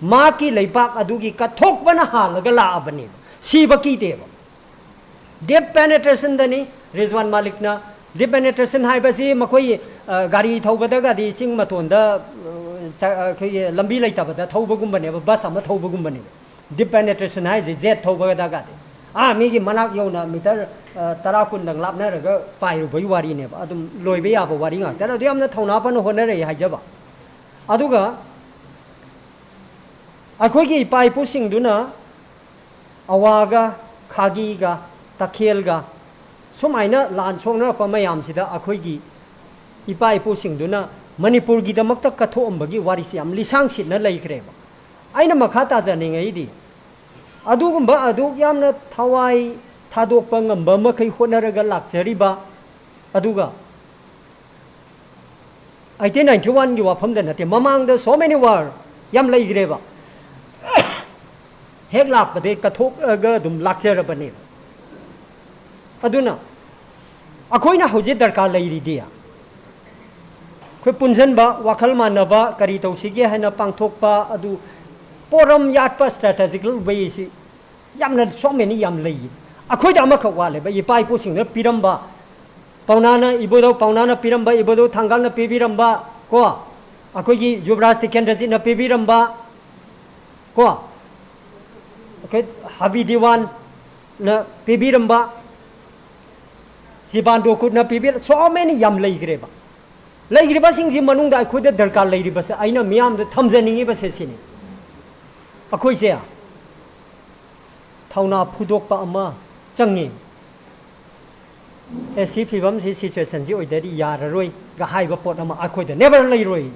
ma ki leipak adugi kathok bana halaga la abani si baki deba deep penetration dani rizwan malik na deep penetration hai basi makoi gari thawbada ga di sing matonda khoi lambi leitabada thawbagum bane bus ama thawbagum bane deep penetration hai je jet thawbada ga de mi gi manak yona meter tara kun dang lapna raga pai ru bai wari ne ba adum loi be ya ba wari nga tara du amna thawna pa no hona re hai jaba aduga akoi gi pai pu sing duna awaga khagi ga takhel ga sumaina lan songna pa mayam sida akoi gi ipa ipu sing duna manipur gi damakta katho ambagi wari si am lisang sit na leikhre ba aina makha ta janingai di adugumba adug yamna thawai thadok pangamba makai honaraga lakchari ba aduga 1891 gi wafam da nate mamang da so many war yam leikhre ba hek lak ba de kathok ga dum lakchara bane aduna akoina hoje darkar leiri dia khoi punjan ba wakhal manaba kari tawsige hana pangthokpa adu poram yatpa strategical way si yamna so many yam lei akhoi da ma kha wale ba ipai pu sing na piramba paunana ibodo paunana piramba ibodo thangal na pibiramba ko akogi jubraj tikendraji na pibiramba ko okay habi diwan na pibiramba sibando kut na pibir so many yam leigreba leigreba singji manungda akoida darkar leiriba se aina miyam da thamjaningi ba se sini akoi se thauna phudokpa ama changi AC phibam si situation ji oidari yararoi ga haiba pot ama akoida never leiroi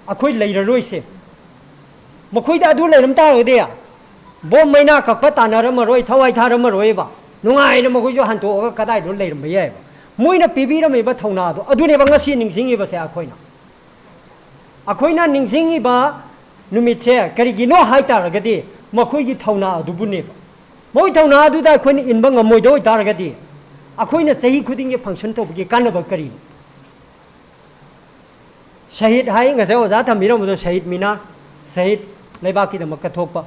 akoi leiraroi se makoida adu leiram ta rode ya bom maina kakpa tanaramaroi thawai tharamaroi ba nungai na makoijo hanto ga kadai do leiram ba yai ba moina pibiram ba thauna do adu ne ba ngasi ningsingi ba se akoina ningsingi ba numit se karigi no haita ragadi makoigi thauna adu bune ba moi thauna adu da akoini inba ngamoi do taragadi akoina sahi khuding ye function to gi kanaba kari shahid hai ngase oja thamiram do shahid mina shahid leiba ki da makka thokpa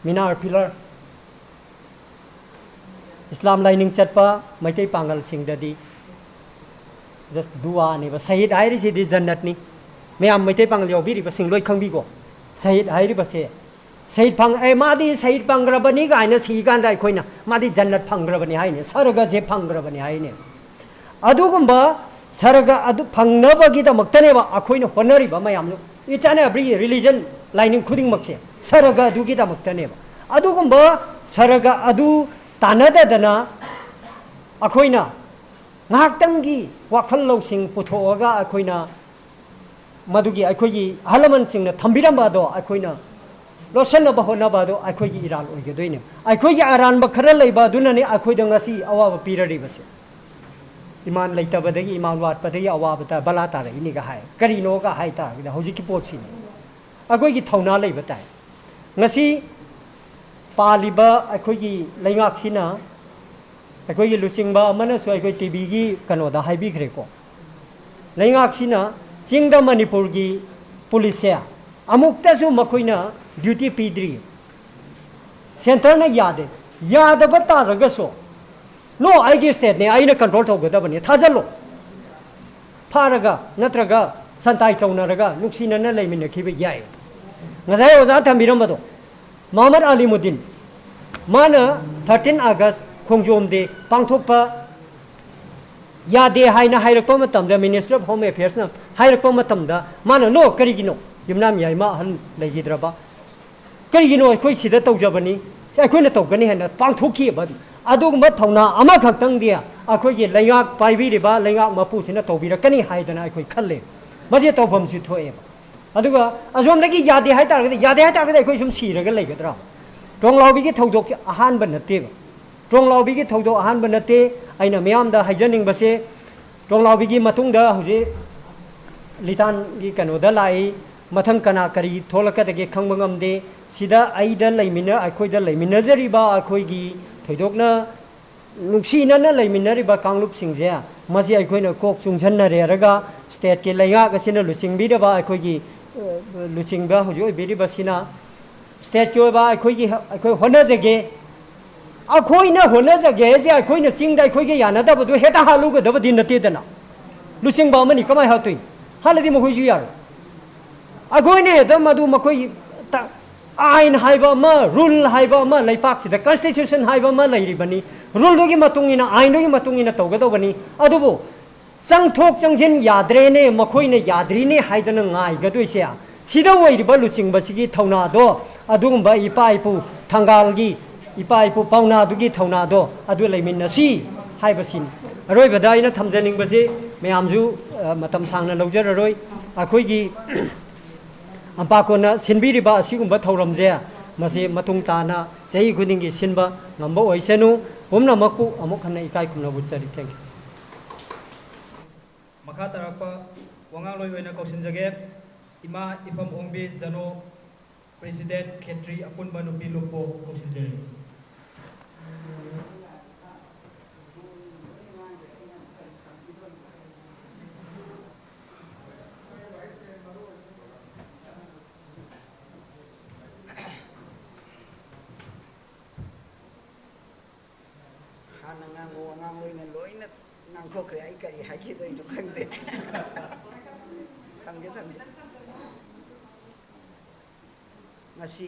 mina pillar islam lining chatpa maitai pangal sing dadi just dua ni ba shahid hai ri di jannat ni meam maitai pangal yo biri ba sing loi khangbi go shahid hai ri ba se shahid phang ai madi shahid pangrabani ga ina si gan dai khoina madi jannat phangrabani hai ne saraga je phangrabani hai ne adugumba saraga adu phangnaba gi da maktane ba akhoina honari ba mayam no ichane abri religion lining khuding makse saraga adu gi da maktane ba adugumba saraga adu tanada dana akhoina ngaktangi wakhal losing puthoga akhoina madugi akhoyi halaman singna thambiramba do akhoina losan ba hona ba do akhoyi iral oige doine akhoyi aran ba khara leiba dunani akhoida ngasi awa pirari base iman leita badagi iman wat padagi awa bata balata ra ini ga hai kari no ga hai ta da hoji ki potsi ni akhoyi thauna leiba tai ngasi paliba akhoyi leingak sina akhoyi luchingba amana so akhoyi tv gi kano da hai bi khre ko leingak sina chingda manipur gi police ya amukta su makoina duty pidri center na yad bata ragaso no I get state ne aina control to gada bani thajalo pharaga natraga santai taunaraga nuksina na leimina khibe yai ngazai oza thambiram bado Muhammad Ali Muddin mana 13 August Khongjom de pangthokpa yade haina hairakpa matamda Minister of Home Affairs na hairakpa matamda mana no karigino yumnam yaima han leigidraba karigino akoi sida tawjabani akoina tawgani hana pangthokki ba adugumba thawna ama khaktang dia akoi gi leingak paibiriba leingak mapu sina tawbira kani haidana akoi khalle maje tawbam si thoe aduga azomdagi yade hai targadi akoi sum siraga leigadra tronglaubi gi thawdok ahan banate tronglaubi gi thawdok ahan banate aina miyamda haijaning base tronglaubi gi matungda huje litan gi kanoda lai mathang kana kari tholakadage khangbangam sida aida leimina akoida leimina jariba akoigi thoidokna nuksina na leimina riba kanglup singje maji akoina kok chungjanna reraga state ke laiga gasina luchingbi ba akoigi luchingba hujoi biri basina state ko ba akoigi akoi honajage akoina honajage je akoina chingda akoigi yanada badu heta haluga dabadi nate dana luchingba mani kamai hatui haladi mo hoju yar agoine da madu makoi ain haiba ma rule haiba ma laipak sida constitution haiba ma lairibani rule dogi matungina ain dogi matungina tawgadobani adubo changthok changjin yadre ne makoi ne yadri ne haidana ngai gadoise sida oiriba luchingba sigi thauna do adugumba ipaipu thangalgi ipaipu pauna dugi thauna do adu leiminna si haibasin aroi badaina thamjaning base mayamju matam sangna lawjararoi akoigi AMMPACO na sinbiriba asigumba thauramje mase matung tana sei khudingi sinba ngamba oisenu pumna makku amuk khana ikai khumna buchari thank you makha tarakpa wangang loi oina kausinjage ima ifam ongbi jano president khetri apunba nupi lupo kausinjage ngang ngồi nè lối nè ꯉꯥꯡꯊꯣꯛꯈ꯭ꯔꯦ ꯑꯩ ꯀꯔꯤ ꯍꯥꯏꯈꯤꯗꯣꯏꯅꯣ ꯈꯪꯗꯦ ꯊꯝꯒꯦ ꯉꯁꯤ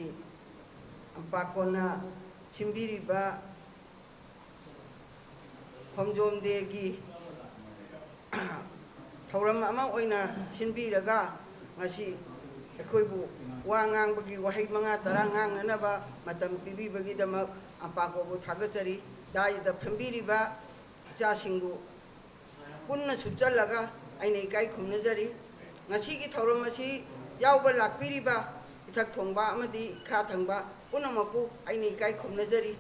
ꯑꯝꯄꯥꯀꯣꯅ ꯁꯤꯟꯕꯤꯔꯤꯕ ꯈꯣꯡꯖꯣꯝ ꯗꯦꯒꯤ ꯊꯧꯔꯝ ꯑꯃ ꯑꯣꯏꯅ ꯁꯤꯟꯕꯤꯔꯒ ꯉꯁꯤ ꯑꯩꯈꯣꯏꯕꯨ ꯋꯥ ꯉꯥꯡꯕꯒꯤ ꯋꯥꯍꯩ 5-10 ꯉꯥꯡꯅꯅꯕ ꯃꯇꯝ ꯄꯤꯕꯤꯕꯒꯤꯗꯃꯛ ꯑꯝꯄꯥꯀꯣꯕꯨ ꯊꯥꯒꯠꯆꯔꯤ ꯗꯥꯏꯁꯗ ꯐꯝꯕꯤꯔꯤꯕ ꯏꯆꯥꯁꯤꯡꯕꯨ ꯄꯨꯟꯅ ꯁꯨꯞꯆꯜꯂꯒ ꯑꯩꯅ ꯏꯀꯥꯏ ꯈꯨꯝꯅꯖꯔꯤ ꯉꯁꯤꯒꯤ ꯊꯧꯔꯝ ꯑꯁꯤ ꯌꯥꯎꯕ ꯂꯥꯛꯄꯤꯔꯤꯕ ꯏꯊꯛ ꯊꯣꯡꯕ ꯑꯃꯗꯤ ꯏꯈꯥ ꯊꯪꯕ ꯄꯨꯝꯅꯃꯛꯄꯨ ꯑꯩꯅ ꯏꯀꯥꯏ ꯈꯨꯝꯅꯖꯔꯤ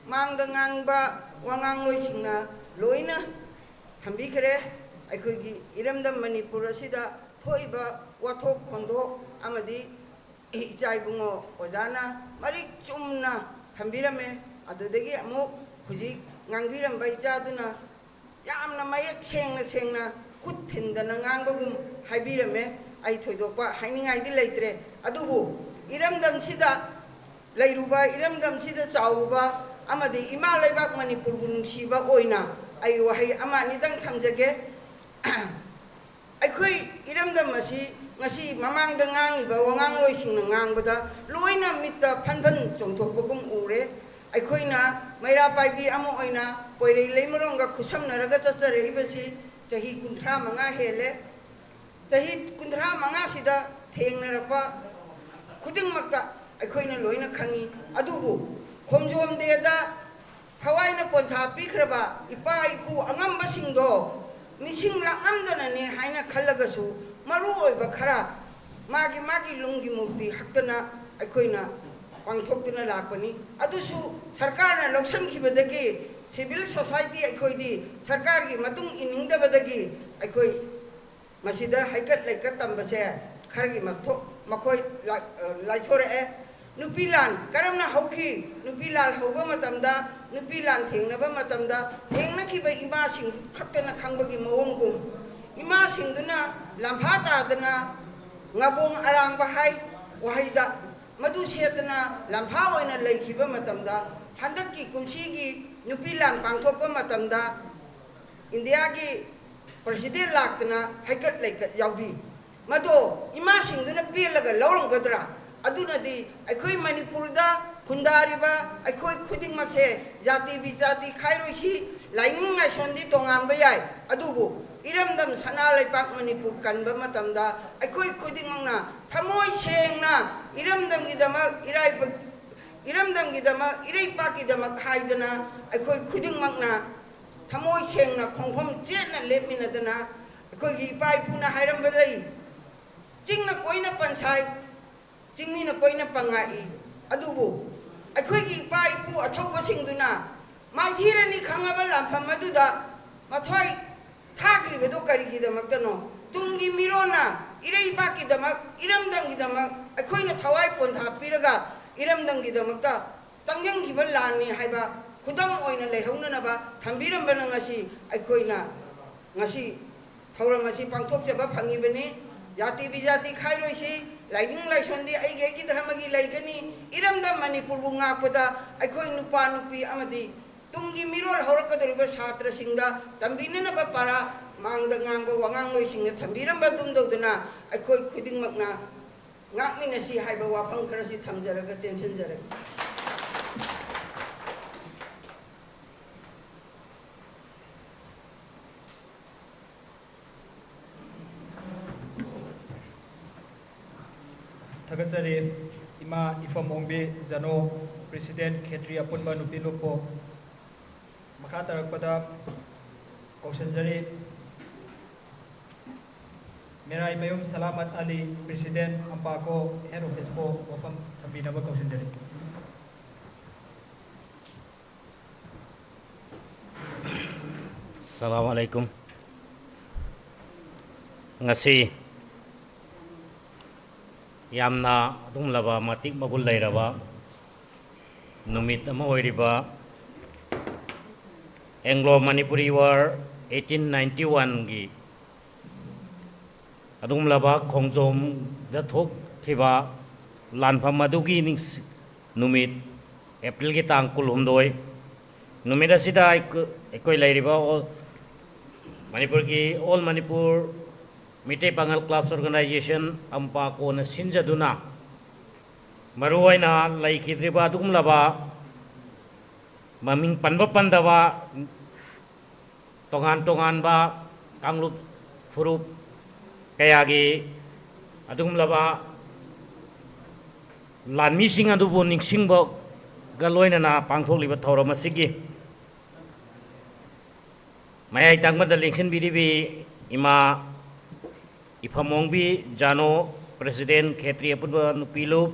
ꯃꯥꯡꯗ ꯉꯥꯡꯕ ꯋꯥꯉꯥꯡꯂꯣꯏꯁꯤꯡꯅ ꯂꯣꯏꯅ ꯊꯝꯕꯤꯈ꯭ꯔꯦ ꯑꯩꯈꯣꯏꯒꯤ ꯏꯔꯝꯗꯝ ꯃꯅꯤꯄꯨꯔ ꯑꯁꯤꯗ ꯊꯣꯛꯏꯕ ꯋꯥꯊꯣꯛ ꯈꯣꯟꯗꯣꯛ ꯑꯃꯗꯤ ꯏꯆꯥ ꯏꯕꯨꯡꯉꯣ ꯑꯣꯖꯥꯅ ꯃꯔꯤꯛ ꯆꯨꯝꯅ ꯊꯝꯕꯤꯔꯝꯃꯦ ꯑꯗꯨꯗꯒꯤ ꯑꯃꯨꯛ ꯍꯧꯖꯤꯛ ꯉꯥꯡꯕꯤꯔꯝꯕ ꯏꯆꯥꯗꯨꯅ ꯌꯥꯝꯅ ꯃꯌꯦꯛ ꯁꯦꯡꯅ ꯈꯨꯠ ꯊꯤꯟꯗꯅ ꯉꯥꯡꯕꯒꯨꯝ ꯍꯥꯏꯕꯤꯔꯝꯃꯦ ꯑꯩ ꯊꯣꯏꯗꯣꯛꯄ ꯍꯥꯏꯅꯤꯡꯉꯥꯏꯗꯤ ꯂꯩꯇ꯭ꯔꯦ ꯑꯗꯨꯕꯨ ꯏꯔꯝꯗꯝꯁꯤꯗ ꯂꯩꯔꯨꯕ ꯏꯔꯝꯗꯝꯁꯤꯗ ꯆꯥꯎꯔꯨꯕ ꯑꯃꯗꯤ ꯏꯃꯥ ꯂꯩꯕꯥꯛ ꯃꯅꯤꯄꯨꯔꯕꯨ ꯅꯨꯡꯁꯤꯕ ꯑꯣꯏꯅ ꯑꯩ ꯋꯥꯍꯩ 1-2ꯗꯪ ꯊꯝꯖꯒꯦ ꯑꯩꯈꯣꯏ ꯏꯔꯝꯗꯝ ꯑꯁꯤ ngasi mamang da ngang iba wangang loi sing na ngang bada loina mitta phan phan chongthok bagum ure aikoina maira paibi amo oina poirei leimorong ga khusam naraga chachare ibasi chahi 35 hele chahi 35 sida thengnarakpa khuding makta aikoina loina khangi adubu khomjom de da hawaina pontha pikraba ipa ipu angamba singdo mising laknamdana ne haina khallagasu maru oiba khara magi lungi murti haktana aikoina pangthokduna lakpani adusu sarkarna loksan khibadagi civil society aikoidi sarkar gi matung iningdabadagi aikoi masida haikat laikat tambase khargi makoi laithore nupilan karamna hauki nupilal hoba matamda nupilan thengnaba matamda thengna khiba ima sing khaktana khangbagi mawongum ima singduna lamphata dana ngabong arangba hai wahaida madu setana lampha oina leikhiba matamda handaki kumsigi nupilan pangthokpa matamda india gi president laktana haikat laikat yawbi mado ima singduna pelaga lawranggadra adunadi aikoi manipurda khundariba aikoi khuding makse jati bijati khairoisi laining nationdi tongamba yai adubu iramdam sana laipak manipur kanba matamda aikoi khuding mangna thamoi sengna iramdam gidamak irei pakidamak haidana aikoi khuding makna thamoi sengna khongkhom chetna lepminadana aikoi gi pai puna hairamba lei chingna koina pansai chingmina koina pangai adubu aikoi gi pai pu athauba singduna maithirani khangaba lampham aduda mathoi thakribedo karigidamakdano tungi mirona irei bakidamak iramdamgidamak aikoina thawai pontha piraga iramdamgidamakta changjanggiba lani haiba khudam oina lehaunanaba thambirambana ngasi aikoina ngasi thauramasi pangthokjaba phangibani jati bijati khairoisi laining laisondi aige gi dharmagi laigani iramdam manipur bu ngakpada aikoi nupa nupi amadi tungi mirol horakadoriba satra singda tambinana ba para mangda ngangba wangang loi singna thambiramba dumdoduna aikoi khuding makna ngakminasi haiba wafang kharasi thamjaraga tension jaraga Thagachari ima ifamongbi jano president khetri apunba nupi lupo makha tarakpada kausanjari merai mayum salamat ali president AMMPACO head office po wafam thambinaba kausanjari Assalamualaikum ngasi yamna adumlaba matik magul lairaba numit ama oiriba Anglo Manipuri War 1891 gi adumlaba Khongjom da thok thiba lanpham madugi ning numit April gi tang kulhumdoi numit asida ekoi lairiba Manipur ki All Manipur MEITEI PANGAL Clubs Organization AMMPACO na sinjaduna maruwaina laikhidriba adugumlaba maming panba pandaba tongan ba kanglup furup kayagi adugumlaba lanmi sing adubu ningsingba galoina na pangthokliba thawram asigi mayai tangmada lengsin bidibi ima ifamongbi jano president khetri apudba nupilup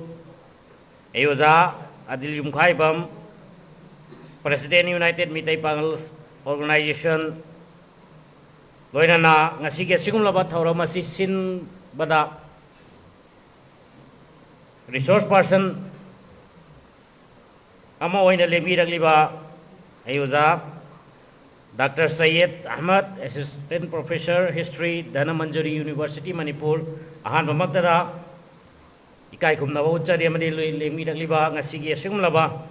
ayoza adil yumkhaibam president United MEITEI PANGAL Organization loina na ngasige sigumlaba thawram asi sin bada resource person ama oina lemiragliba ayoza Dr. Syed Ahmad, Assistant Professor History, Dhanamanjari University, Manipur, ahan pamakdara ikai kumnawa uchari amadi lemiragliba ngasige sigumlaba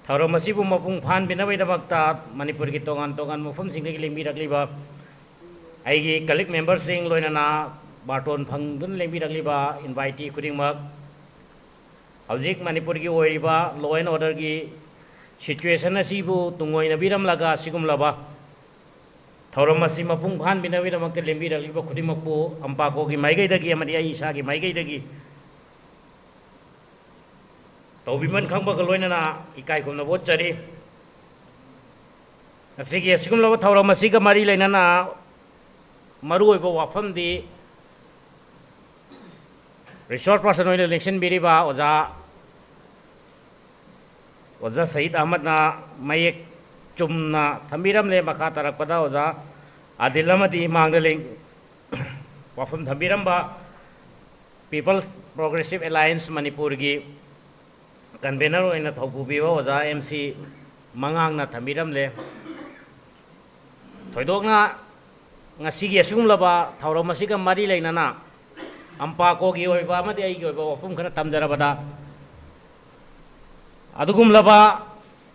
thawram asibu mapung phan binabai damakta Manipur ki tongan mufam singdagi lemiragliba aigi colleague members sing loina na baton phangdun lemiragliba invitee khudingmak hojik Manipur ki oiriba law and order ki situation asibu tungoina biramlaga sigumlaba thawram asi mapung phan binabai damakta lemiragliba khudingmakbu AMMPACO ki maigaidagi amadi ai isa ki maigaidagi taubiman khangba loina na ikai kumna botchari asigi sigumlaba thawram asiga mari leina na maru oiba wafam di resource person oina election biriba oja Syed Ahmad na mayek chumna thamiram le makha tarakpada oja adil amadi mangda leng wafam thamiram ba People's Progressive Alliance Manipur gi convener oina thaupubiba oja MC mangang na thamiram le thoidokna ngasigi asugumlaba thawram asiga mari leinana AMMPACO gi oiba amadi ai gi oiba wafum khana tamjarabada adugumlaba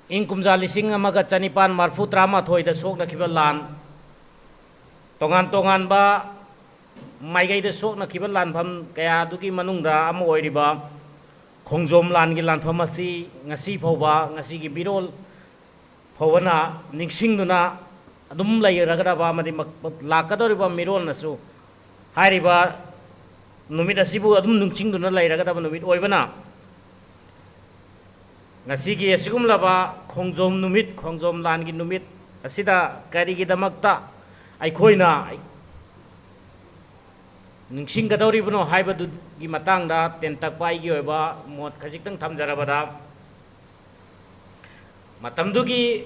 ingkumja lising amaga chanipan marfu trama thoida sokna khiba lan tongan ba maigai da sokna khiba lan pham kaya dugi manungda am oiriba khongjom lan gi lan pham asi ngasi phoba ngasi gi birol phobana ningsingduna adum lairagada madi lakadoriba mirol nasu hairiba numit asibu adum nungsingduna lairagada numit oibana ngasigi asigumlaba khongjom numit khongjom langi numit asida karigi damakta aikhoina ningsinggadoribno haibadu gi matangda tentakpai gi oiba mot khajiktang thamjarabada matamdugi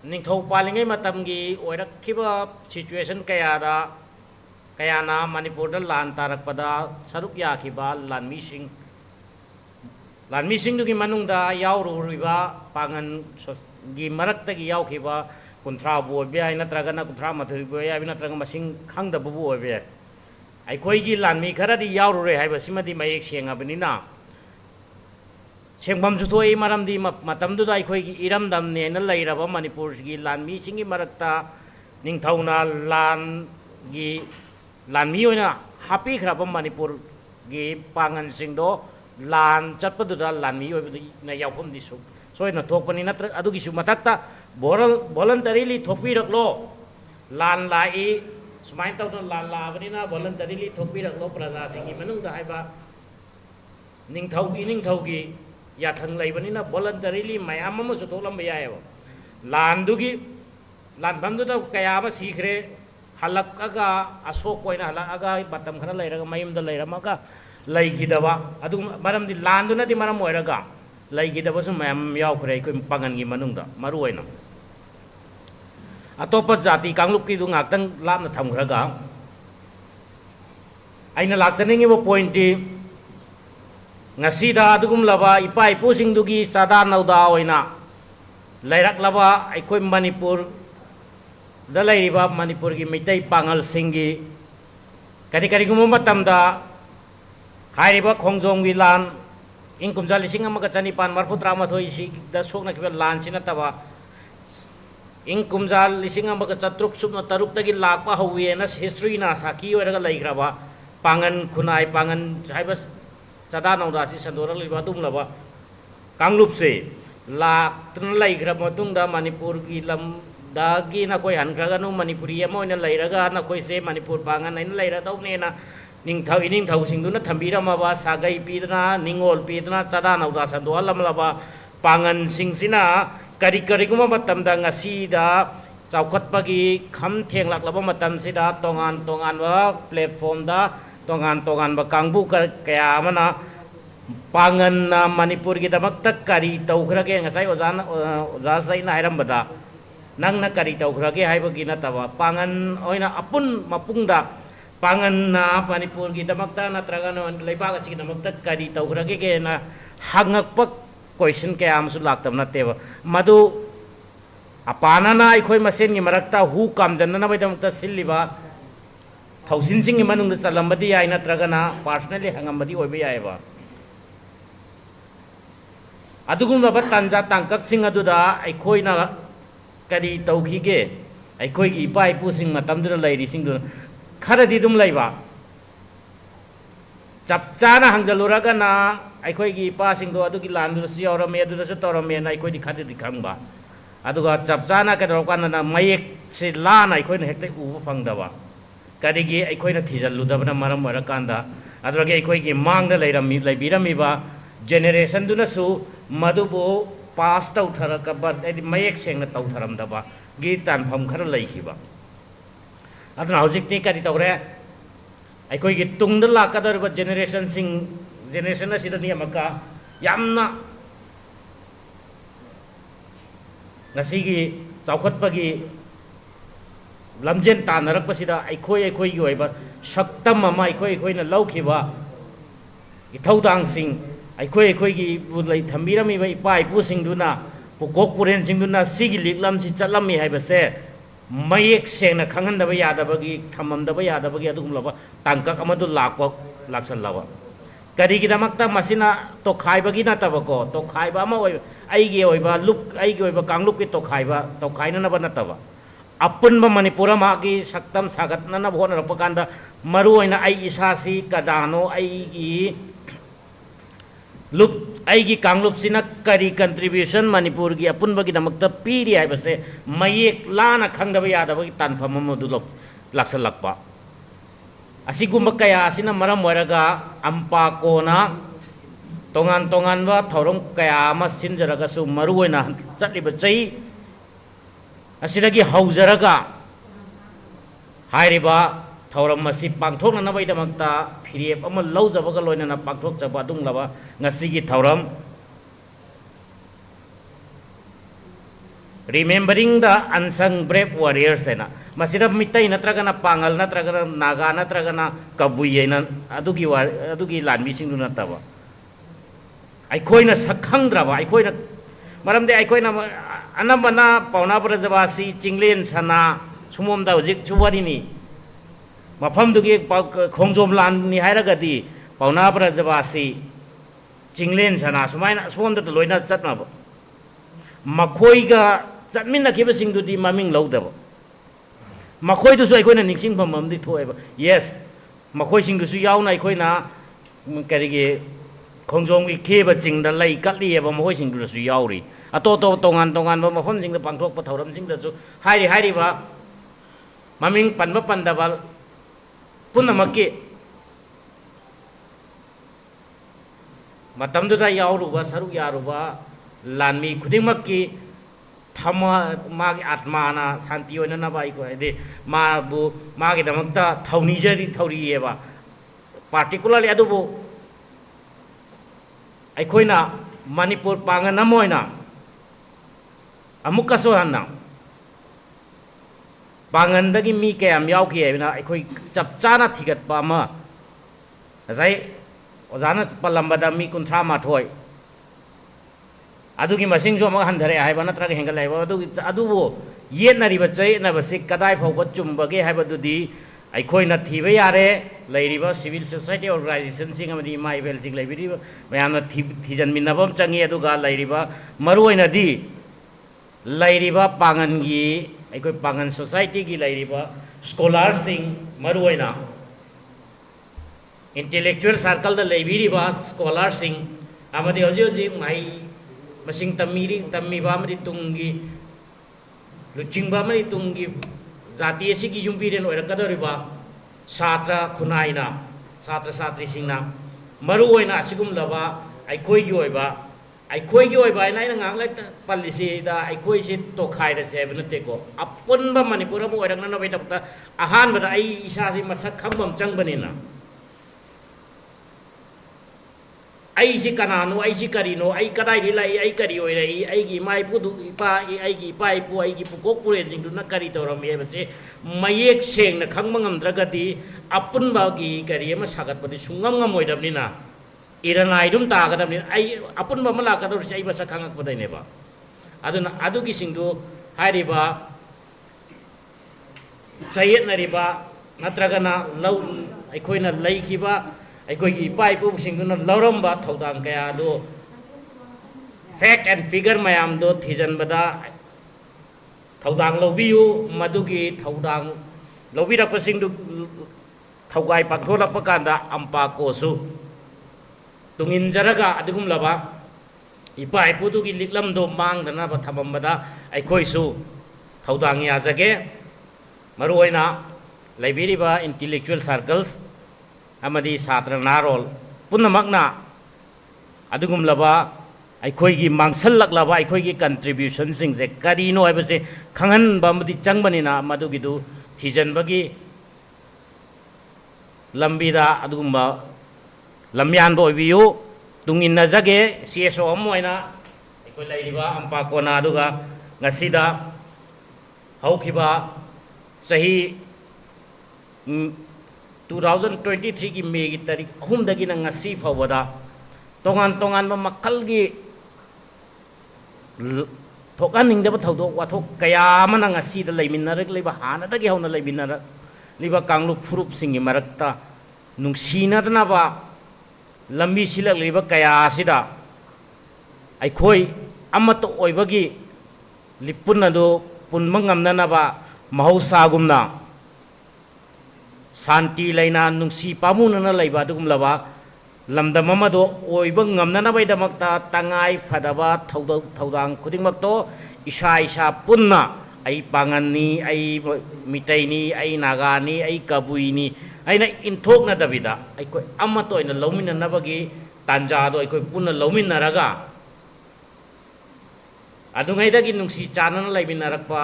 ningthau palingai matamgi oirakhiba situation kayana Manipur da lan tarakpada saruk yakhiba lanmi sing dugi manungda yaururiba pangan gi marakta gi yaukhiba kunthra bu obe natraga na kunthra mathuri bu ya natraga masing khangda bu obe aikoi gi lanmi kharadi yaurure haiba simadi mayek sengabnina sengpham juthoi maramdi matamdu da aikoi gi iramdam ne na lairaba Manipur gi lanmi singi marakta ningthauna lanmi oina happy khraba Manipur gi pangan singdo lan chatpaduda lanmi oibna yaufam disu soina thokpani natra adugi su matakta voluntarily thokpiraklo lan lai sumain tawna lan labanina voluntarily thokpiraklo praja singi manungda haiba ningthaugi yathang laibanina voluntarily mayam ama su tholamba yaeba landugi lanbamduda kaya ama sikhre halakaga asok koina halakaga batam khana lairaga mayumda lairamaga laigidaba adu maramdi landuna di maram oiraga laigidaba su mayam yaukre ko pangan gi manungda maru oina atopa jati kanglup ki du ngaktang lamna thamkhraga aina lakchaningi bo point di ngasida adugum laba ipa ipusing dugi sada nauda oina lairak laba aikoi Manipur da lairiba Manipur gi MEITEI PANGAL singi kari gumma tamda hairiba khongjom gi lan ingkumja lising amaga chanipan marfu trama thoi si da sokna kiba lan sina taba ing kumjal lising ambaga chatruk subna taruk tagi lakpa hawi na history na saki oraga laikraba pangan khunai pangan haibas chada nauda si sandora liba dum laba kanglup se lak tun laikra matung da manipur gi lam dagi na koi hankraga no manipuri mo na lairaga na koi se manipur pangan na laira dau ne na ning thau sing du na thambira ma ba sagai pidna ningol pidna chada nauda sandora lam laba pangan sing sina kari kari kuma matam da ngasi da chawkhat pagi kham theng lak laba matam sida tongan tongan wa platform da tongan tongan ba kangbu kaya mana pangan na manipur gi damak tak kari tawkhra ge ngasai oza sai na hairam bada nang na kari tawkhra ge haiba gi na tawa pangan oina apun mapung da pangan na manipur gi damak ta na traga na leiba ga sig damak tak kari tawkhra ge na hangak pak question kaya amsu laktam na teba madu apana na ikoi masen gi marakta hu kam janna na baidam ta silliba thausin sing gi manung da salambadi ai na traga na personally hangambadi oibe ai ba adugum ba tanja tangkak sing adu da ikoi na kadi tauki ge ikoi gi pai pu sing matam dura lairi sing du khara di dum laiba chap chana hangjaluraga na aikoi gi pa sing do adu gi lan du si ora me adu da tora me na aikoi di khati di khangba adu ga chap chana ka ro kan na mayek si la na aikoi na hekte u fang da ba kadi gi aikoi na thijal lu da na maram mara kan da adu ge aikoi gi mang da leiram mi lai biram mi ba generation du na su madu bo pass tau thara ka ba edi mayek seng na tau tharam da ba gi tan pham khara lai ki ba adu na hojik te kadi tawre aikoi gi tung da la ka da ba generation sing generation asida ni amaka yamna ngasigi chawkhat pagi lamjen tanarak pasida aikoi gi oiba shaktam ama aikoi na laukhiba ithaudang sing aikoi gi bulai thambira mi bai pai pu sing duna pukok puren sing duna sigi liklam si chalam mi haibase mayek sengna khangan da ba yada bagi thamam da ba yada bagi adugum laba tangkak amadu lakwa laksan lawa kari kita makta masina to khai bagi na tabako to khai ba ma oi ai ge oi ba luk ai ge oi ba kang luk ki to khai na ba na taba apun ba manipura ma gi saktam sagat na na bhona rapakanda maru oina ai isasi kadano ai gi lup ai gi kang lup sina kari contribution manipur gi apun ba gi damakta piri ai base mayek lana khang da ba ya da ba gi tan pham ma du lok laksal lakpa asigumba kaya asina maram waraga AMMPACO na tongan wa thorong kaya ama sinjaraga su maruina chatliba chai asidagi haujaraga hairiba thoram masi pangthok na bai damakta phiriep ama laujabaga loina na pangthok jaba dung laba ngasigi thoram remembering the unsung brave warriors na masira mitai natraga na pangal natraga na naga natraga na kabuye na adugi lanmi sing duna taba aikoi na sakhang draba aikoi na maram de aikoi na anamana pauna brajabasi chinglen sana sumom da hojik chuwari ni mafam dugi khongjom lan ni hairaga di pauna brajabasi chinglen sana sumaina sumom da loina chatna ba makhoi ga chatmina kiba sing du di maming laudaba makhoi du su aikoi na ningsing pham di thoeba yes makhoi sing du su yaw na aikoi na kari ge khongjom gi kheba ching da lai katli ba makhoi sing du su yaw ri ato tongan ba mafam sing da pangthok pa thoram sing da su hairi ba maming panba pandabal punamakki matam du da yaw ru ba saru ya ru ba lanmi khudingmakki thama magi atmana santi oina na bai ko ede ma bu magi damakta thauni jari thauri eba particularly adubu aikoina manipur pangan namoina amuka so hanna pangan dagi mi kayam yaw ki na aikoi chap chana thigat pa ma azai ozana palambada mi kunthra ma thoi adugi masing so ma handare ai ba natraga hengal ai ba adubu yet na riba chai na ba sik kadai phau ba chumba ge hai ba du di ai khoi na thiba yare lairiba civil society organization sing amadi mai bel sing laibiri mayam na thijan min nabam changi aduga lairiba maru oina di ꯂꯩꯔꯤꯕ ꯄꯥꯡꯒꯟꯒꯤ ꯑꯩꯈꯣꯏ ꯄꯥꯡꯒꯟ ꯁꯣꯁꯥꯏꯇꯤꯒꯤ ꯂꯩꯔꯤꯕ ꯁ꯭ꯀꯣꯂꯥꯔꯁꯤꯡ ꯃꯔꯨꯑꯣꯏꯅ intellectual circle da leibiriba scholarsing amadi hoji hoji mai masing tammiba amadi tungi luchingba amadi tungi jati asigi yumbiren oirakadoriba satra khunaina satra satri singna maru oina asigum laba aikoi gi oiba ina nganglai palisi da aikoi si to khaira sebna teko apunba manipura bo oirakna na baita ahan bada ai isa si masak khambam changbanina ai si kanano ai si karino ai kadai rilai ai kari oirai ai gi mai pudu ipa ai gi pai pu ai gi pukok puren jing na kari toram ye base mayek seng na khangma ngamdragati apun ba gi kari ma sagat padi sungam ngam oidamnina iranai dum ta gadamni ai apun ba mala kador sai ba sakhangak padai ne ba aduna adu gi singdu hari ba chayet na riba natragana law ai khoina lai ki ba ꯑꯩꯈꯣꯏꯒꯤ ꯏꯄꯥ ꯏꯄꯨꯁꯤꯡꯗꯨꯅ ꯂꯧꯔꯝꯕ ꯊꯧꯗꯥꯡ ꯀꯌꯥꯗꯨ ꯐꯦꯛ and figure ꯃꯌꯥꯝꯗꯨ ꯊꯤꯖꯤꯟꯕꯗ ꯊꯧꯗꯥꯡ ꯂꯧꯕꯤꯌꯨ ꯃꯗꯨꯒꯤ ꯊꯧꯗꯥꯡ ꯂꯧꯕꯤꯔꯛꯄꯁꯤꯡꯗꯨ ꯊꯧꯒꯥꯏ ꯄꯥꯡꯊꯣꯛꯂꯛꯄ ꯀꯥꯟꯗ ꯑꯝꯄꯥꯀꯣꯁꯨ ꯇꯨꯡꯏꯟꯖꯔꯒ ꯑꯗꯨꯒꯨꯝꯂꯕ ꯏꯄꯥ ꯏꯄꯨꯗꯨꯒꯤ ꯂꯤꯛꯂꯝꯗꯨ ꯃꯥꯡꯗꯅꯕ ꯊꯝꯃꯝꯕꯗ ꯑꯩꯈꯣꯏꯁꯨ ꯊꯧꯗꯥꯡ ꯌꯥꯖꯒꯦ ꯃꯔꯨꯑꯣꯏꯅ ꯂꯩꯕꯤꯔꯤꯕ intellectual circles amadi satra narol punamakna adugumlaba aikhoigi mangsallaklaba aikhoigi contribution singse karino haibase khangan bamdi changbanina madugidu thijanbagi lambida adugumba lamyan bo biyu tungin najage CSO amoina aikoi lairiba ampako na aduga ngasida haukiba sahi 2023 की मे की तारीख अहुमदगी ना ngasi fawada tongan ba makal gi thokan ningda ba thawdo wathok kaya mana ngasi da leiminnarak leiba hana da gi hauna leiminnarak liba kanglu furup singi marakta nungsina dana ba lambi silak leiba kaya sida aikhoi amato oibagi lipun ado punmang ngamna ba mahausa gumna Santi laina nungsi pamunana laiba dugumlaba lamdam amado oiba ngamnana baidamakta tangai phadaba thaudang khudingmakto isa punna ai panganni ai mitaini ai nagani ai kabuini aina inthokna dabida ai koi amato ina lomina nabagi tanja do ai koi punna lomina raga adungai dagi nungsi chanana laibina rakpa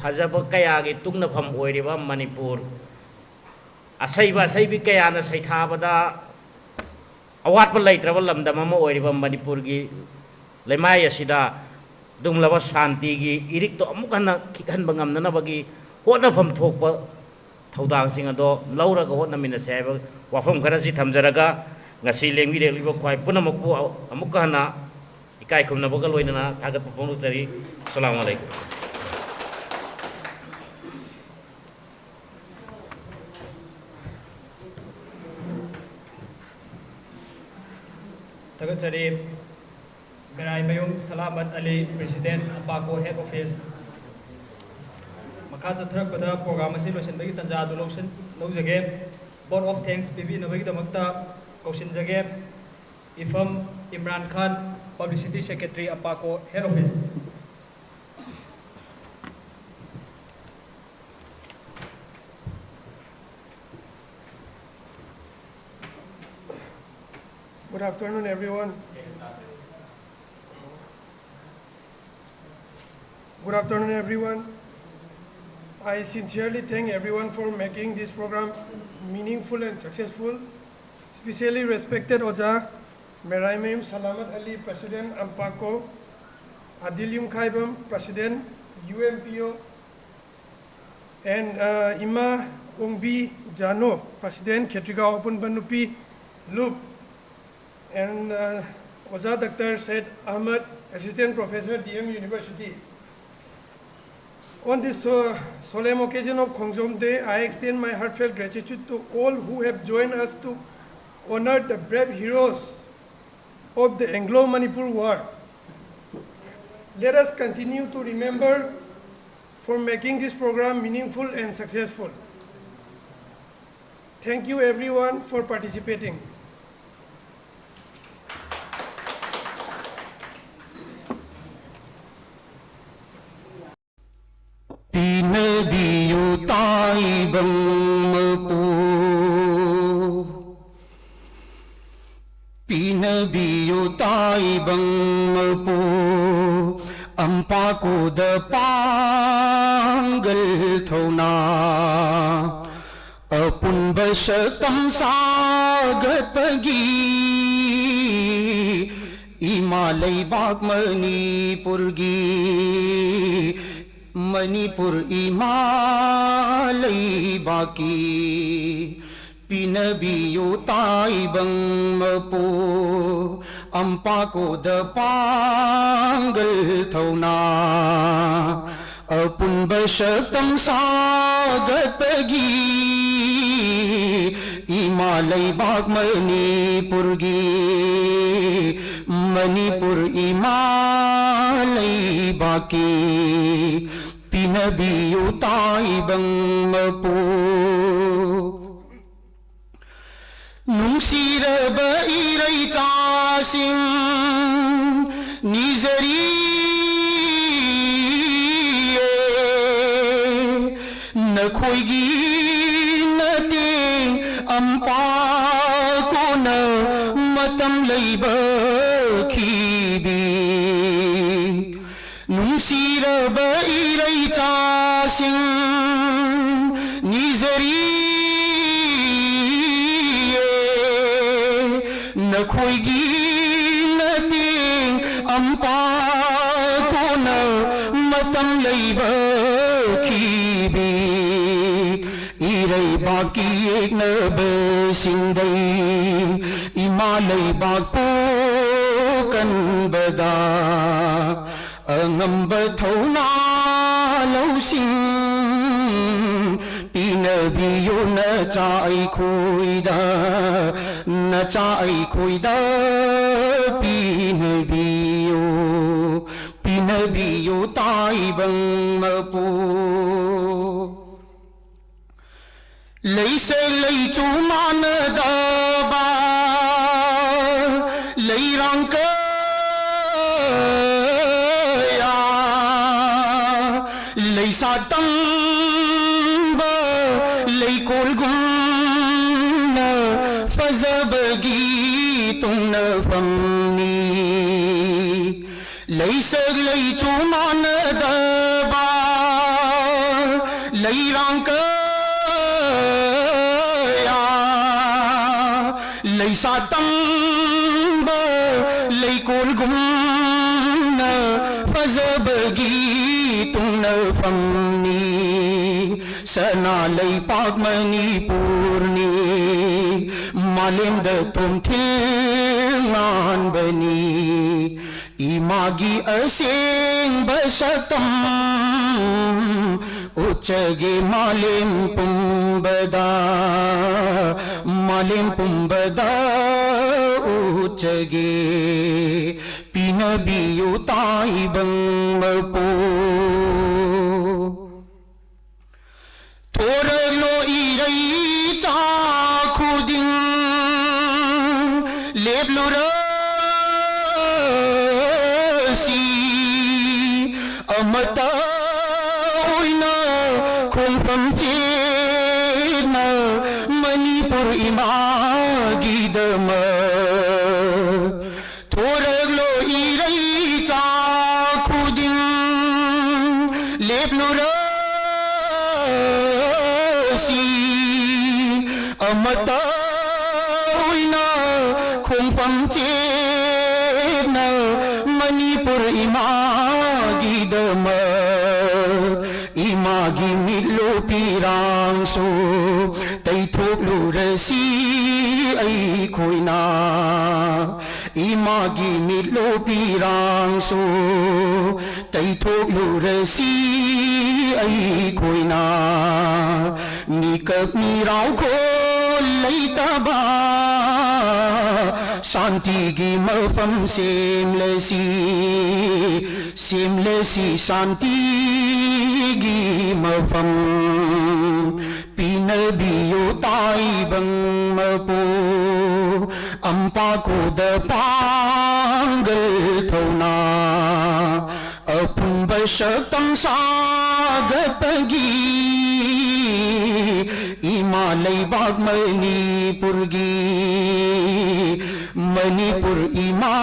phajaba kaya gi tungna pham oiriba Manipur asaibi kaya na saithabada awat pa laitraba lamdam ama oiriba Manipur gi lemai asida dumlaba shanti gi irik to amuk hana khikhan bangam na bagi hotna pham thokpa thaudang sing ado lauraga hotna mina saiba wafam khara si thamjaraga ngasi lengwi rekliba khwai punamuk pu amuk hana ikai khumna boga loina thagat ponu tari assalamu alaikum Tagatsari Merai Mayum Salamat Ali President AMMPACO Head Office Makasa Thrakpada Program Asi Lotion Bagi Tanja Adoloshan Nozage Board of Thanks Bibi Nabagi Damakta Koshin Zage Ifam Imran Khan Publicity Secretary AMMPACO Head Office Good afternoon, everyone. Good afternoon, everyone. I sincerely thank everyone for making this program meaningful and successful. Especially respected Oja, Meraimim Salamat Ali, President AMMPACO, Adilyum Khaibam, President UMPO, and Ima Ongbi Jano, President Ketriga Open Banupi Loop. And Oza Dr. Said Ahmad, Assistant Professor, DM University. On this solemn occasion of Khongjom Day, I extend my heartfelt gratitude to all who have joined us to honor the brave heroes of the Anglo-Manipur War. Let us continue to remember for making this program meaningful and successful. Thank you everyone for participating. Pinabiyo taibang mapu, pinabiyo taibang mapu, AMMPACO da PANGAL thona, apun basakam Sagar pagi, imalay bak MANIPUR gi, MANIPUR imalay baki, pinabiyo taibang mapu, AMMPACO da PANGAL thona, apun basakam Sagar pagi, imalay bak MANIPUR gi, MANIPUR imalay baki, pinabiyo taibang mapu. Nung siraba iray tasing nizariye, nakoy ginating AMMPACO na matamlay bakibig. Nung siraba iray tasing nizariye, nakoy ginating AMMPACO na matamlay bakibig. Iray bakiyek na basinday, imalay bagpo kan bada, ang ambathaw na lausing, pinabiyo na chaay kuida, na chaay kuida, pinabiyo, pinabiyo taibang mapu. Lay say lay chumana daba, lay rangka ya, lay satang ba, lay kolgum na fazabagi tung na famni. Lay say lay chumana daba, lay rangka lay satang ba, lay kolgum na fazabagi tung na famni. Sana lay pag MANIPUR ni, malim da tum tingan bani, imagi asing basatam, uchage malim pumbada, malim pumbada uchage, pinabiyo taibang mapu. Toralo iray chakuding leblurasi, amata oina kung pamchina, MANIPUR imagidama. Toralo iray chakuding leblurasi, amata oina kung pamchina, MANIPUR imagidama. Imagi milo pirang so, tay thoklo rasi ay koy na. Imagi milo pirang so, tay thoklo rasi ay koy na. Nikap niraw ko lay taba, शांति की मफम से लसी ꯁꯦꯝꯂꯁꯤ ꯁꯥꯟꯇꯤꯒꯤ ꯃꯐꯝ ꯄꯤꯅꯕꯤꯌꯨ ꯇꯥꯏꯕꯪ ꯃꯄꯨ ꯑꯝꯄꯥꯀꯣꯗ ꯄꯥꯡꯒꯜ ꯊꯧꯅꯥ ꯑꯄꯨꯟꯕ ꯁꯛꯇꯝ ꯁꯥꯒꯠꯄꯒꯤ इमा लैबाग मणिपुरगी मणिपुर इमा